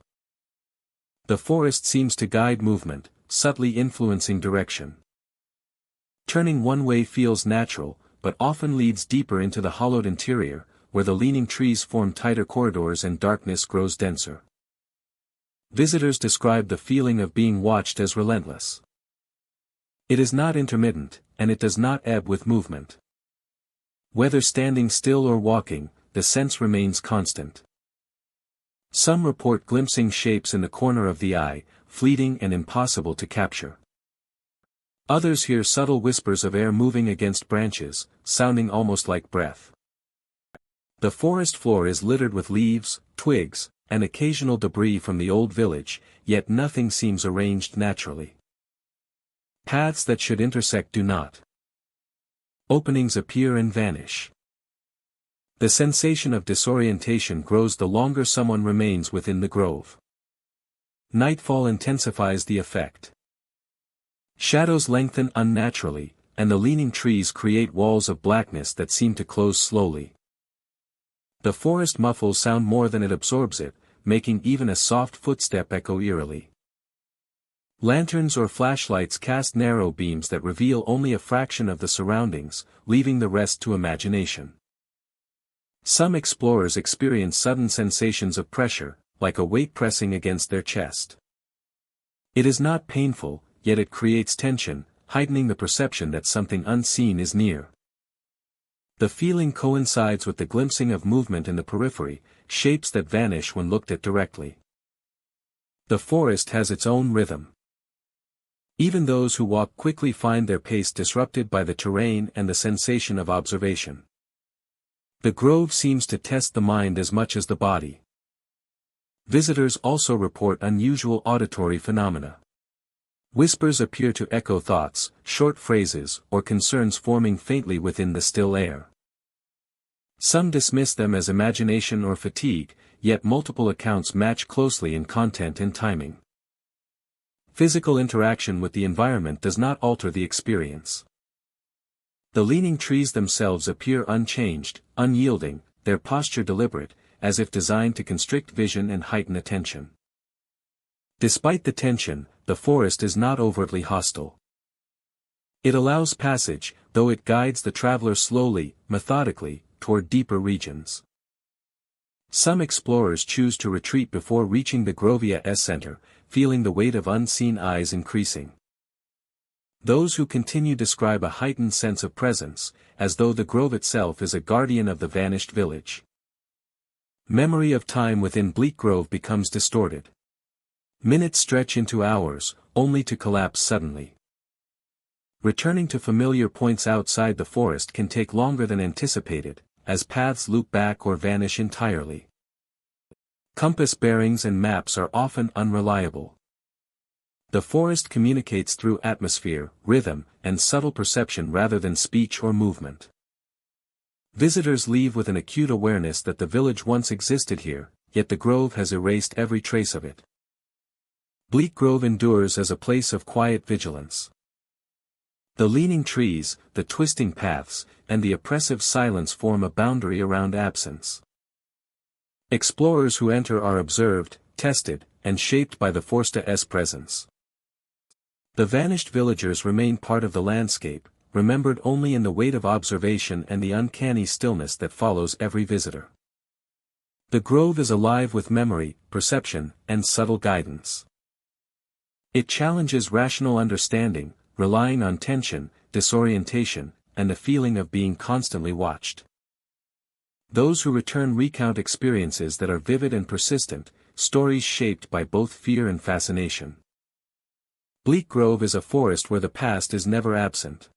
The forest seems to guide movement, subtly influencing direction. Turning one way feels natural, but often leads deeper into the hollowed interior, where the leaning trees form tighter corridors and darkness grows denser. Visitors describe the feeling of being watched as relentless. It is not intermittent, and it does not ebb with movement. Whether standing still or walking, the sense remains constant. Some report glimpsing shapes in the corner of the eye, fleeting and impossible to capture. Others hear subtle whispers of air moving against branches, sounding almost like breath. The forest floor is littered with leaves, twigs, and occasional debris from the old village, yet nothing seems arranged naturally. Paths that should intersect do not. Openings appear and vanish. The sensation of disorientation grows the longer someone remains within the grove. Nightfall intensifies the effect. Shadows lengthen unnaturally, and the leaning trees create walls of blackness that seem to close slowly. The forest muffles sound more than it absorbs it, making even a soft footstep echo eerily. Lanterns or flashlights cast narrow beams that reveal only a fraction of the surroundings, leaving the rest to imagination. Some explorers experience sudden sensations of pressure, like a weight pressing against their chest. It is not painful, yet it creates tension, heightening the perception that something unseen is near. The feeling coincides with the glimpsing of movement in the periphery, shapes that vanish when looked at directly. The forest has its own rhythm. Even those who walk quickly find their pace disrupted by the terrain and the sensation of observation. The grove seems to test the mind as much as the body. Visitors also report unusual auditory phenomena. Whispers appear to echo thoughts, short phrases, or concerns forming faintly within the still air. Some dismiss them as imagination or fatigue, yet multiple accounts match closely in content and timing. Physical interaction with the environment does not alter the experience. The leaning trees themselves appear unchanged, unyielding, their posture deliberate, as if designed to constrict vision and heighten attention. Despite the tension, the forest is not overtly hostile. It allows passage, though it guides the traveler slowly, methodically, toward deeper regions. Some explorers choose to retreat before reaching the grove's center, feeling the weight of unseen eyes increasing. Those who continue describe a heightened sense of presence, as though the grove itself is a guardian of the vanished village. Memory of time within Bleak Grove becomes distorted. Minutes stretch into hours, only to collapse suddenly. Returning to familiar points outside the forest can take longer than anticipated, as paths loop back or vanish entirely. Compass bearings and maps are often unreliable. The forest communicates through atmosphere, rhythm, and subtle perception rather than speech or movement. Visitors leave with an acute awareness that the village once existed here, yet the grove has erased every trace of it. Bleak Grove endures as a place of quiet vigilance. The leaning trees, the twisting paths, and the oppressive silence form a boundary around absence. Explorers who enter are observed, tested, and shaped by the Forsta's presence. The vanished villagers remain part of the landscape, remembered only in the weight of observation and the uncanny stillness that follows every visitor. The grove is alive with memory, perception, and subtle guidance. It challenges rational understanding, relying on tension, disorientation, and the feeling of being constantly watched. Those who return recount experiences that are vivid and persistent, stories shaped by both fear and fascination. Bleak Grove is a forest where the past is never absent.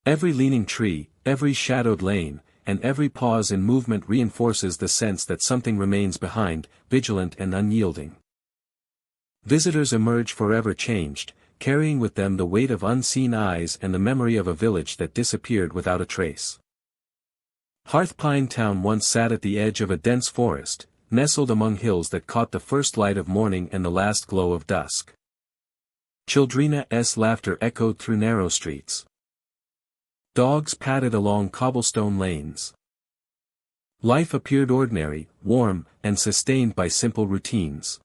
Every leaning tree, every shadowed lane, and every pause in movement reinforces the sense that something remains behind, vigilant and unyielding. Visitors emerge forever changed, carrying with them the weight of unseen eyes and the memory of a village that disappeared without a trace. Hearthpine Town once sat at the edge of a dense forest, nestled among hills that caught the first light of morning and the last glow of dusk. Children's laughter echoed through narrow streets. Dogs padded along cobblestone lanes. Life appeared ordinary, warm, and sustained by simple routines.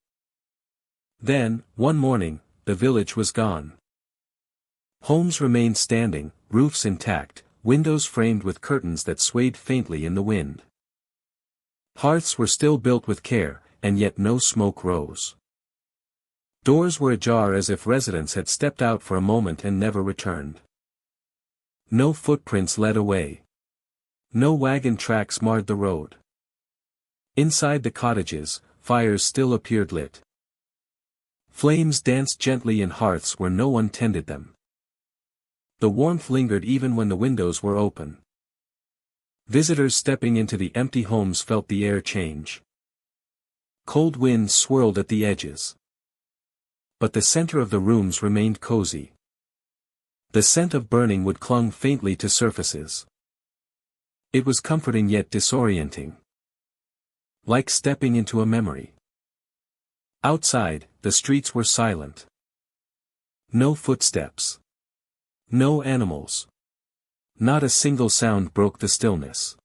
Then, one morning, the village was gone. Homes remained standing, roofs intact, windows framed with curtains that swayed faintly in the wind. Hearths were still built with care, and yet no smoke rose. Doors were ajar as if residents had stepped out for a moment and never returned. No footprints led away. No wagon tracks marred the road. Inside the cottages, fires still appeared lit. Flames danced gently in hearths where no one tended them. The warmth lingered even when the windows were open. Visitors stepping into the empty homes felt the air change. Cold winds swirled at the edges. But the center of the rooms remained cozy. The scent of burning wood clung faintly to surfaces. It was comforting yet disorienting. Like stepping into a memory. Outside, the streets were silent. No footsteps. No animals. Not a single sound broke the stillness.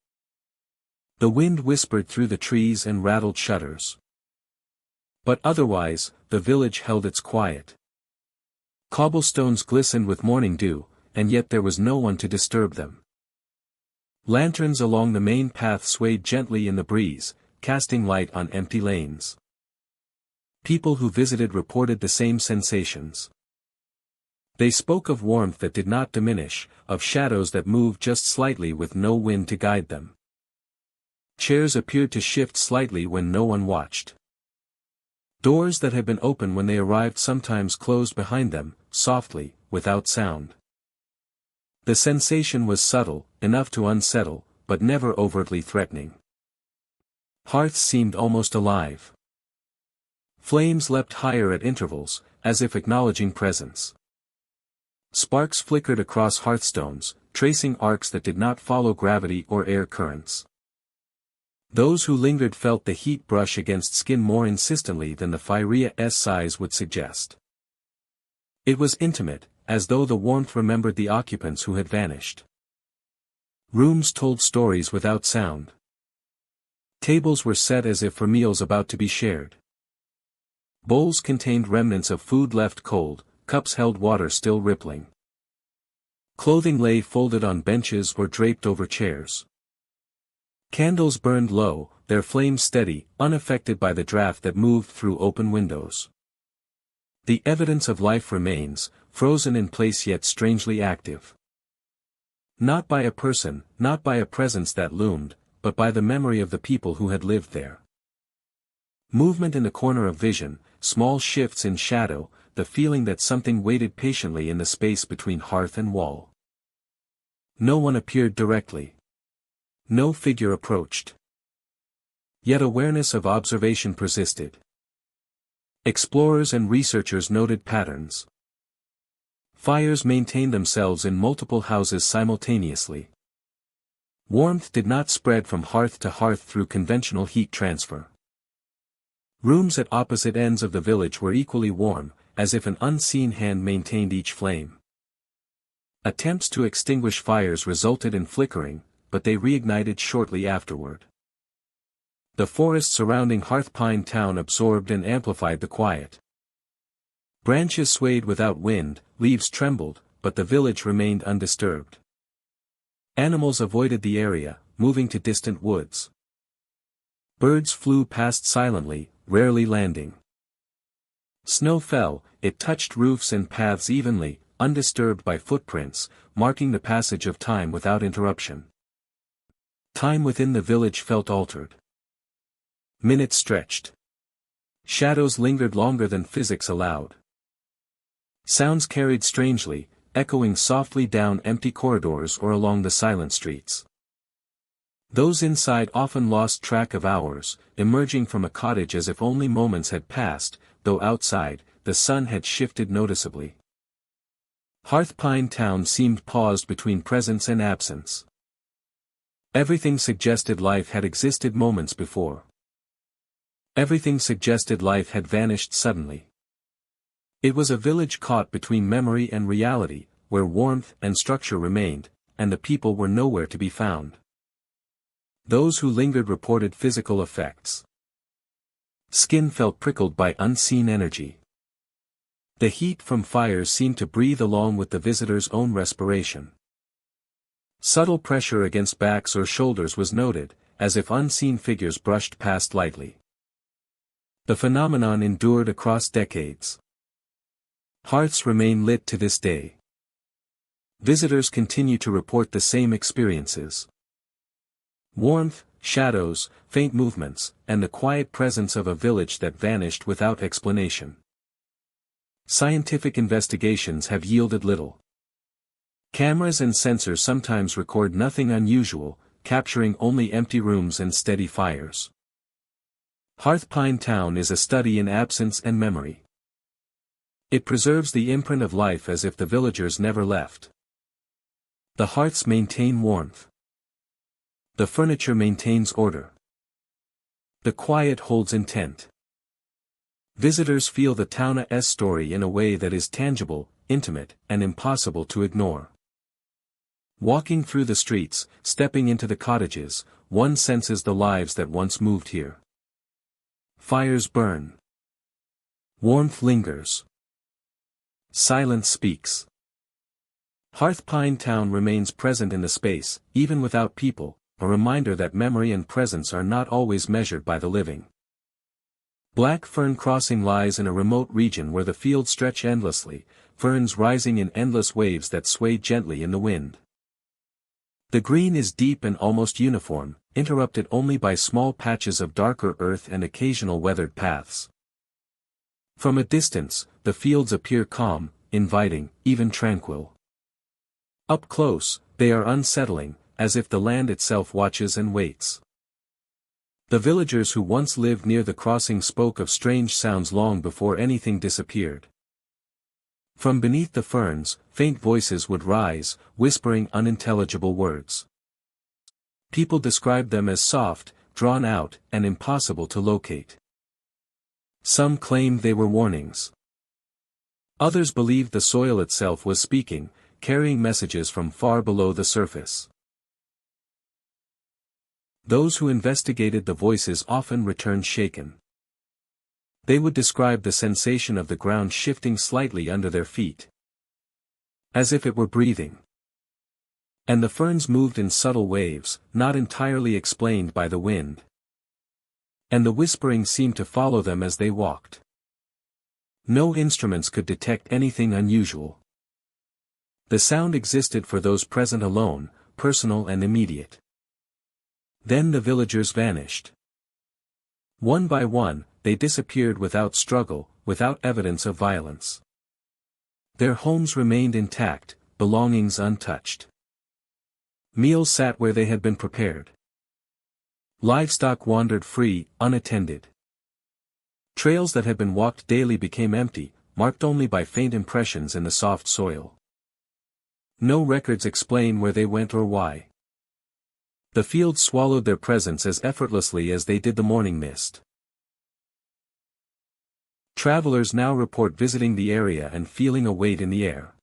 The wind whispered through the trees and rattled shutters. But otherwise, the village held its quiet. Cobblestones glistened with morning dew, and yet there was no one to disturb them. Lanterns along the main path swayed gently in the breeze, casting light on empty lanes. People who visited reported the same sensations. They spoke of warmth that did not diminish, of shadows that moved just slightly with no wind to guide them. Chairs appeared to shift slightly when no one watched. Doors that had been open when they arrived sometimes closed behind them, softly, without sound. The sensation was subtle, enough to unsettle, but never overtly threatening. Hearths seemed almost alive. Flames leapt higher at intervals, as if acknowledging presence. Sparks flickered across hearthstones, tracing arcs that did not follow gravity or air currents. Those who lingered felt the heat brush against skin more insistently than the fire's size would suggest. It was intimate, as though the warmth remembered the occupants who had vanished. Rooms told stories without sound. Tables were set as if for meals about to be shared. Bowls contained remnants of food left cold, cups held water still rippling. Clothing lay folded on benches or draped over chairs. Candles burned low, their flames steady, unaffected by the draft that moved through open windows. The evidence of life remains, frozen in place yet strangely active. Not by a person, not by a presence that loomed, but by the memory of the people who had lived there. Movement in the corner of vision, small shifts in shadow, the feeling that something waited patiently in the space between hearth and wall. No one appeared directly. No figure approached. Yet awareness of observation persisted. Explorers and researchers noted patterns. Fires maintained themselves in multiple houses simultaneously. Warmth did not spread from hearth to hearth through conventional heat transfer. Rooms at opposite ends of the village were equally warm, as if an unseen hand maintained each flame. Attempts to extinguish fires resulted in flickering, but they reignited shortly afterward. The forest surrounding Hearthpine Town absorbed and amplified the quiet. Branches swayed without wind, leaves trembled, but the village remained undisturbed. Animals avoided the area, moving to distant woods. Birds flew past silently, rarely landing. Snow fell, it touched roofs and paths evenly, undisturbed by footprints, marking the passage of time without interruption. Time within the village felt altered. Minutes stretched. Shadows lingered longer than physics allowed. Sounds carried strangely, echoing softly down empty corridors or along the silent streets. Those inside often lost track of hours, emerging from a cottage as if only moments had passed, though outside, the sun had shifted noticeably. Hearthpine Town seemed paused between presence and absence. Everything suggested life had existed moments before. Everything suggested life had vanished suddenly. It was a village caught between memory and reality, where warmth and structure remained, and the people were nowhere to be found. Those who lingered reported physical effects. Skin felt prickled by unseen energy. The heat from fires seemed to breathe along with the visitor's own respiration. Subtle pressure against backs or shoulders was noted, as if unseen figures brushed past lightly. The phenomenon endured across decades. Hearths remain lit to this day. Visitors continue to report the same experiences. Warmth, shadows, faint movements, and the quiet presence of a village that vanished without explanation. Scientific investigations have yielded little. Cameras and sensors sometimes record nothing unusual, capturing only empty rooms and steady fires. Hearthpine Town is a study in absence and memory. It preserves the imprint of life as if the villagers never left. The hearths maintain warmth. The furniture maintains order. The quiet holds intent. Visitors feel the town's story in a way that is tangible, intimate, and impossible to ignore. Walking through the streets, stepping into the cottages, one senses the lives that once moved here. Fires burn. Warmth lingers. Silence speaks. Hearthpine Town remains present in the space, even without people, a reminder that memory and presence are not always measured by the living. Black Fern Crossing lies in a remote region where the fields stretch endlessly, ferns rising in endless waves that sway gently in the wind. The green is deep and almost uniform, interrupted only by small patches of darker earth and occasional weathered paths. From a distance, the fields appear calm, inviting, even tranquil. Up close, they are unsettling, as if the land itself watches and waits. The villagers who once lived near the crossing spoke of strange sounds long before anything disappeared. From beneath the ferns, faint voices would rise, whispering unintelligible words. People described them as soft, drawn out, and impossible to locate. Some claimed they were warnings. Others believed the soil itself was speaking, carrying messages from far below the surface. Those who investigated the voices often returned shaken. They would describe the sensation of the ground shifting slightly under their feet, as if it were breathing. And the ferns moved in subtle waves, not entirely explained by the wind. And the whispering seemed to follow them as they walked. No instruments could detect anything unusual. The sound existed for those present alone, personal and immediate. Then the villagers vanished. One by one, they disappeared without struggle, without evidence of violence. Their homes remained intact, belongings untouched. Meals sat where they had been prepared. Livestock wandered free, unattended. Trails that had been walked daily became empty, marked only by faint impressions in the soft soil. No records explain where they went or why. The fields swallowed their presence as effortlessly as they did the morning mist. Travelers now report visiting the area and feeling a weight in the air.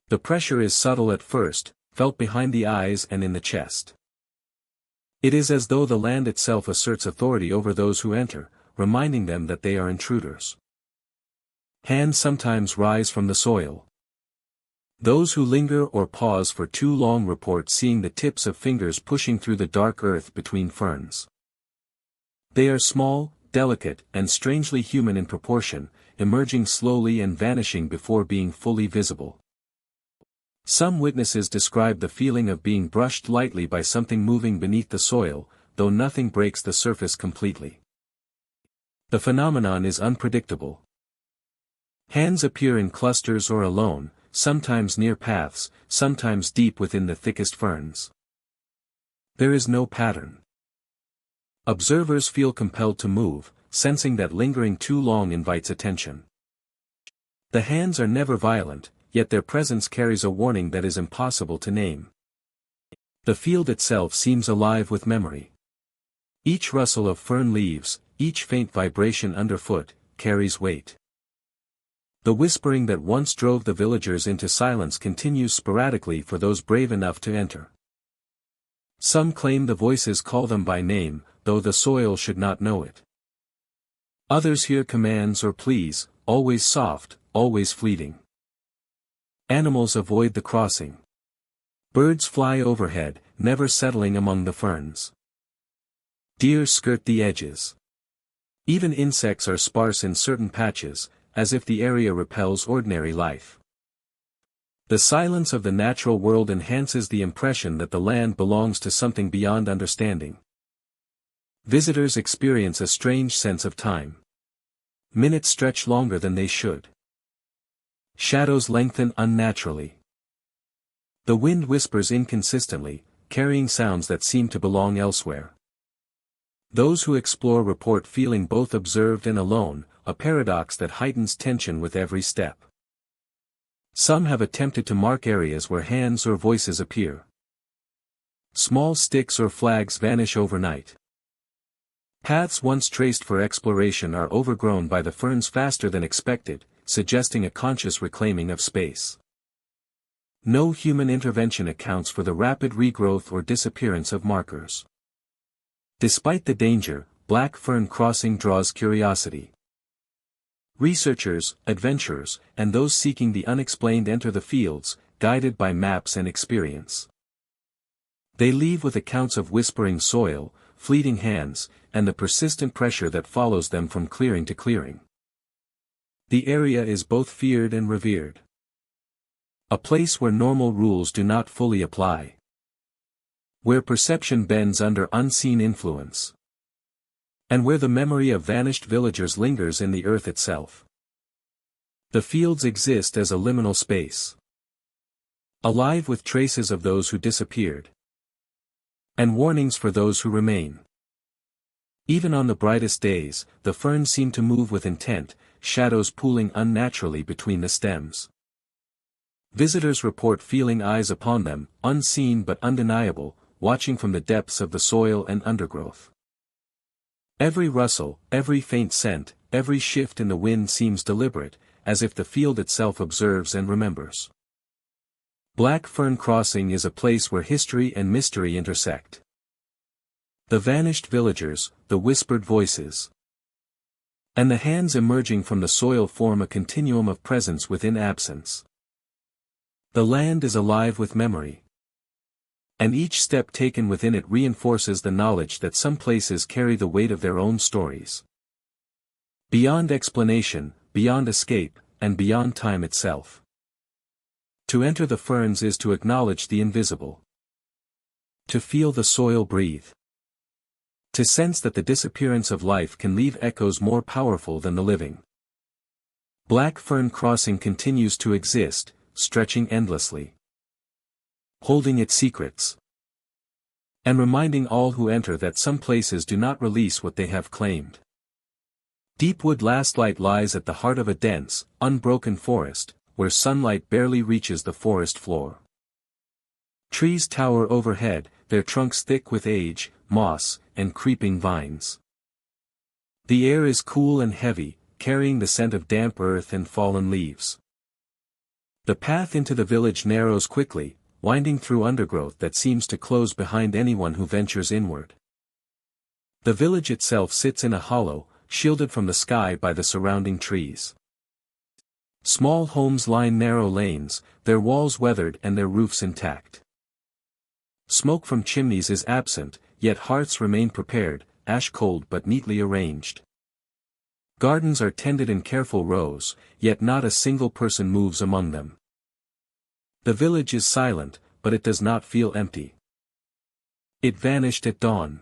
The pressure is subtle at first, felt behind the eyes and in the chest. It is as though the land itself asserts authority over those who enter, reminding them that they are intruders. Hands sometimes rise from the soil. Those who linger or pause for too long report seeing the tips of fingers pushing through the dark earth between ferns. They are small, delicate, and strangely human in proportion, emerging slowly and vanishing before being fully visible. Some witnesses describe the feeling of being brushed lightly by something moving beneath the soil, though nothing breaks the surface completely. The phenomenon is unpredictable. Hands appear in clusters or alone, sometimes near paths, sometimes deep within the thickest ferns. There is no pattern. Observers feel compelled to move, sensing that lingering too long invites attention. The hands are never violent, yet their presence carries a warning that is impossible to name. The field itself seems alive with memory. Each rustle of fern leaves, each faint vibration underfoot, carries weight. The whispering that once drove the villagers into silence continues sporadically for those brave enough to enter. Some claim the voices call them by name, though the soil should not know it. Others hear commands or pleas, always soft, always fleeting. Animals avoid the crossing. Birds fly overhead, never settling among the ferns. Deer skirt the edges. Even insects are sparse in certain patches, as if the area repels ordinary life. The silence of the natural world enhances the impression that the land belongs to something beyond understanding. Visitors experience a strange sense of time. Minutes stretch longer than they should. Shadows lengthen unnaturally. The wind whispers inconsistently, carrying sounds that seem to belong elsewhere. Those who explore report feeling both observed and alone, a paradox that heightens tension with every step. Some have attempted to mark areas where hands or voices appear. Small sticks or flags vanish overnight. Paths once traced for exploration are overgrown by the ferns faster than expected, suggesting a conscious reclaiming of space. No human intervention accounts for the rapid regrowth or disappearance of markers. Despite the danger, black fern crossing draws curiosity. Researchers, adventurers, and those seeking the unexplained enter the fields, guided by maps and experience. They leave with accounts of whispering soil, fleeting hands, and the persistent pressure that follows them from clearing to clearing. The area is both feared and revered. A place where normal rules do not fully apply. Where perception bends under unseen influence. And where the memory of vanished villagers lingers in the earth itself. The fields exist as a liminal space. Alive with traces of those who disappeared. And warnings for those who remain. Even on the brightest days, the ferns seem to move with intent, shadows pooling unnaturally between the stems. Visitors report feeling eyes upon them, unseen but undeniable, watching from the depths of the soil and undergrowth. Every rustle, every faint scent, every shift in the wind seems deliberate, as if the field itself observes and remembers. Black Fern Crossing is a place where history and mystery intersect. The vanished villagers, the whispered voices, and the hands emerging from the soil form a continuum of presence within absence. The land is alive with memory. And each step taken within it reinforces the knowledge that some places carry the weight of their own stories. Beyond explanation, beyond escape, and beyond time itself. To enter the ferns is to acknowledge the invisible. To feel the soil breathe. To sense that the disappearance of life can leave echoes more powerful than the living. Black Fern Crossing continues to exist, stretching endlessly. Holding its secrets. And reminding all who enter that some places do not release what they have claimed. Deepwood Lastlight lies at the heart of a dense, unbroken forest, where sunlight barely reaches the forest floor. Trees tower overhead, their trunks thick with age, moss, and creeping vines. The air is cool and heavy, carrying the scent of damp earth and fallen leaves. The path into the village narrows quickly, winding through undergrowth that seems to close behind anyone who ventures inward. The village itself sits in a hollow, shielded from the sky by the surrounding trees. Small homes line narrow lanes, their walls weathered and their roofs intact. Smoke from chimneys is absent, yet hearths remain prepared, ash-cold but neatly arranged. Gardens are tended in careful rows, yet not a single person moves among them. The village is silent, but it does not feel empty. It vanished at dawn.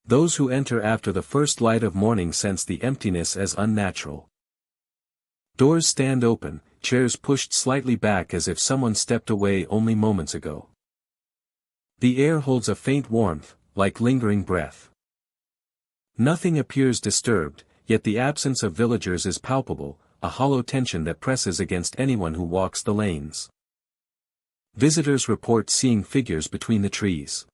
Those who enter after the first light of morning sense the emptiness as unnatural. Doors stand open, chairs pushed slightly back as if someone stepped away only moments ago. The air holds a faint warmth, like lingering breath. Nothing appears disturbed, yet the absence of villagers is palpable, a hollow tension that presses against anyone who walks the lanes. Visitors report seeing figures between the trees.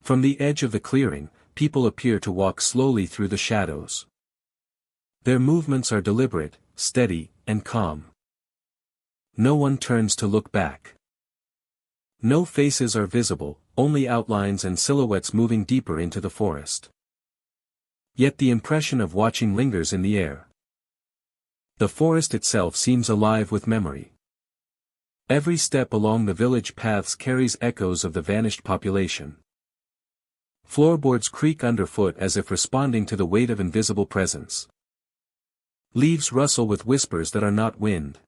From the edge of the clearing, people appear to walk slowly through the shadows. Their movements are deliberate, steady, and calm. No one turns to look back. No faces are visible, only outlines and silhouettes moving deeper into the forest. Yet the impression of watching lingers in the air. The forest itself seems alive with memory. Every step along the village paths carries echoes of the vanished population. Floorboards creak underfoot as if responding to the weight of invisible presence. Leaves rustle with whispers that are not wind.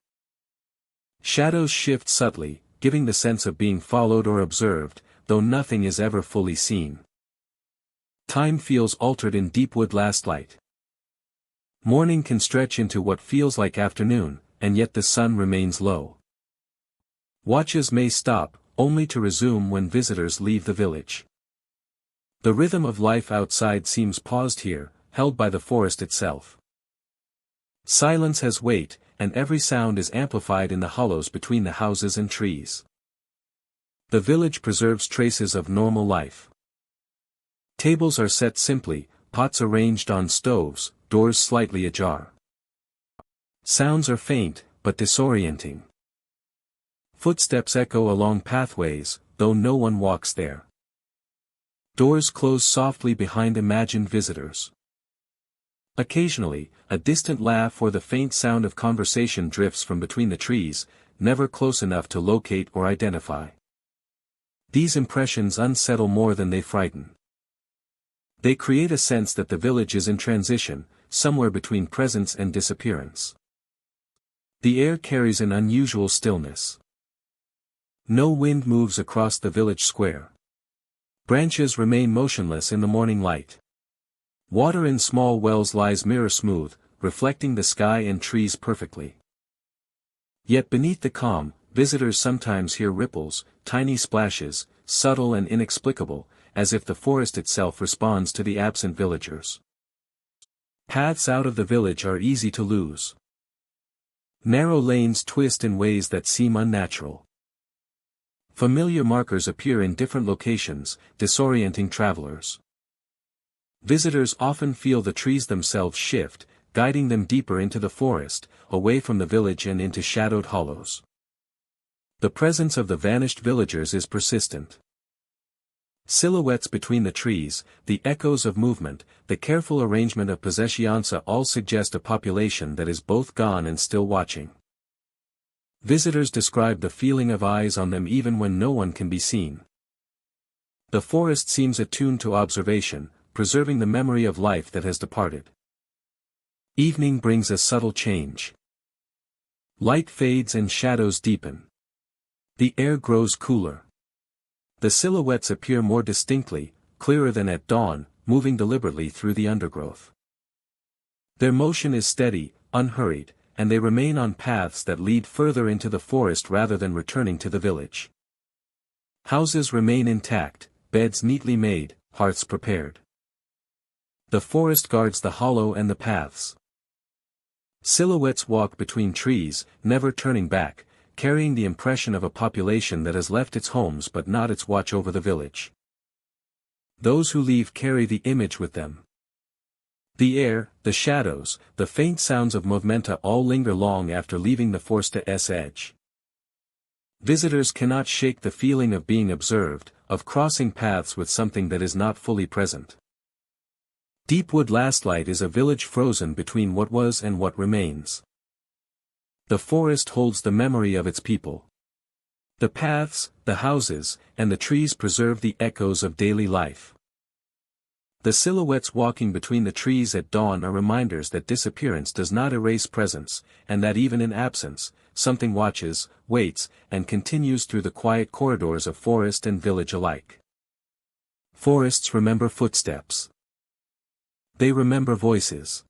Shadows shift subtly, giving the sense of being followed or observed, though nothing is ever fully seen. Time feels altered in Deepwood Lastlight. Morning can stretch into what feels like afternoon, and yet the sun remains low. Watches may stop, only to resume when visitors leave the village. The rhythm of life outside seems paused here, held by the forest itself. Silence has weight, and every sound is amplified in the hollows between the houses and trees. The village preserves traces of normal life. Tables are set simply, pots arranged on stoves, doors slightly ajar. Sounds are faint, but disorienting. Footsteps echo along pathways, though no one walks there. Doors close softly behind imagined visitors. Occasionally, a distant laugh or the faint sound of conversation drifts from between the trees, never close enough to locate or identify. These impressions unsettle more than they frighten. They create a sense that the village is in transition, somewhere between presence and disappearance. The air carries an unusual stillness. No wind moves across the village square. Branches remain motionless in the morning light. Water in small wells lies mirror-smooth, reflecting the sky and trees perfectly. Yet beneath the calm, visitors sometimes hear ripples, tiny splashes, subtle and inexplicable, as if the forest itself responds to the absent villagers. Paths out of the village are easy to lose. Narrow lanes twist in ways that seem unnatural. Familiar markers appear in different locations, disorienting travelers. Visitors often feel the trees themselves shift, guiding them deeper into the forest, away from the village and into shadowed hollows. The presence of the vanished villagers is persistent. Silhouettes between the trees, the echoes of movement, the careful arrangement of possessionanza all suggest a population that is both gone and still watching. Visitors describe the feeling of eyes on them even when no one can be seen. The forest seems attuned to observation, preserving the memory of life that has departed. Evening brings a subtle change. Light fades and shadows deepen. The air grows cooler. The silhouettes appear more distinctly, clearer than at dawn, moving deliberately through the undergrowth. Their motion is steady, unhurried, and they remain on paths that lead further into the forest rather than returning to the village. Houses remain intact, beds neatly made, hearths prepared. The forest guards the hollow and the paths. Silhouettes walk between trees, never turning back, carrying the impression of a population that has left its homes but not its watch over the village. Those who leave carry the image with them. The air, the shadows, the faint sounds of movementa all linger long after leaving the forest's edge. Visitors cannot shake the feeling of being observed, of crossing paths with something that is not fully present. Deepwood Lastlight is a village frozen between what was and what remains. The forest holds the memory of its people. The paths, the houses, and the trees preserve the echoes of daily life. The silhouettes walking between the trees at dawn are reminders that disappearance does not erase presence, and that even in absence, something watches, waits, and continues through the quiet corridors of forest and village alike. Forests remember footsteps. They remember voices.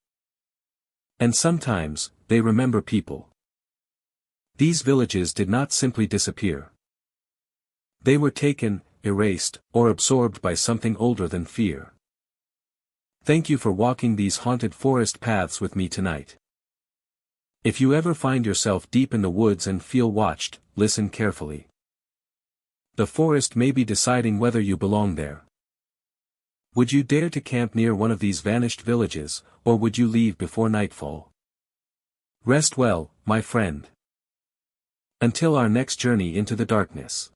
And sometimes, they remember people. These villages did not simply disappear. They were taken, erased, or absorbed by something older than fear. Thank you for walking these haunted forest paths with me tonight. If you ever find yourself deep in the woods and feel watched, listen carefully. The forest may be deciding whether you belong there. Would you dare to camp near one of these vanished villages, or would you leave before nightfall? Rest well, my friend. Until our next journey into the darkness.